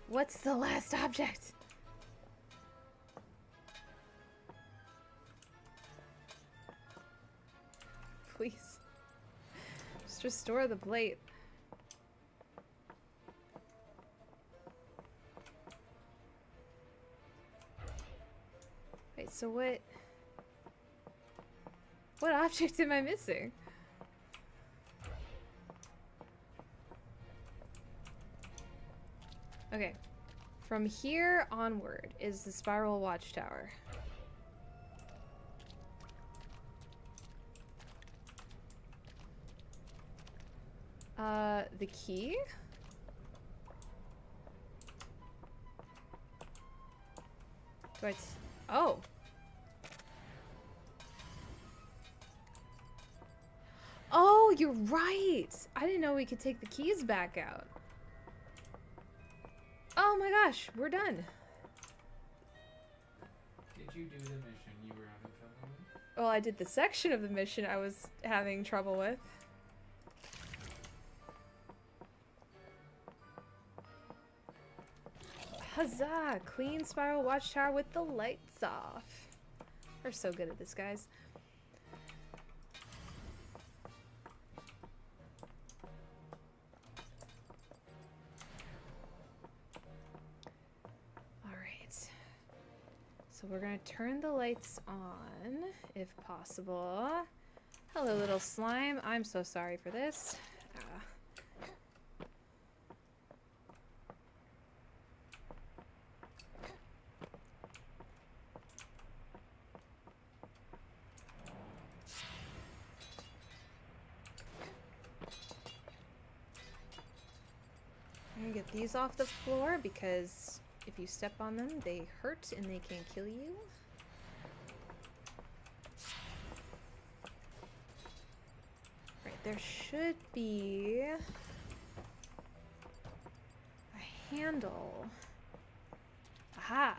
What's the last object? Please. Just restore the plate. Wait, so what object am I missing? Okay. From here onward is the spiral watchtower. The key? Oh. Oh, you're right! I didn't know we could take the keys back out. Oh my gosh, we're done. Did you do the mission you were having trouble with? Well, I did the section of the mission I was having trouble with. Huzzah! Clean spiral watchtower with the lights off. We're so good at this, guys. Alright. So we're gonna turn the lights on, if possible. Hello, little slime. I'm so sorry for this. I'm gonna get these off the floor because if you step on them, they hurt and they can kill you. Right, there should be a handle. Aha!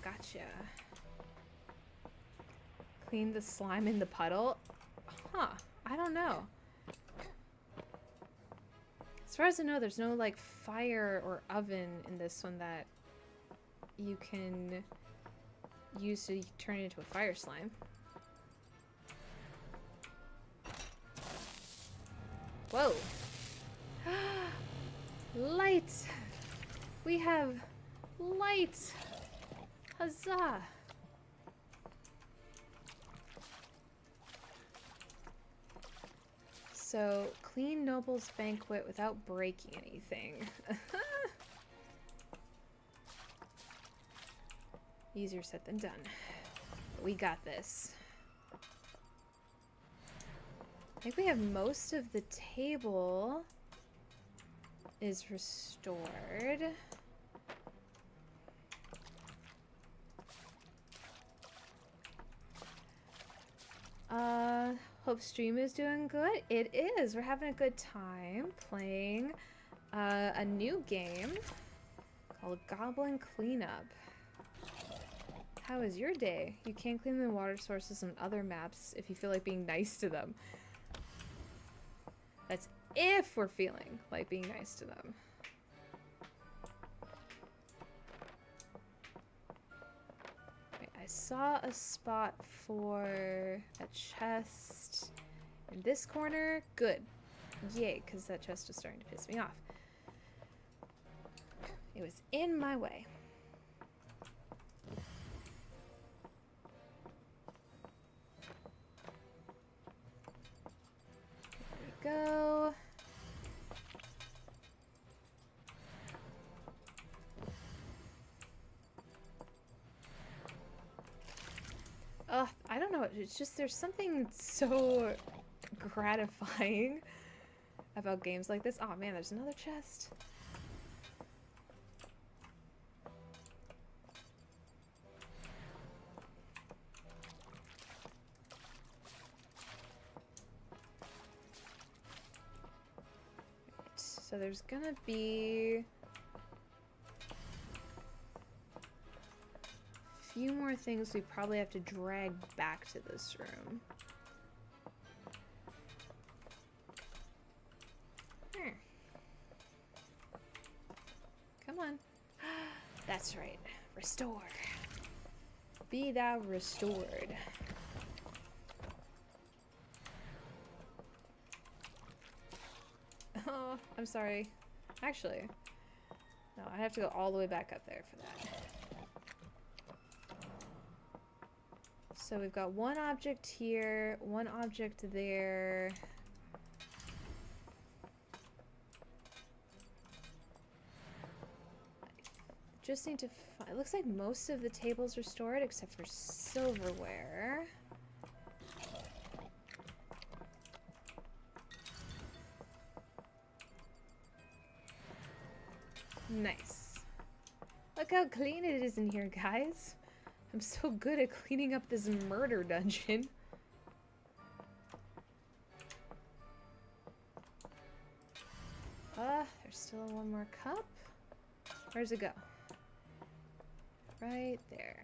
Gotcha. Clean the slime in the puddle? Huh, I don't know. As far as I know, there's no, like, fire or oven in this one that you can use to turn it into a fire slime. Whoa! Light! We have light! Huzzah! So, clean Noble's banquet without breaking anything. Easier said than done. But we got this. I think we have most of the table is restored. Hope stream is doing good. It is. We're having a good time playing a new game called Goblin Cleanup. How is your day? You can clean the water sources on other maps if you feel like being nice to them. That's if we're feeling like being nice to them. Okay, I saw a spot for a chest in this corner. Good. Yay, because that chest was starting to piss me off. It was in my way. Go. I don't know. It's just there's something so gratifying about games like this. Oh man, there's another chest. So there's gonna be a few more things we probably have to drag back to this room. Come on. That's right. Restore. Be thou restored. Oh, I'm sorry. Actually, no, I have to go all the way back up there for that. So we've got one object here, one object there. Just need to find, it looks like most of the tables are stored except for silverware. Nice. Look how clean it is in here, guys. I'm so good at cleaning up this murder dungeon. There's still one more cup. Where's it go? Right there.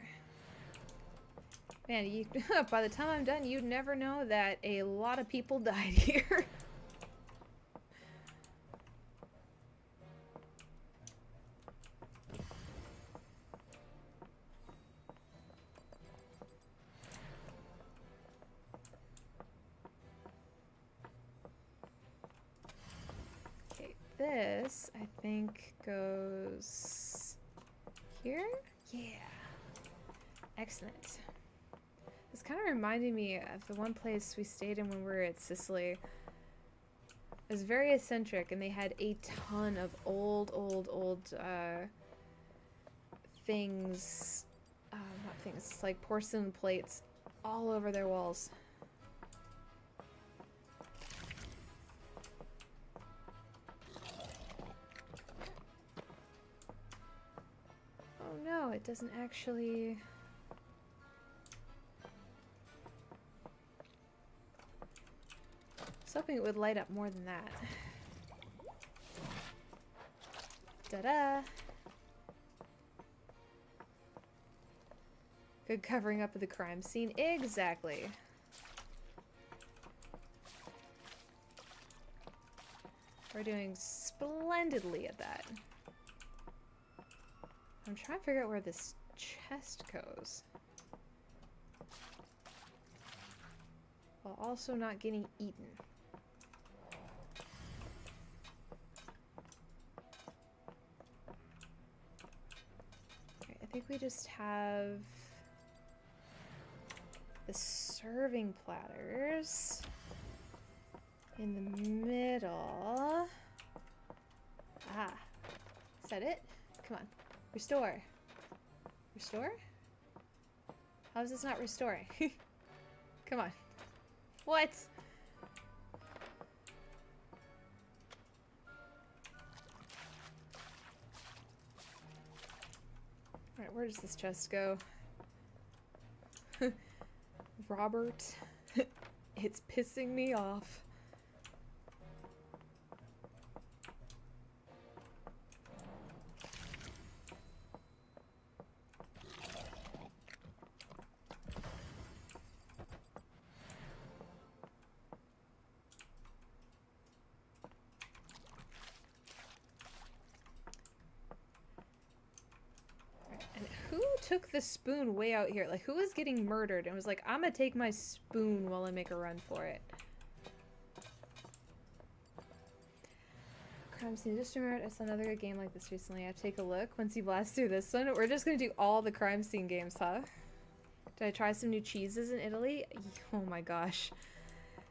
Man, you, by the time I'm done, you'd never know that a lot of people died here. This, I think, goes here? Yeah. Excellent. This kind of reminded me of the one place we stayed in when we were at Sicily. It was very eccentric, and they had a ton of old things, not things, like porcelain plates all over their walls. Oh no, it doesn't actually... I was hoping it would light up more than that. Ta-da! Good covering up of the crime scene. Exactly. We're doing splendidly at that. I'm trying to figure out where this chest goes. While also not getting eaten. Okay, I think we just have the serving platters in the middle. Ah, is that it? Come on. Restore. Restore? How is this not restoring? Come on. What? Alright, where does this chest go? Robert. It's pissing me off. And who took the spoon way out here? Like, who was getting murdered and was like, I'm gonna take my spoon while I make a run for it? Crime scene. Just remembered I saw another game like this recently. I have to take a look once you blast through this one. We're just gonna do all the crime scene games, huh? Did I try some new cheeses in Italy? Oh my gosh.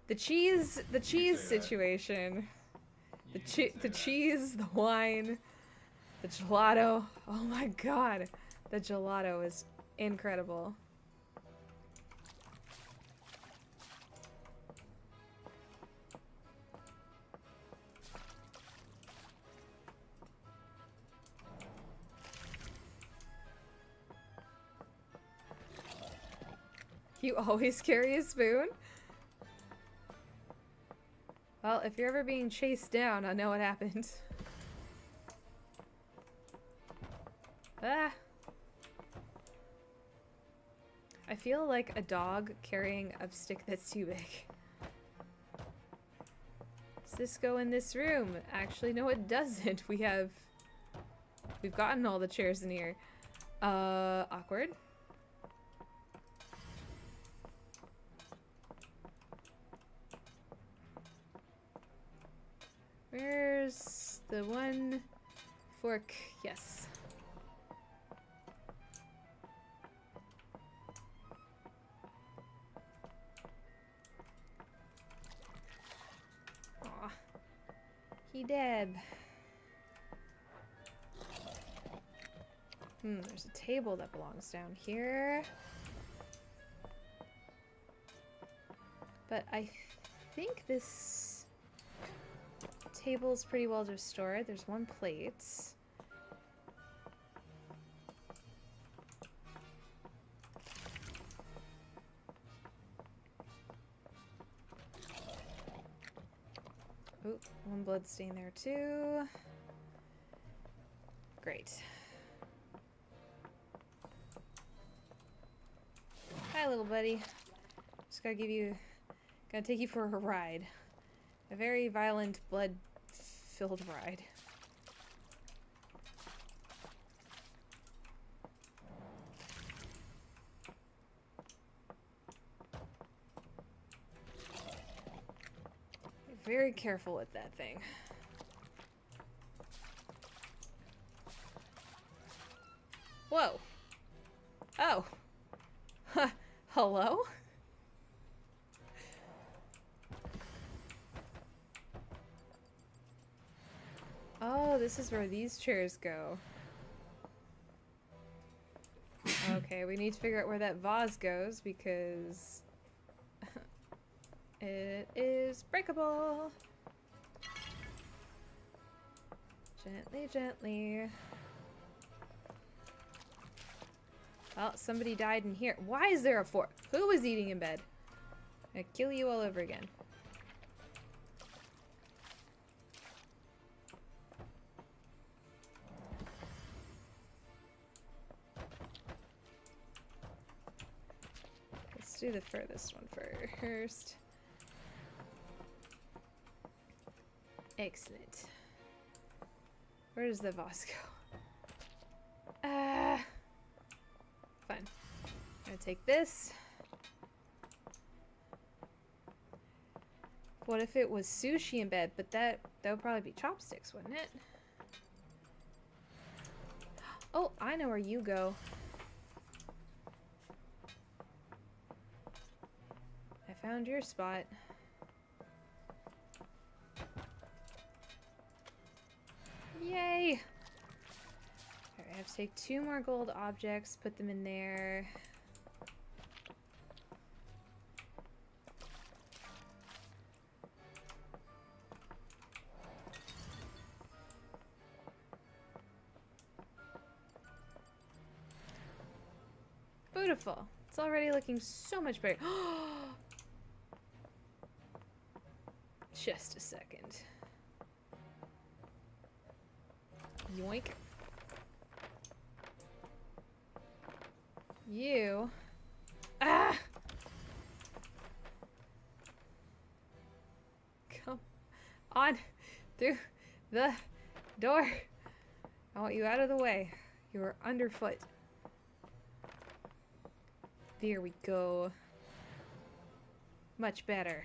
The cheese situation. The cheese, the wine, the gelato. Oh my god. The gelato is incredible. You always carry a spoon? Well, if you're ever being chased down, I know what happened. Ah! I feel like a dog carrying a stick that's too big. Does this go in this room? Actually, no it doesn't. We've gotten all the chairs in here. Awkward. Where's the one fork? Yes. Aw. He dead. There's a table that belongs down here. But I think this table's pretty well restored. There's one plate. Oh, one blood stain there too. Great. Hi, little buddy. Just gotta take you for a ride. A very violent, blood-filled ride. Be very careful with that thing. Whoa. Oh. Huh. Hello? Oh, this is where these chairs go. Okay, we need to figure out where that vase goes because it is breakable. Gently, gently. Well, somebody died in here. Why is there a fork? Who was eating in bed? I kill you all over again. Let's do the furthest one first. Excellent. Where does the vase go? Fine. I'm gonna take this. What if it was sushi in bed? But that would probably be chopsticks, wouldn't it? Oh, I know where you go. I found your spot. Yay! Alright, I have to take 2 more gold objects, put them in there. Beautiful. It's already looking so much better. Just a second. Yoink. You. Ah! Come on through the door. I want you out of the way. You're underfoot. There we go. Much better.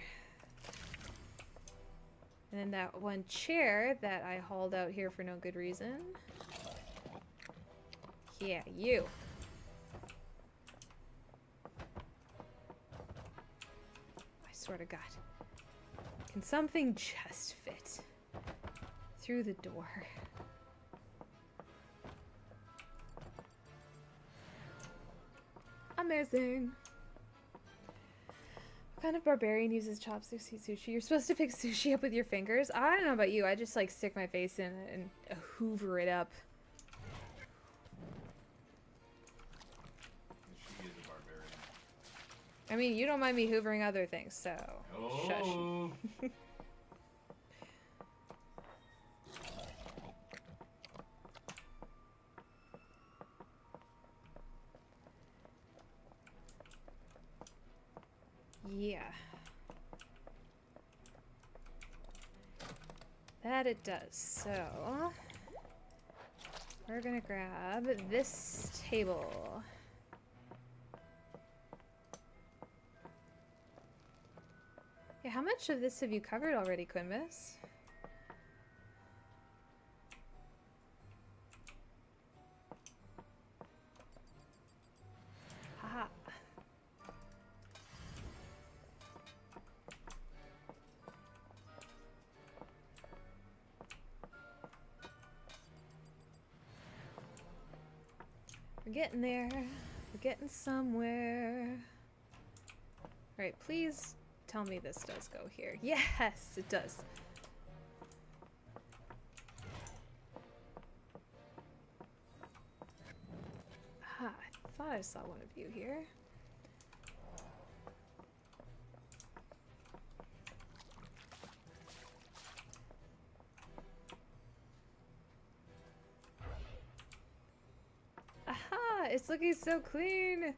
And then that one chair that I hauled out here for no good reason. Yeah, you. I swear to God. Can something just fit through the door? Amazing. What kind of barbarian uses chopsticks to eat sushi? You're supposed to pick sushi up with your fingers? I don't know about you. I just like stick my face in it and hoover it up. She is a barbarian. I mean, you don't mind me hoovering other things, so Oh. shush. Yeah. That it does. So, we're gonna grab this table. Yeah, how much of this have you covered already, Quinbus? Haha. We're getting there. We're getting somewhere. Alright, please tell me this does go here. Yes, it does. Ah, I thought I saw one of you here. Aha! It's looking so clean!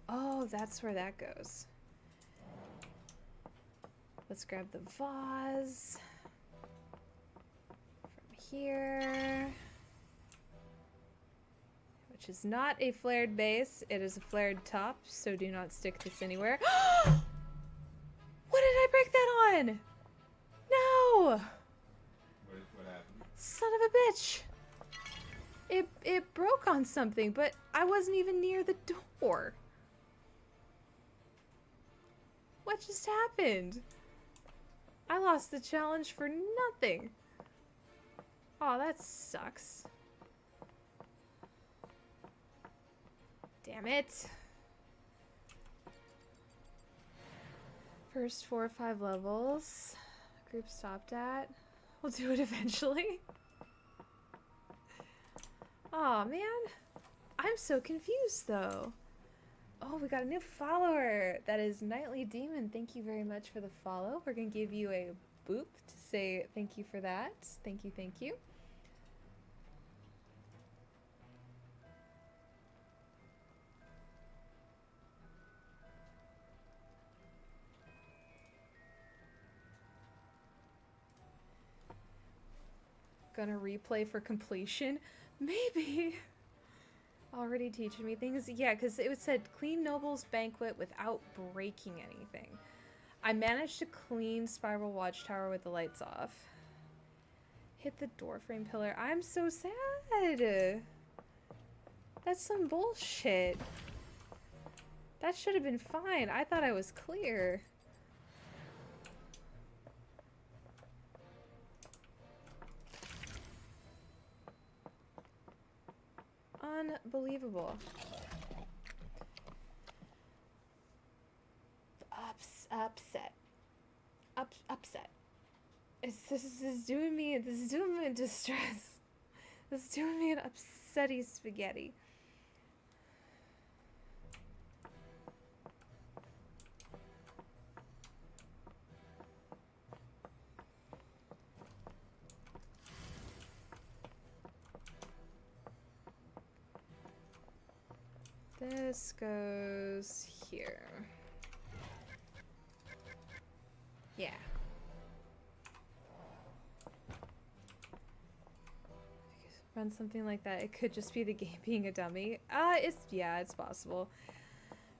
Oh, that's where that goes. Let's grab the vase from here, which is not a flared base. It is a flared top, so do not stick this anywhere. What did I break that on? No! What happened? Son of a bitch! It broke on something, but I wasn't even near the door. What just happened? I lost the challenge for nothing. Oh, that sucks. Damn it. First 4 or 5 levels. Group stopped at. We'll do it eventually. Oh man. I'm so confused though. Oh, we got a new follower. That is Nightly Demon. Thank you very much for the follow. We're going to give you a boop to say thank you for that. Thank you, thank you. Gonna replay for completion? Maybe. Already teaching me things? Yeah, because it said clean Noble's Banquet without breaking anything. I managed to clean Spiral Watchtower with the lights off. Hit the doorframe pillar. I'm so sad. That's some bullshit. That should have been fine. I thought I was clear. Unbelievable. Upset. Upset. This is doing me in distress. This is doing me an upsetty spaghetti. This goes here. Yeah. Run something like that. It could just be the game being a dummy. It's possible.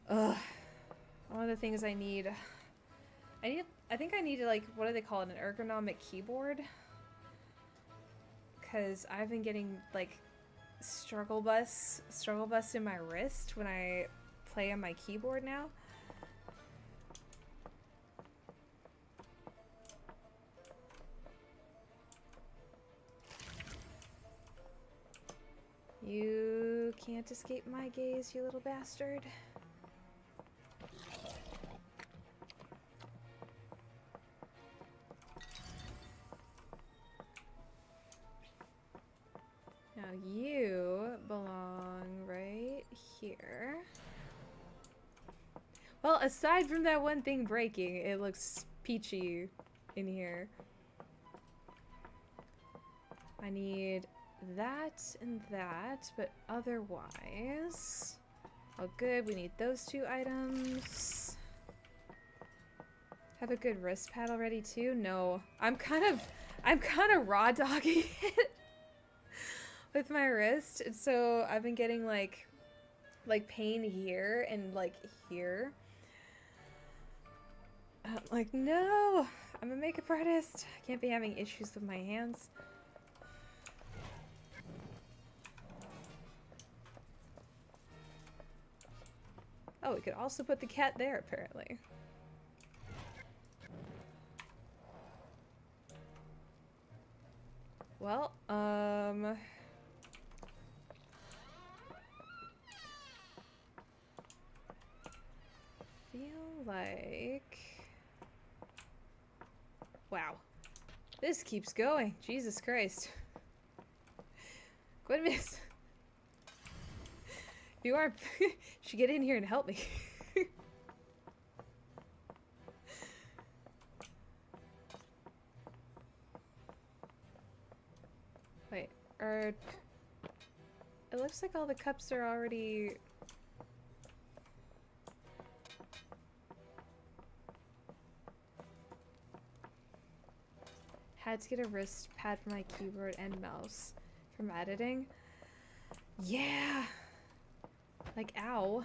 Ugh. One of the things I think I need like, what do they call it? An ergonomic keyboard? Because I've been getting like struggle bus in my wrist when I play on my keyboard now. You can't escape my gaze, you little bastard. Now you belong right here. Well, aside from that one thing breaking, it looks peachy in here. I need that and that, but otherwise... Oh good, we need those 2 items. Have a good wrist pad already too? No. I'm kind of raw dogging it with my wrist. And so I've been getting like pain here and like here. I'm like, no! I'm a makeup artist. I can't be having issues with my hands. Oh, we could also put the cat there, apparently. Well, feel like... Wow. This keeps going. Jesus Christ. Goodness. You are... should get in here and help me. Wait, it looks like all the cups are already... Had to get a wrist pad for my keyboard and mouse from editing. Yeah! Like, ow.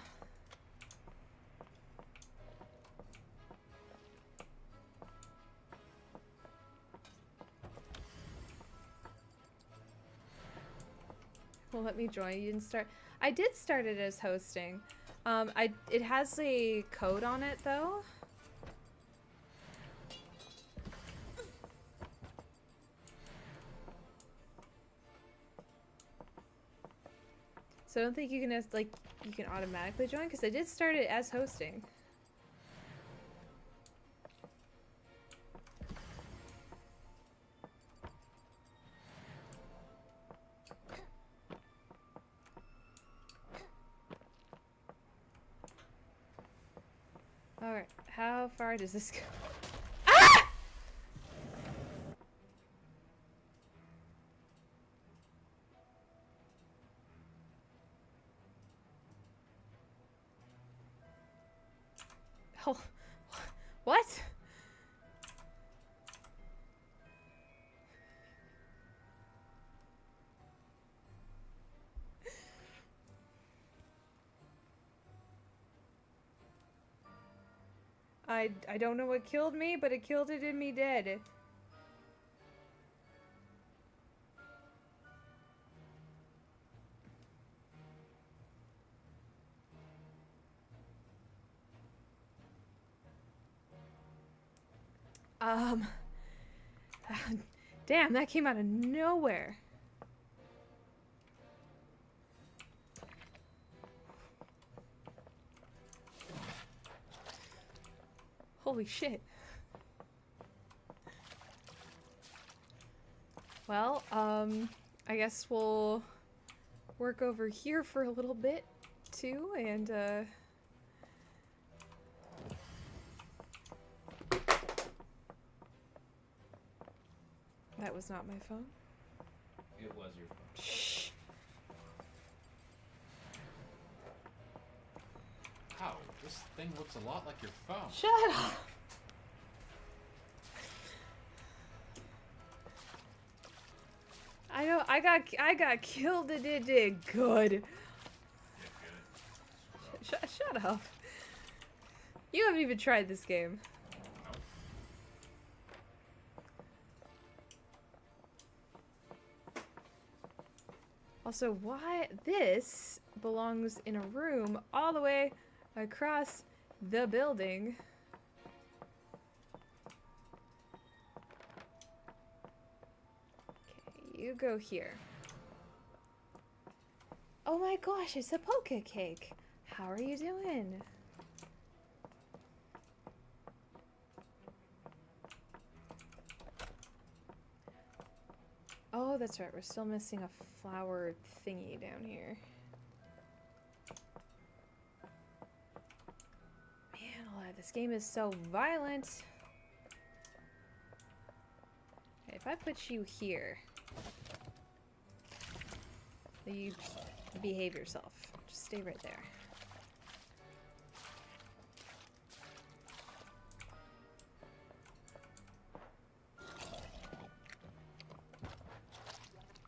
Well, let me join. You didn't start. I did start it as hosting. It has a code on it though. So I don't think you can just, like, you can automatically join because I did start it as hosting. Alright, how far does this go? Ah! Oh, what? I don't know what killed me, but it killed it in me dead. Damn, that came out of nowhere. Holy shit. Well, I guess we'll work over here for a little bit too, and that was not my phone. It was your phone. Shh. This thing looks a lot like your phone. Shut up! I know, I got killed and it did good. Yeah, good. Shut up. You haven't even tried this game. Nope. Also, why this belongs in a room all the way across the building? Okay, you go here. Oh my gosh, it's a poke cake. How are you doing? Oh, that's right. We're still missing a flower thingy down here. Man alive, this game is so violent. Okay, if I put you here, you behave yourself. Just stay right there.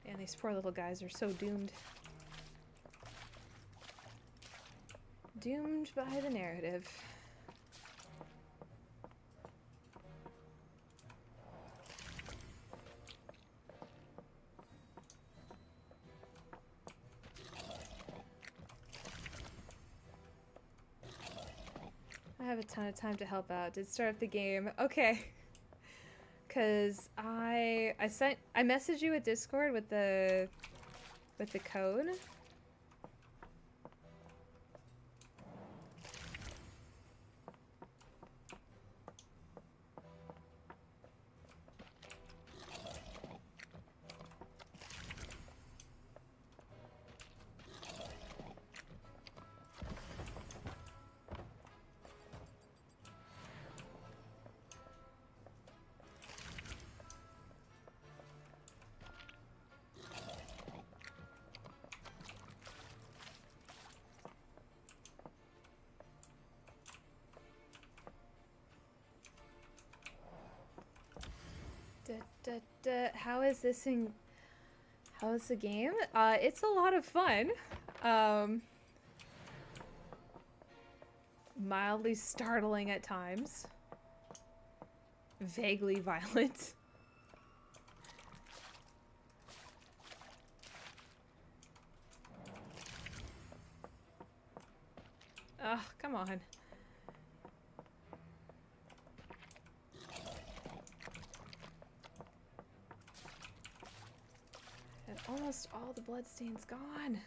And these poor little guys are so doomed. Doomed by the narrative. I have a ton of time to help out. Did start up the game. Okay. Cause I messaged you with Discord with the code. How is this in? How is the game? It's a lot of fun. Mildly startling at times. Vaguely violent. Ugh, come on. And almost all the bloodstains gone.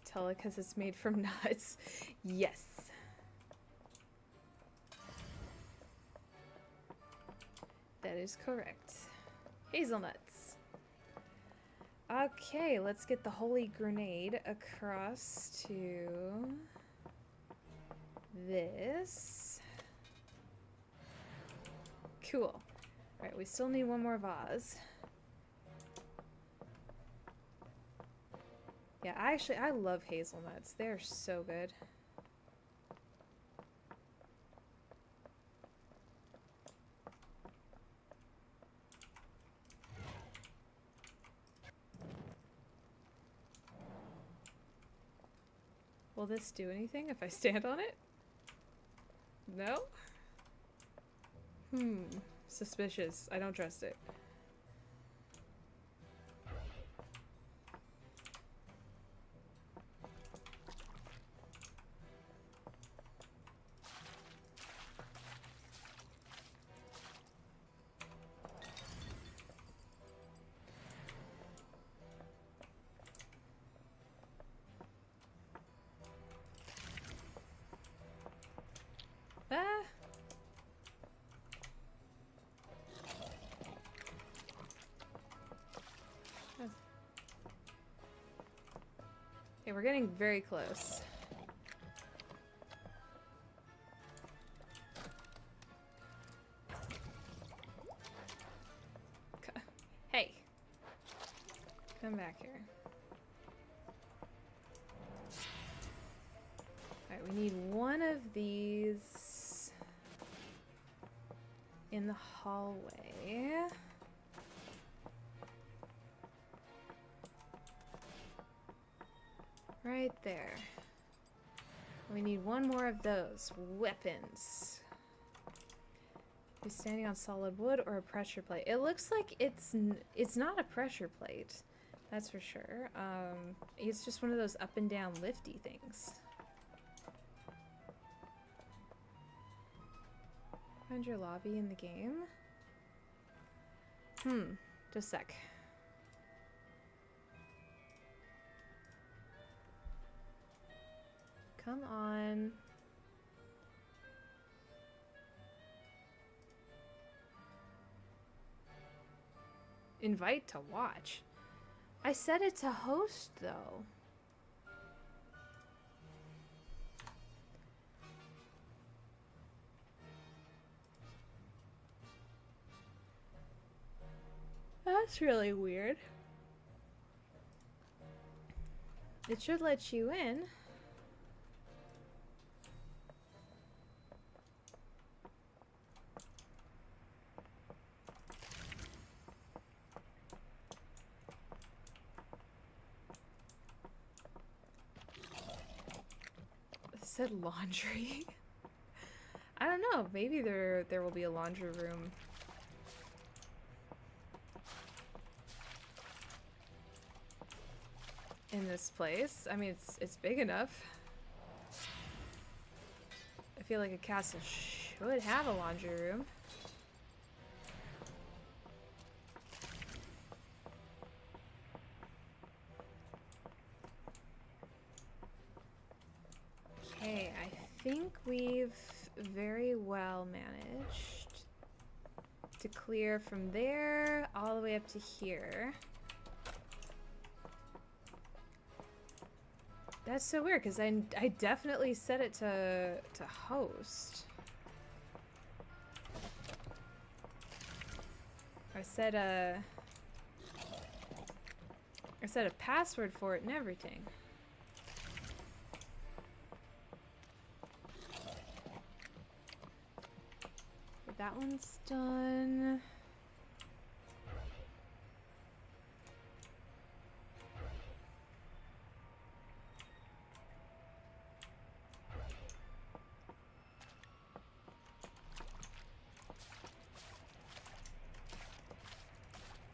Tell it because it's made from nuts. Yes. That is correct. Hazelnuts. Okay, let's get the holy grenade across to this. Cool. Alright, we still need one more vase. Yeah, I love hazelnuts. They're so good. Will this do anything if I stand on it? No? Suspicious. I don't trust it. Ah! Okay, we're getting very close. Hey! Come back here. Alright, we need one of these in the hallway. Right there. We need one more of those weapons. He's standing on solid wood or a pressure plate. It looks like it's not a pressure plate. That's for sure. It's just one of those up and down lifty things. Find your lobby in the game. Just a sec. Come on. Invite to watch. I set it to host though. That's really weird. It should let you in. It said laundry. I don't know. Maybe there will be a laundry room. In this place. I mean, it's big enough. I feel like a castle should have a laundry room. Okay, I think we've very well managed to clear from there all the way up to here. That's so weird, because I definitely set it to host. I set a password for it and everything. But that one's done.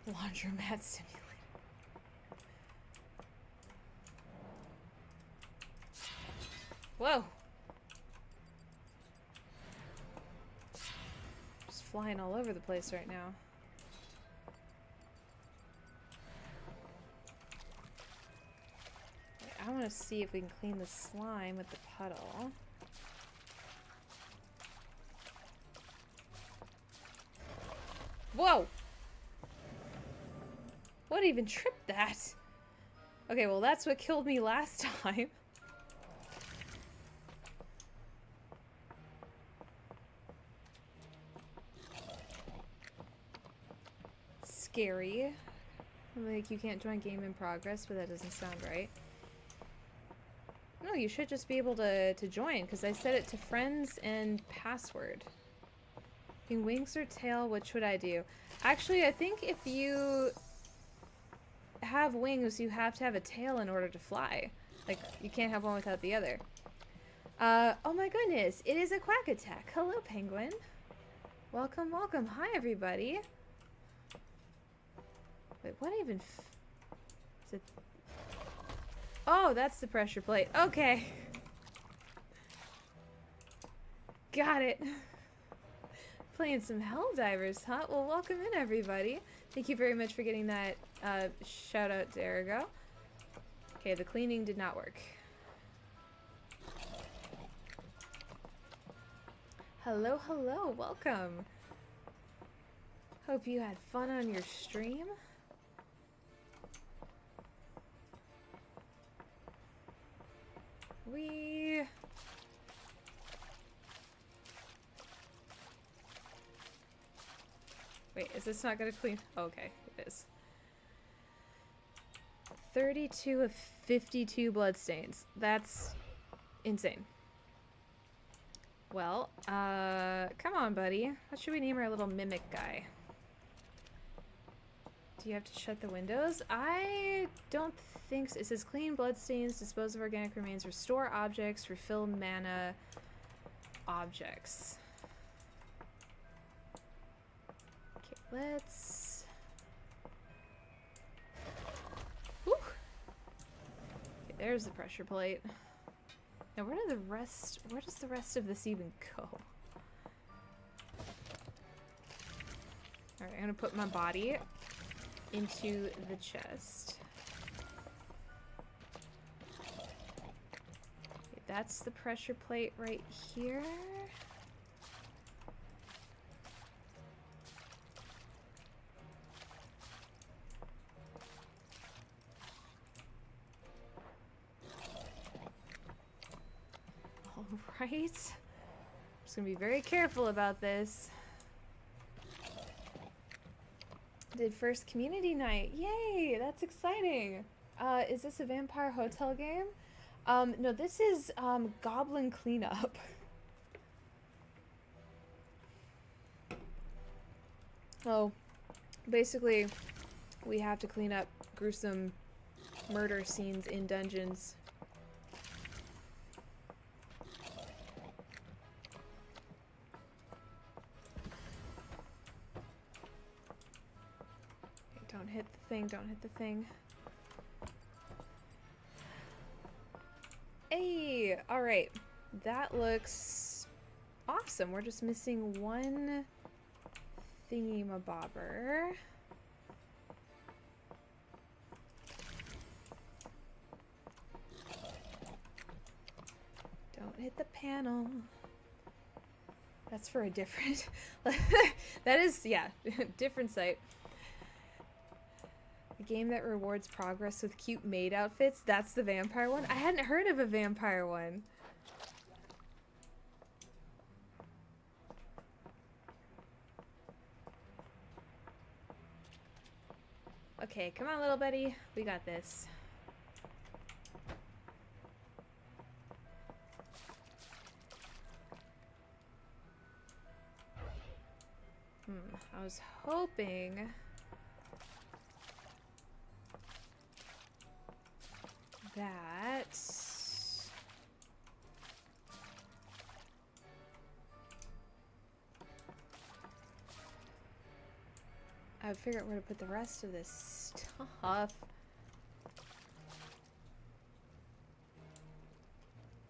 Laundromat simulator. Whoa! Just flying all over the place right now. I want to see if we can clean the slime with the puddle. Whoa! What even tripped that? Okay, well that's what killed me last time. Scary. Like, you can't join game in progress, but that doesn't sound right. No, you should just be able to join, because I set it to friends and password. Wings or tail, which would I do? Actually, I think if you have wings, you have to have a tail in order to fly. Like, you can't have one without the other. Oh my goodness, it is a quack attack. Hello, penguin. Welcome, welcome. Hi, everybody. Wait, what even is it? Oh, that's the pressure plate. Okay. Got it. Playing some Helldivers, huh? Well, welcome in, everybody. Thank you very much for getting that shout out to Erigo. Okay, the cleaning did not work. Hello, hello, welcome. Hope you had fun on your stream. Wait, is this not gonna clean? Oh, okay, it is. 32 of 52 bloodstains. That's insane. Well, come on, buddy. What should we name our little mimic guy? Do you have to shut the windows? I don't think so. It says clean bloodstains, dispose of organic remains, restore objects, refill mana objects. Okay, let's... Whew. Okay, there's the pressure plate. Now where does the rest of this even go? Alright, I'm gonna put my body into the chest. Okay, that's the pressure plate right here. Alright. Just gonna be very careful about this. Did first community night. Yay! That's exciting. Is this a Vampire Hotel game? No, this is Goblin Cleanup. Oh, basically, we have to clean up gruesome murder scenes in dungeons. Don't hit the thing, don't hit the thing. Hey! Alright. That looks awesome. We're just missing one thingy-mabobber. Don't hit the panel. That's for a different... That is, yeah, different site. A game that rewards progress with cute maid outfits. That's the vampire one? I hadn't heard of a vampire one. Okay, come on, little buddy. We got this. I was hoping... that... I would figure out where to put the rest of this stuff.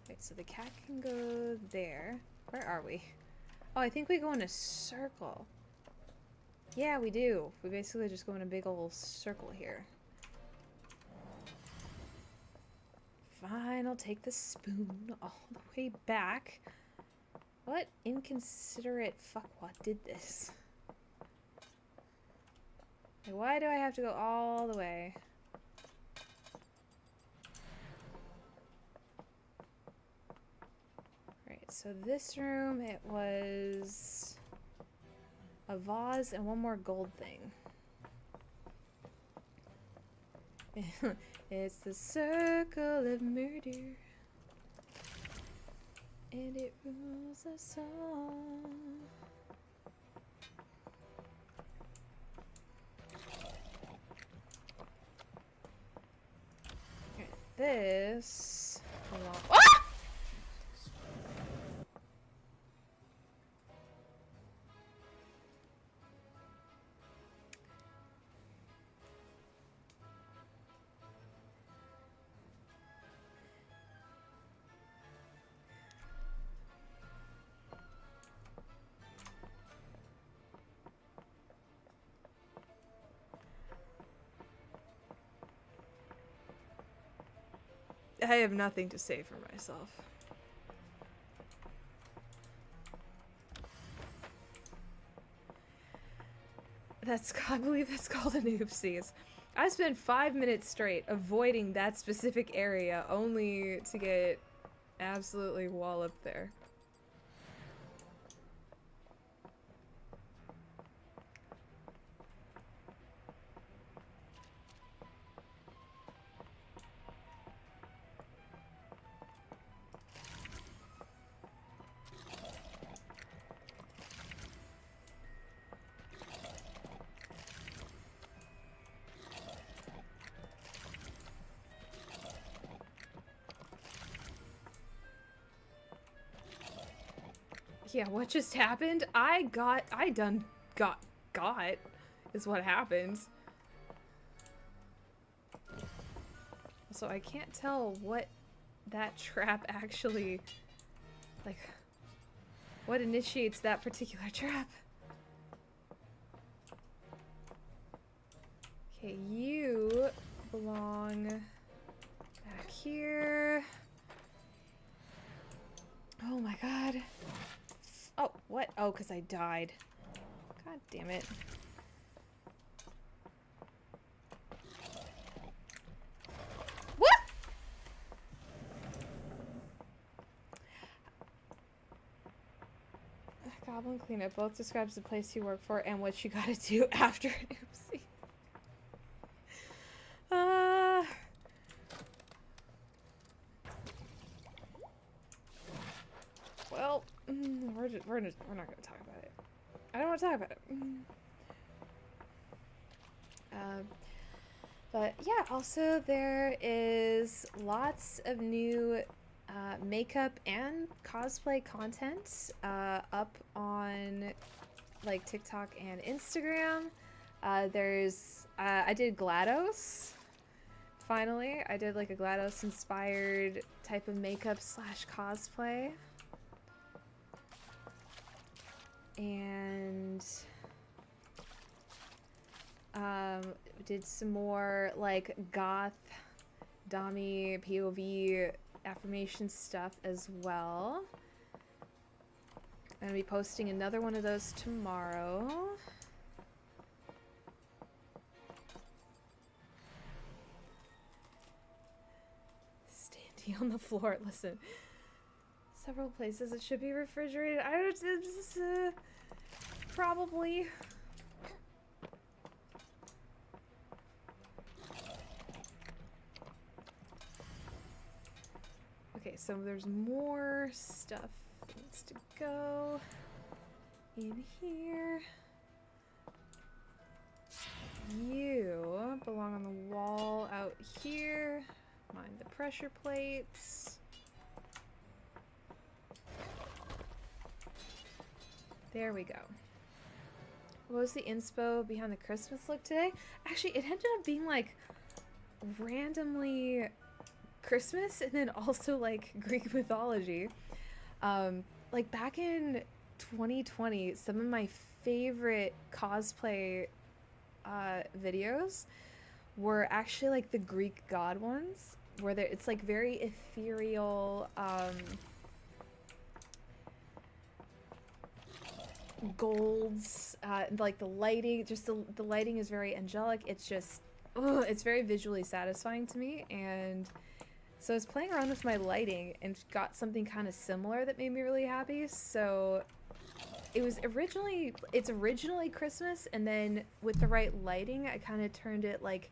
Wait, so the cat can go there. Where are we? Oh, I think we go in a circle. Yeah, we do. We basically just go in a big old circle here. Fine, I'll take the spoon all the way back. What inconsiderate fuckwad did this? Like, why do I have to go all the way? Right, so this room, it was a vase and one more gold thing. It's the circle of murder, and it rules us all. Okay, this. Ah! I have nothing to say for myself. I believe that's called an oopsies. I spent 5 minutes straight avoiding that specific area only to get absolutely walloped there. Yeah, what just happened? I done got is what happened. So I can't tell what that trap actually, like, what initiates that particular trap. Okay, you belong back here. Oh my god. Oh, what? Oh, because I died. God damn it. What? Goblin Cleanup both describes the place you work for and what you gotta do after an oopsie. Well, we're not gonna talk about it. I don't want to talk about it. But yeah, also there is lots of new makeup and cosplay content up on like TikTok and Instagram. I did GLaDOS. Finally, I did like a GLaDOS inspired type of makeup / cosplay. And did some more like goth Dami POV affirmation stuff as well. I'm gonna be posting another one of those tomorrow. Standing on the floor, listen. Several places it should be refrigerated. I don't probably. Okay, so there's more stuff that needs to go in here. You belong on the wall out here. Mind the pressure plates. There we go. What was the inspo behind the Christmas look today? Actually, it ended up being like randomly Christmas and then also like Greek mythology. Like back in 2020, some of my favorite cosplay videos were actually like the Greek god ones, where it's like very ethereal, golds, like the lighting, just the lighting is very angelic. It's just, it's very visually satisfying to me. And so I was playing around with my lighting and got something kind of similar that made me really happy. So it's originally Christmas, and then with the right lighting, I kind of turned it like,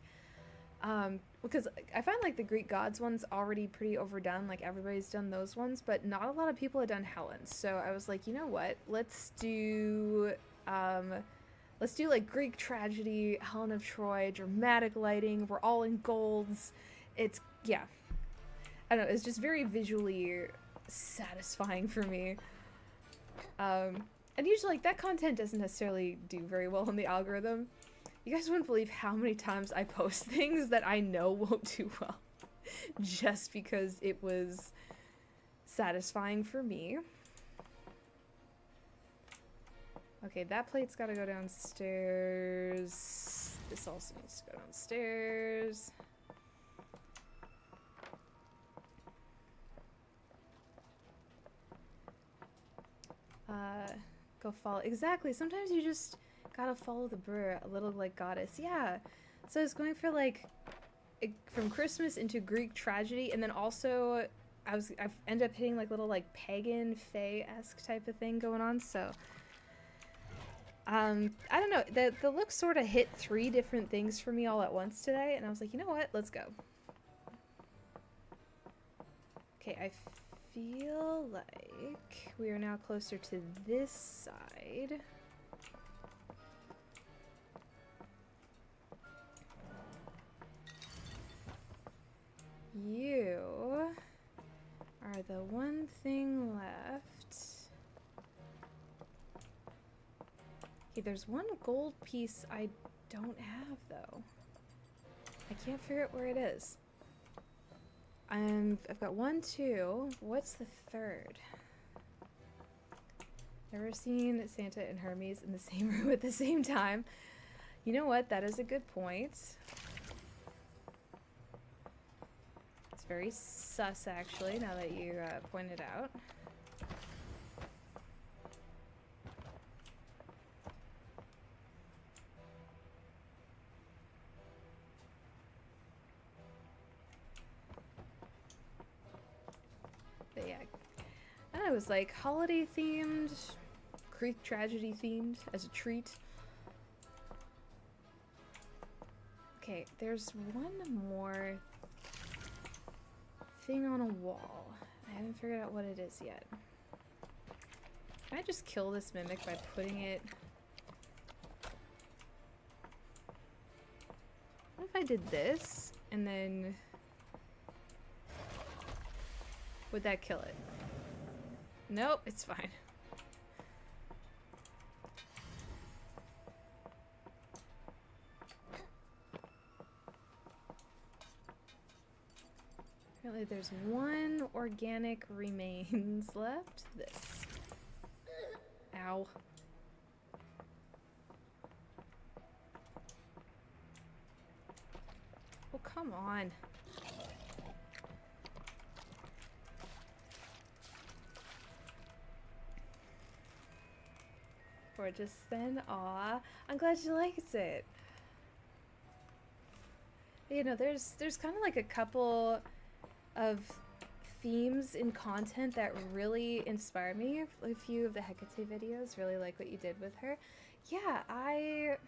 because I find like the Greek gods ones already pretty overdone, like everybody's done those ones, but not a lot of people had done Helen's. So I was like, you know what, let's do like Greek tragedy, Helen of Troy, dramatic lighting, we're all in golds. It's, yeah, I don't know, it's just very visually satisfying for me. And usually like that content doesn't necessarily do very well on the algorithm. You guys wouldn't believe how many times I post things that I know won't do well just because it was satisfying for me. Okay, that plate's gotta go downstairs. This also needs to go downstairs. Go follow. Exactly. Sometimes you just gotta follow the brewer, a little like goddess. Yeah. So I was going for like from Christmas into Greek tragedy, and then also I've ended up hitting like little like pagan fae-esque type of thing going on. So I don't know. The look sort of hit 3 different things for me all at once today, and I was like, you know what? Let's go. Okay, I feel like we are now closer to this side. You are the one thing left. Okay, there's one gold piece I don't have, though. I can't figure out where it is. I've got 1, 2. What's the third? Never seen Santa and Hermes in the same room at the same time. You know what? That is a good point. It's very sus, actually, now that you point it out. But yeah, and I was like holiday themed, Greek tragedy themed as a treat. Okay, there's one more thing on a wall. I haven't figured out what it is yet. Can I just kill this mimic by putting it... What if I did this, and then... Would that kill it? Nope, it's fine. Apparently there's one organic remains left. This. Ow. Oh, come on. Gorgeous then. Aw, I'm glad you liked it. You know, there's kind of like a couple of themes in content that really inspire me. A few of the Hecate videos, really like what you did with her. Yeah, I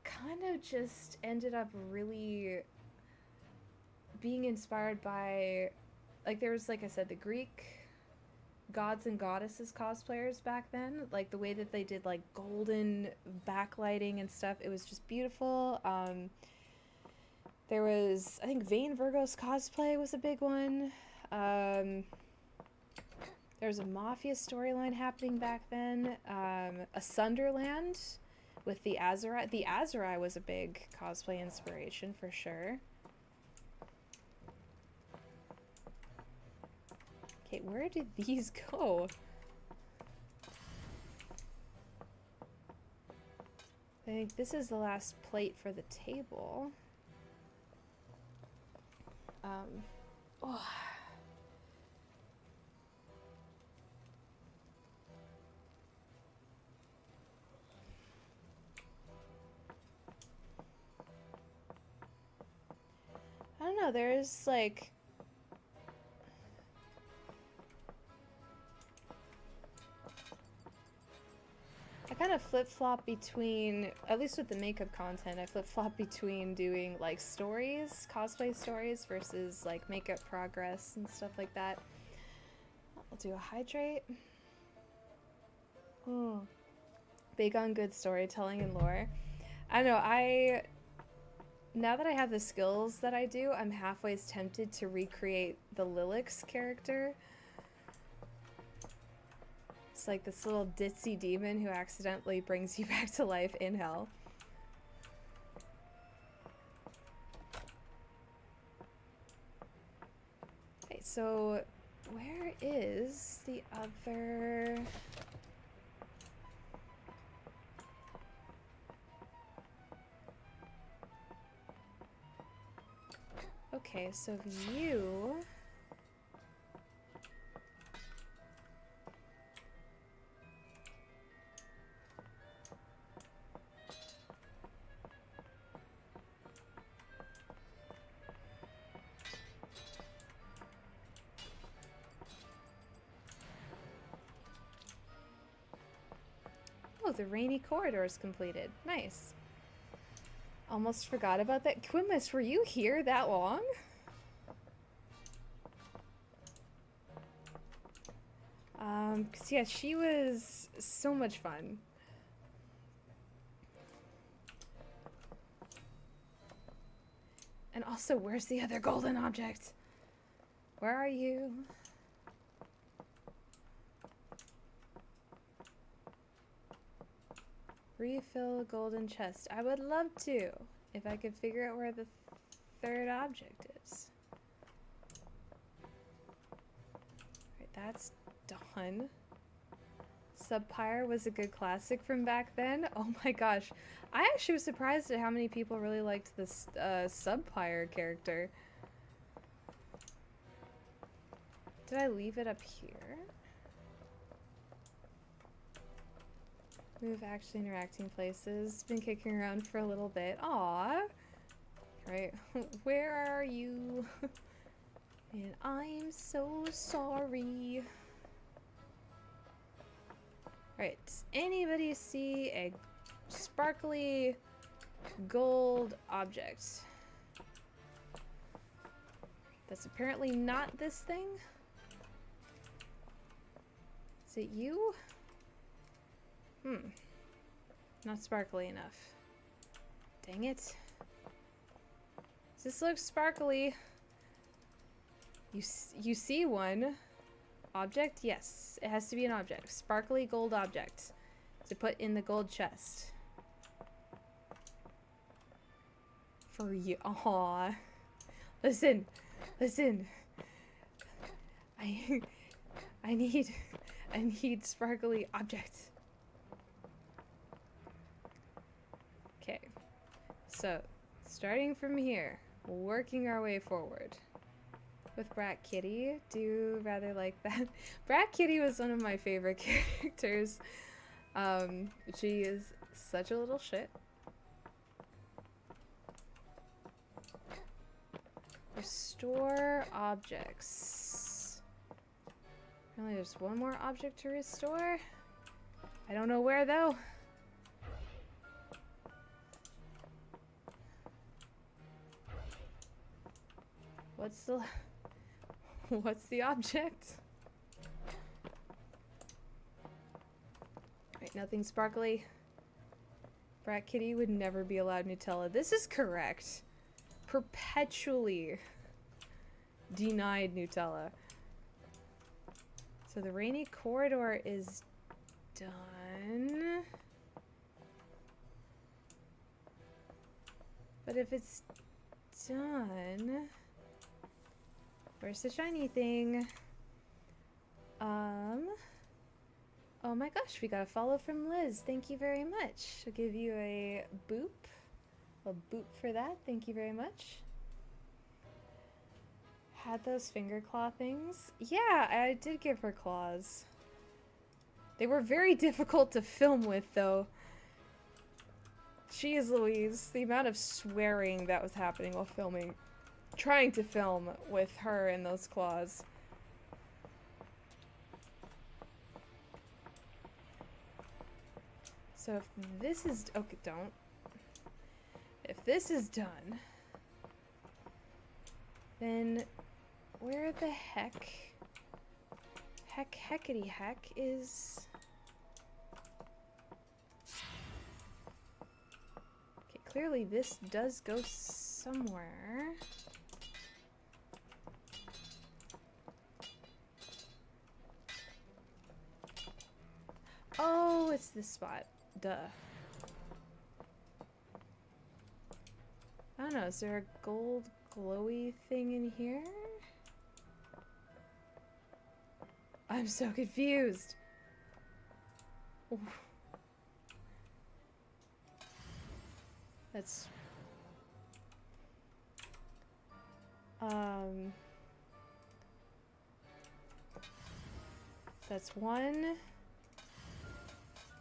kind of just ended up really being inspired by, like, there was, like I said, the Greek gods and goddesses cosplayers back then, like the way that they did like golden backlighting and stuff. It was just beautiful. There was, I think, Vane Virgos cosplay was a big one. There was a Mafia storyline happening back then. A Sunderland with the Azurai. The Azurai was a big cosplay inspiration for sure. Okay, where did these go? I think this is the last plate for the table. Oh. I don't know, there's like... I kind of flip-flop between, at least with the makeup content, I flip-flop between doing like stories, cosplay stories, versus like makeup progress and stuff like that. I'll do a hydrate. Big on good storytelling and lore. I don't know, now that I have the skills that I do, I'm halfway tempted to recreate the Lilix character. It's like this little ditzy demon who accidentally brings you back to life in hell. Okay, so where is the other... Okay, so you... Oh, the rainy corridor is completed. Nice. Almost forgot about that. Quimlis, were you here that long? Cause yeah, she was so much fun. And also, where's the other golden object? Where are you? Refill a golden chest. I would love to, if I could figure out where the third object is. Right, that's done. Subpire was a good classic from back then. Oh my gosh. I actually was surprised at how many people really liked this Subpire character. Did I leave it up here? Move actually interacting places. Been kicking around for a little bit. Aww. Right. Where are you? And I'm so sorry. Right. Does anybody see a sparkly gold object? That's apparently not this thing. Is it you? Not sparkly enough. Dang it. This looks sparkly. You see one. Object? Yes. It has to be an object. Sparkly gold object. To put in the gold chest. For you. Aww. Listen. Listen. I need sparkly object. Okay. So, starting from here, working our way forward. With Brat Kitty, do rather like that. Brat Kitty was one of my favorite characters. She is such a little shit. Restore objects. Apparently there's one more object to restore. I don't know where though. What's the object? Right, nothing sparkly. Brat Kitty would never be allowed Nutella. This is correct. Perpetually denied Nutella. So the rainy corridor is done. But if it's done, where's the shiny thing? Oh my gosh, we got a follow from Liz. Thank you very much. I'll give you a boop. A boop for that. Thank you very much. Had those finger claw things? Yeah, I did give her claws. They were very difficult to film with, though. Jeez Louise, the amount of swearing that was happening while filming. Trying to film with her and those claws. So if this is... okay, don't. If this is done, then where the heckity heck is... Okay, clearly this does go somewhere. Oh, it's this spot. Duh. I don't know, is there a gold glowy thing in here? I'm so confused. Ooh. That's... That's one.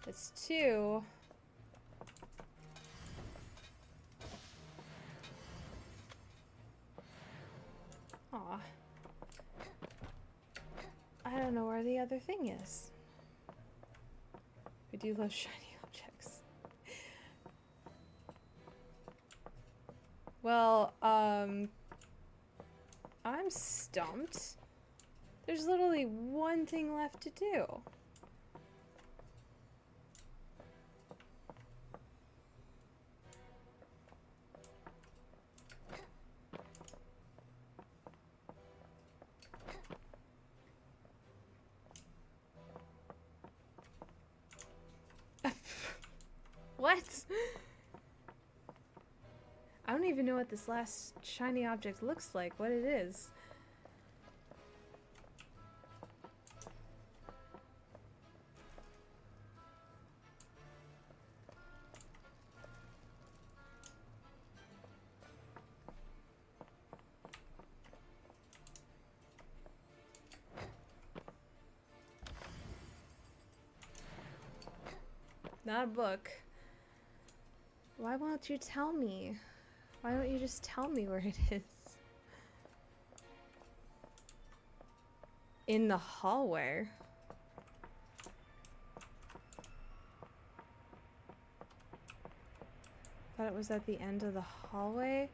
That's two. Aw. I don't know where the other thing is. I do love shiny objects. Well, I'm stumped. There's literally one thing left to do. What? I don't even know what this last shiny object looks like, what it is. Not a book. Why won't you tell me? Why don't you just tell me where it is? In the hallway. Thought it was at the end of the hallway.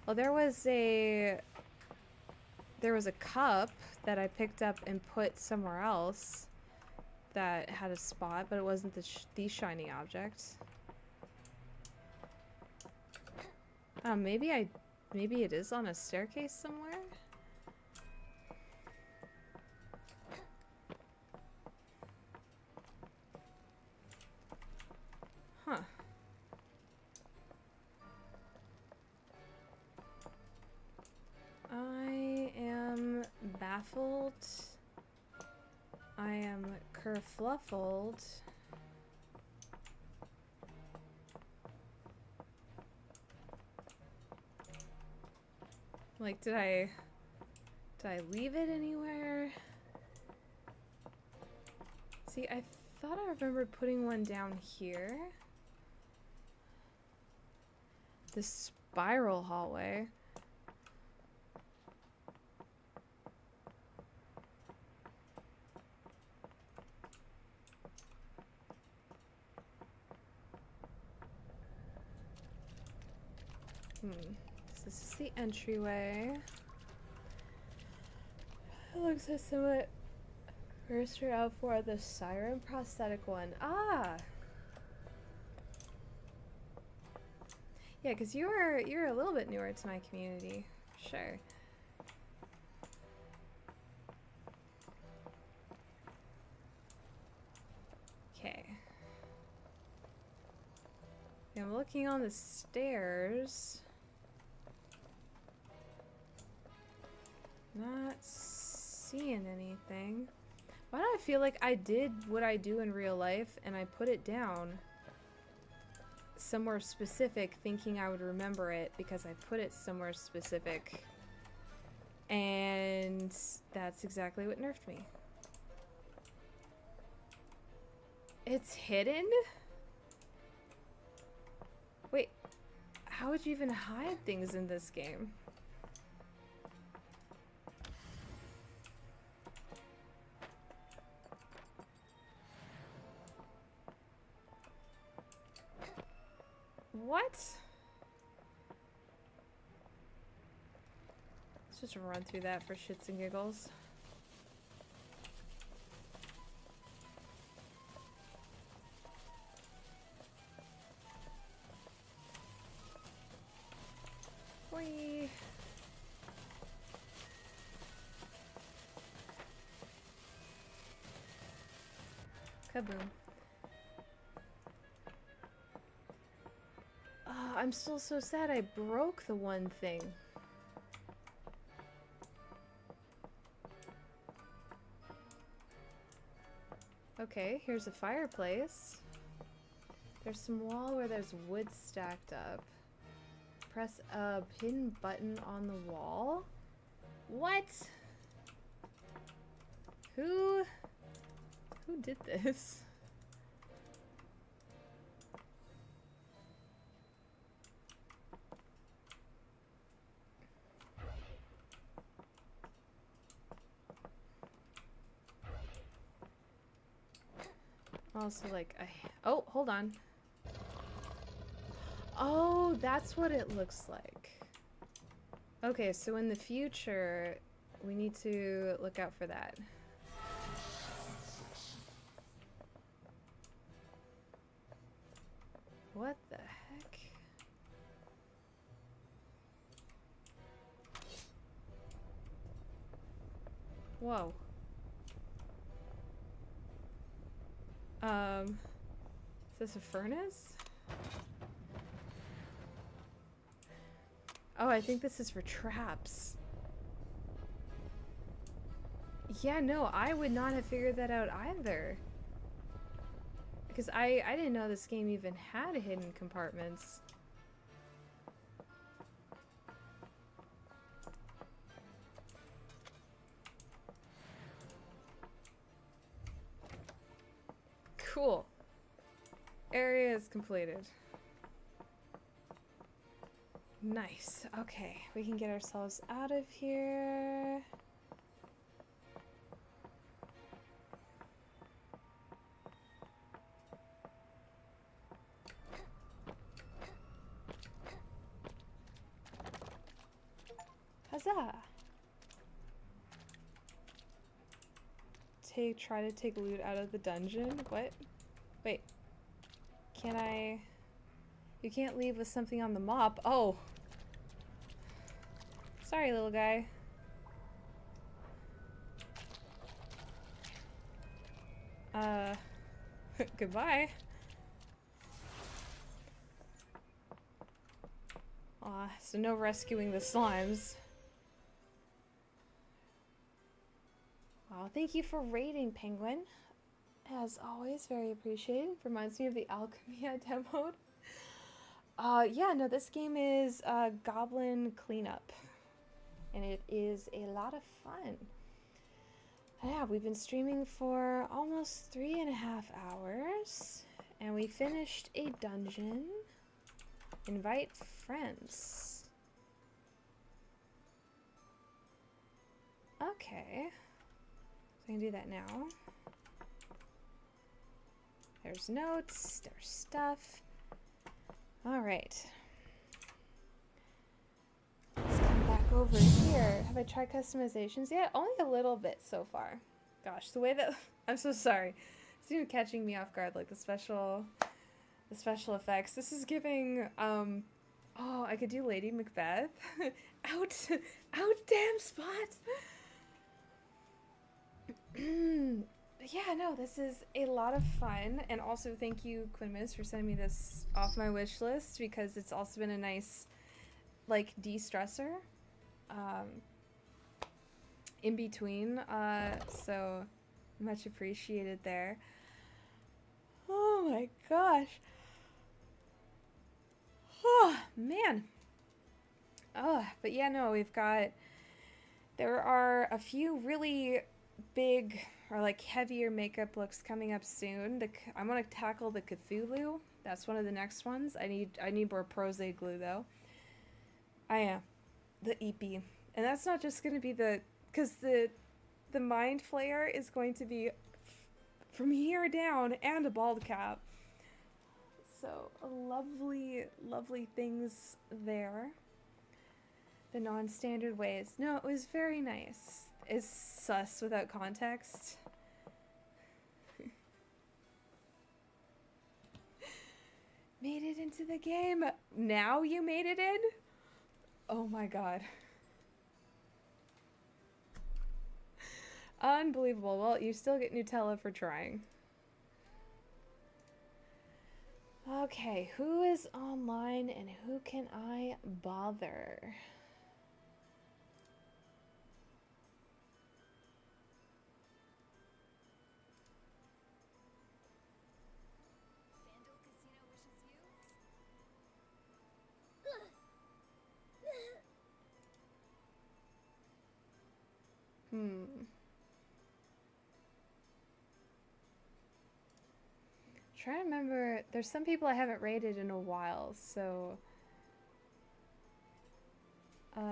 Well, there was a cup that I picked up and put somewhere else that had a spot, but it wasn't the shiny object. Maybe it is on a staircase somewhere? Huh. I am baffled. I am kerfluffled. Like, did I leave it anywhere? See, I thought I remembered putting one down here. The spiral hallway. This is the entryway. It looks like somewhat first out for the siren prosthetic one. Ah! Yeah, because you're a little bit newer to my community. Sure. Okay. I'm looking on the stairs. Not seeing anything. Why do I feel like I did what I do in real life and I put it down somewhere specific thinking I would remember it because I put it somewhere specific, and that's exactly what nerfed me. It's hidden? Wait, how would you even hide things in this game? What? Let's just run through that for shits and giggles. Whee! Kaboom. I'm still so sad I broke the one thing. Okay, here's a fireplace. There's some wall where there's wood stacked up. Press a pin button on the wall. What? Who did this? Also, like, oh, hold on. Oh, that's what it looks like. Okay, so in the future, we need to look out for that. What the heck? Whoa. Is this a furnace? Oh, I think this is for traps. Yeah, no, I would not have figured that out either. Because I didn't know this game even had hidden compartments. Cool. Area is completed. Nice. Okay, we can get ourselves out of here. Huzzah! Try to take loot out of the dungeon? What? Wait. Can I... You can't leave with something on the mop. Oh! Sorry, little guy. Goodbye. Aw, so no rescuing the slimes. Wow, thank you for raiding, Penguin. As always, very appreciated. Reminds me of the alchemy I demoed. Yeah, no, this game is Goblin Cleanup. And it is a lot of fun. Yeah, we've been streaming for almost 3.5 hours. And we finished a dungeon. Invite friends. Okay. So I can do that now. There's notes, there's stuff. Alright. Let's come back over here. Have I tried customizations yet? Only a little bit so far. Gosh, the way that... I'm so sorry. It's even catching me off guard, like the special effects. This is giving, oh, I could do Lady Macbeth. Out, damn spot! Yeah, no, this is a lot of fun, and also thank you, Quinmis, for sending me this off my wish list, because it's also been a nice, like, de-stressor, in between, so much appreciated there. Oh my gosh. Oh, man. Oh, but yeah, no, there are a few really big or like heavier makeup looks coming up soon. I'm gonna tackle the Cthulhu. That's one of the next ones. I need more Prose glue though. I am the EP, and that's not just gonna be because the Mind Flayer is going to be from here down and a bald cap. So lovely, lovely things there. The non-standard ways. No, it was very nice. Is sus without context. Made it into the game. Now you made it in? Oh my god. Unbelievable. Well, you still get Nutella for trying. Okay, who is online and who can I bother? Try to remember, there's some people I haven't rated in a while, so why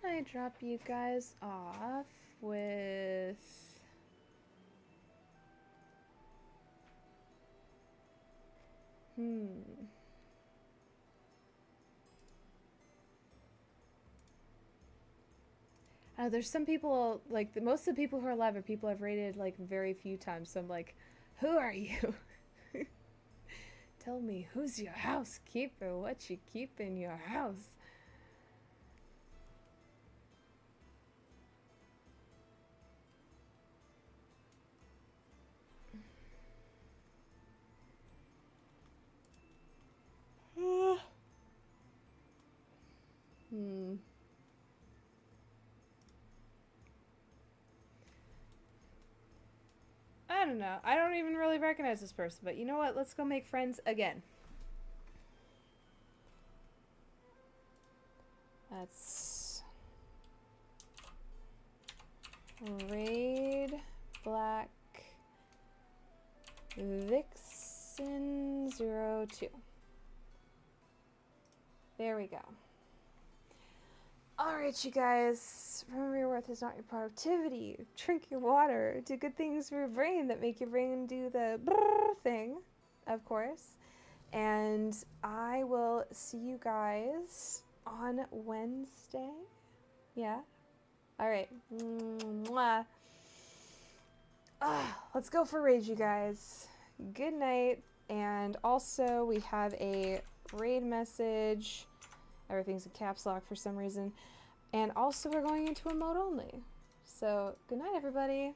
don't I drop you guys off with there's some people, like, most of the people who are alive are people I've rated, like, very few times, so I'm like, who are you? Tell me, who's your housekeeper? What you keep in your house? don't know. I don't even really recognize this person, but you know what? Let's go make friends again. That's Raid Black Vixen 02. There we go. Alright, you guys. Remember, your worth is not your productivity. Drink your water. Do good things for your brain that make your brain do the brrr thing, of course. And I will see you guys on Wednesday. Yeah? Alright. Mwah. Let's go for Raid, you guys. Good night. And also, we have a raid message. Everything's in caps lock for some reason. And also, we're going into a mode only. So, good night, everybody.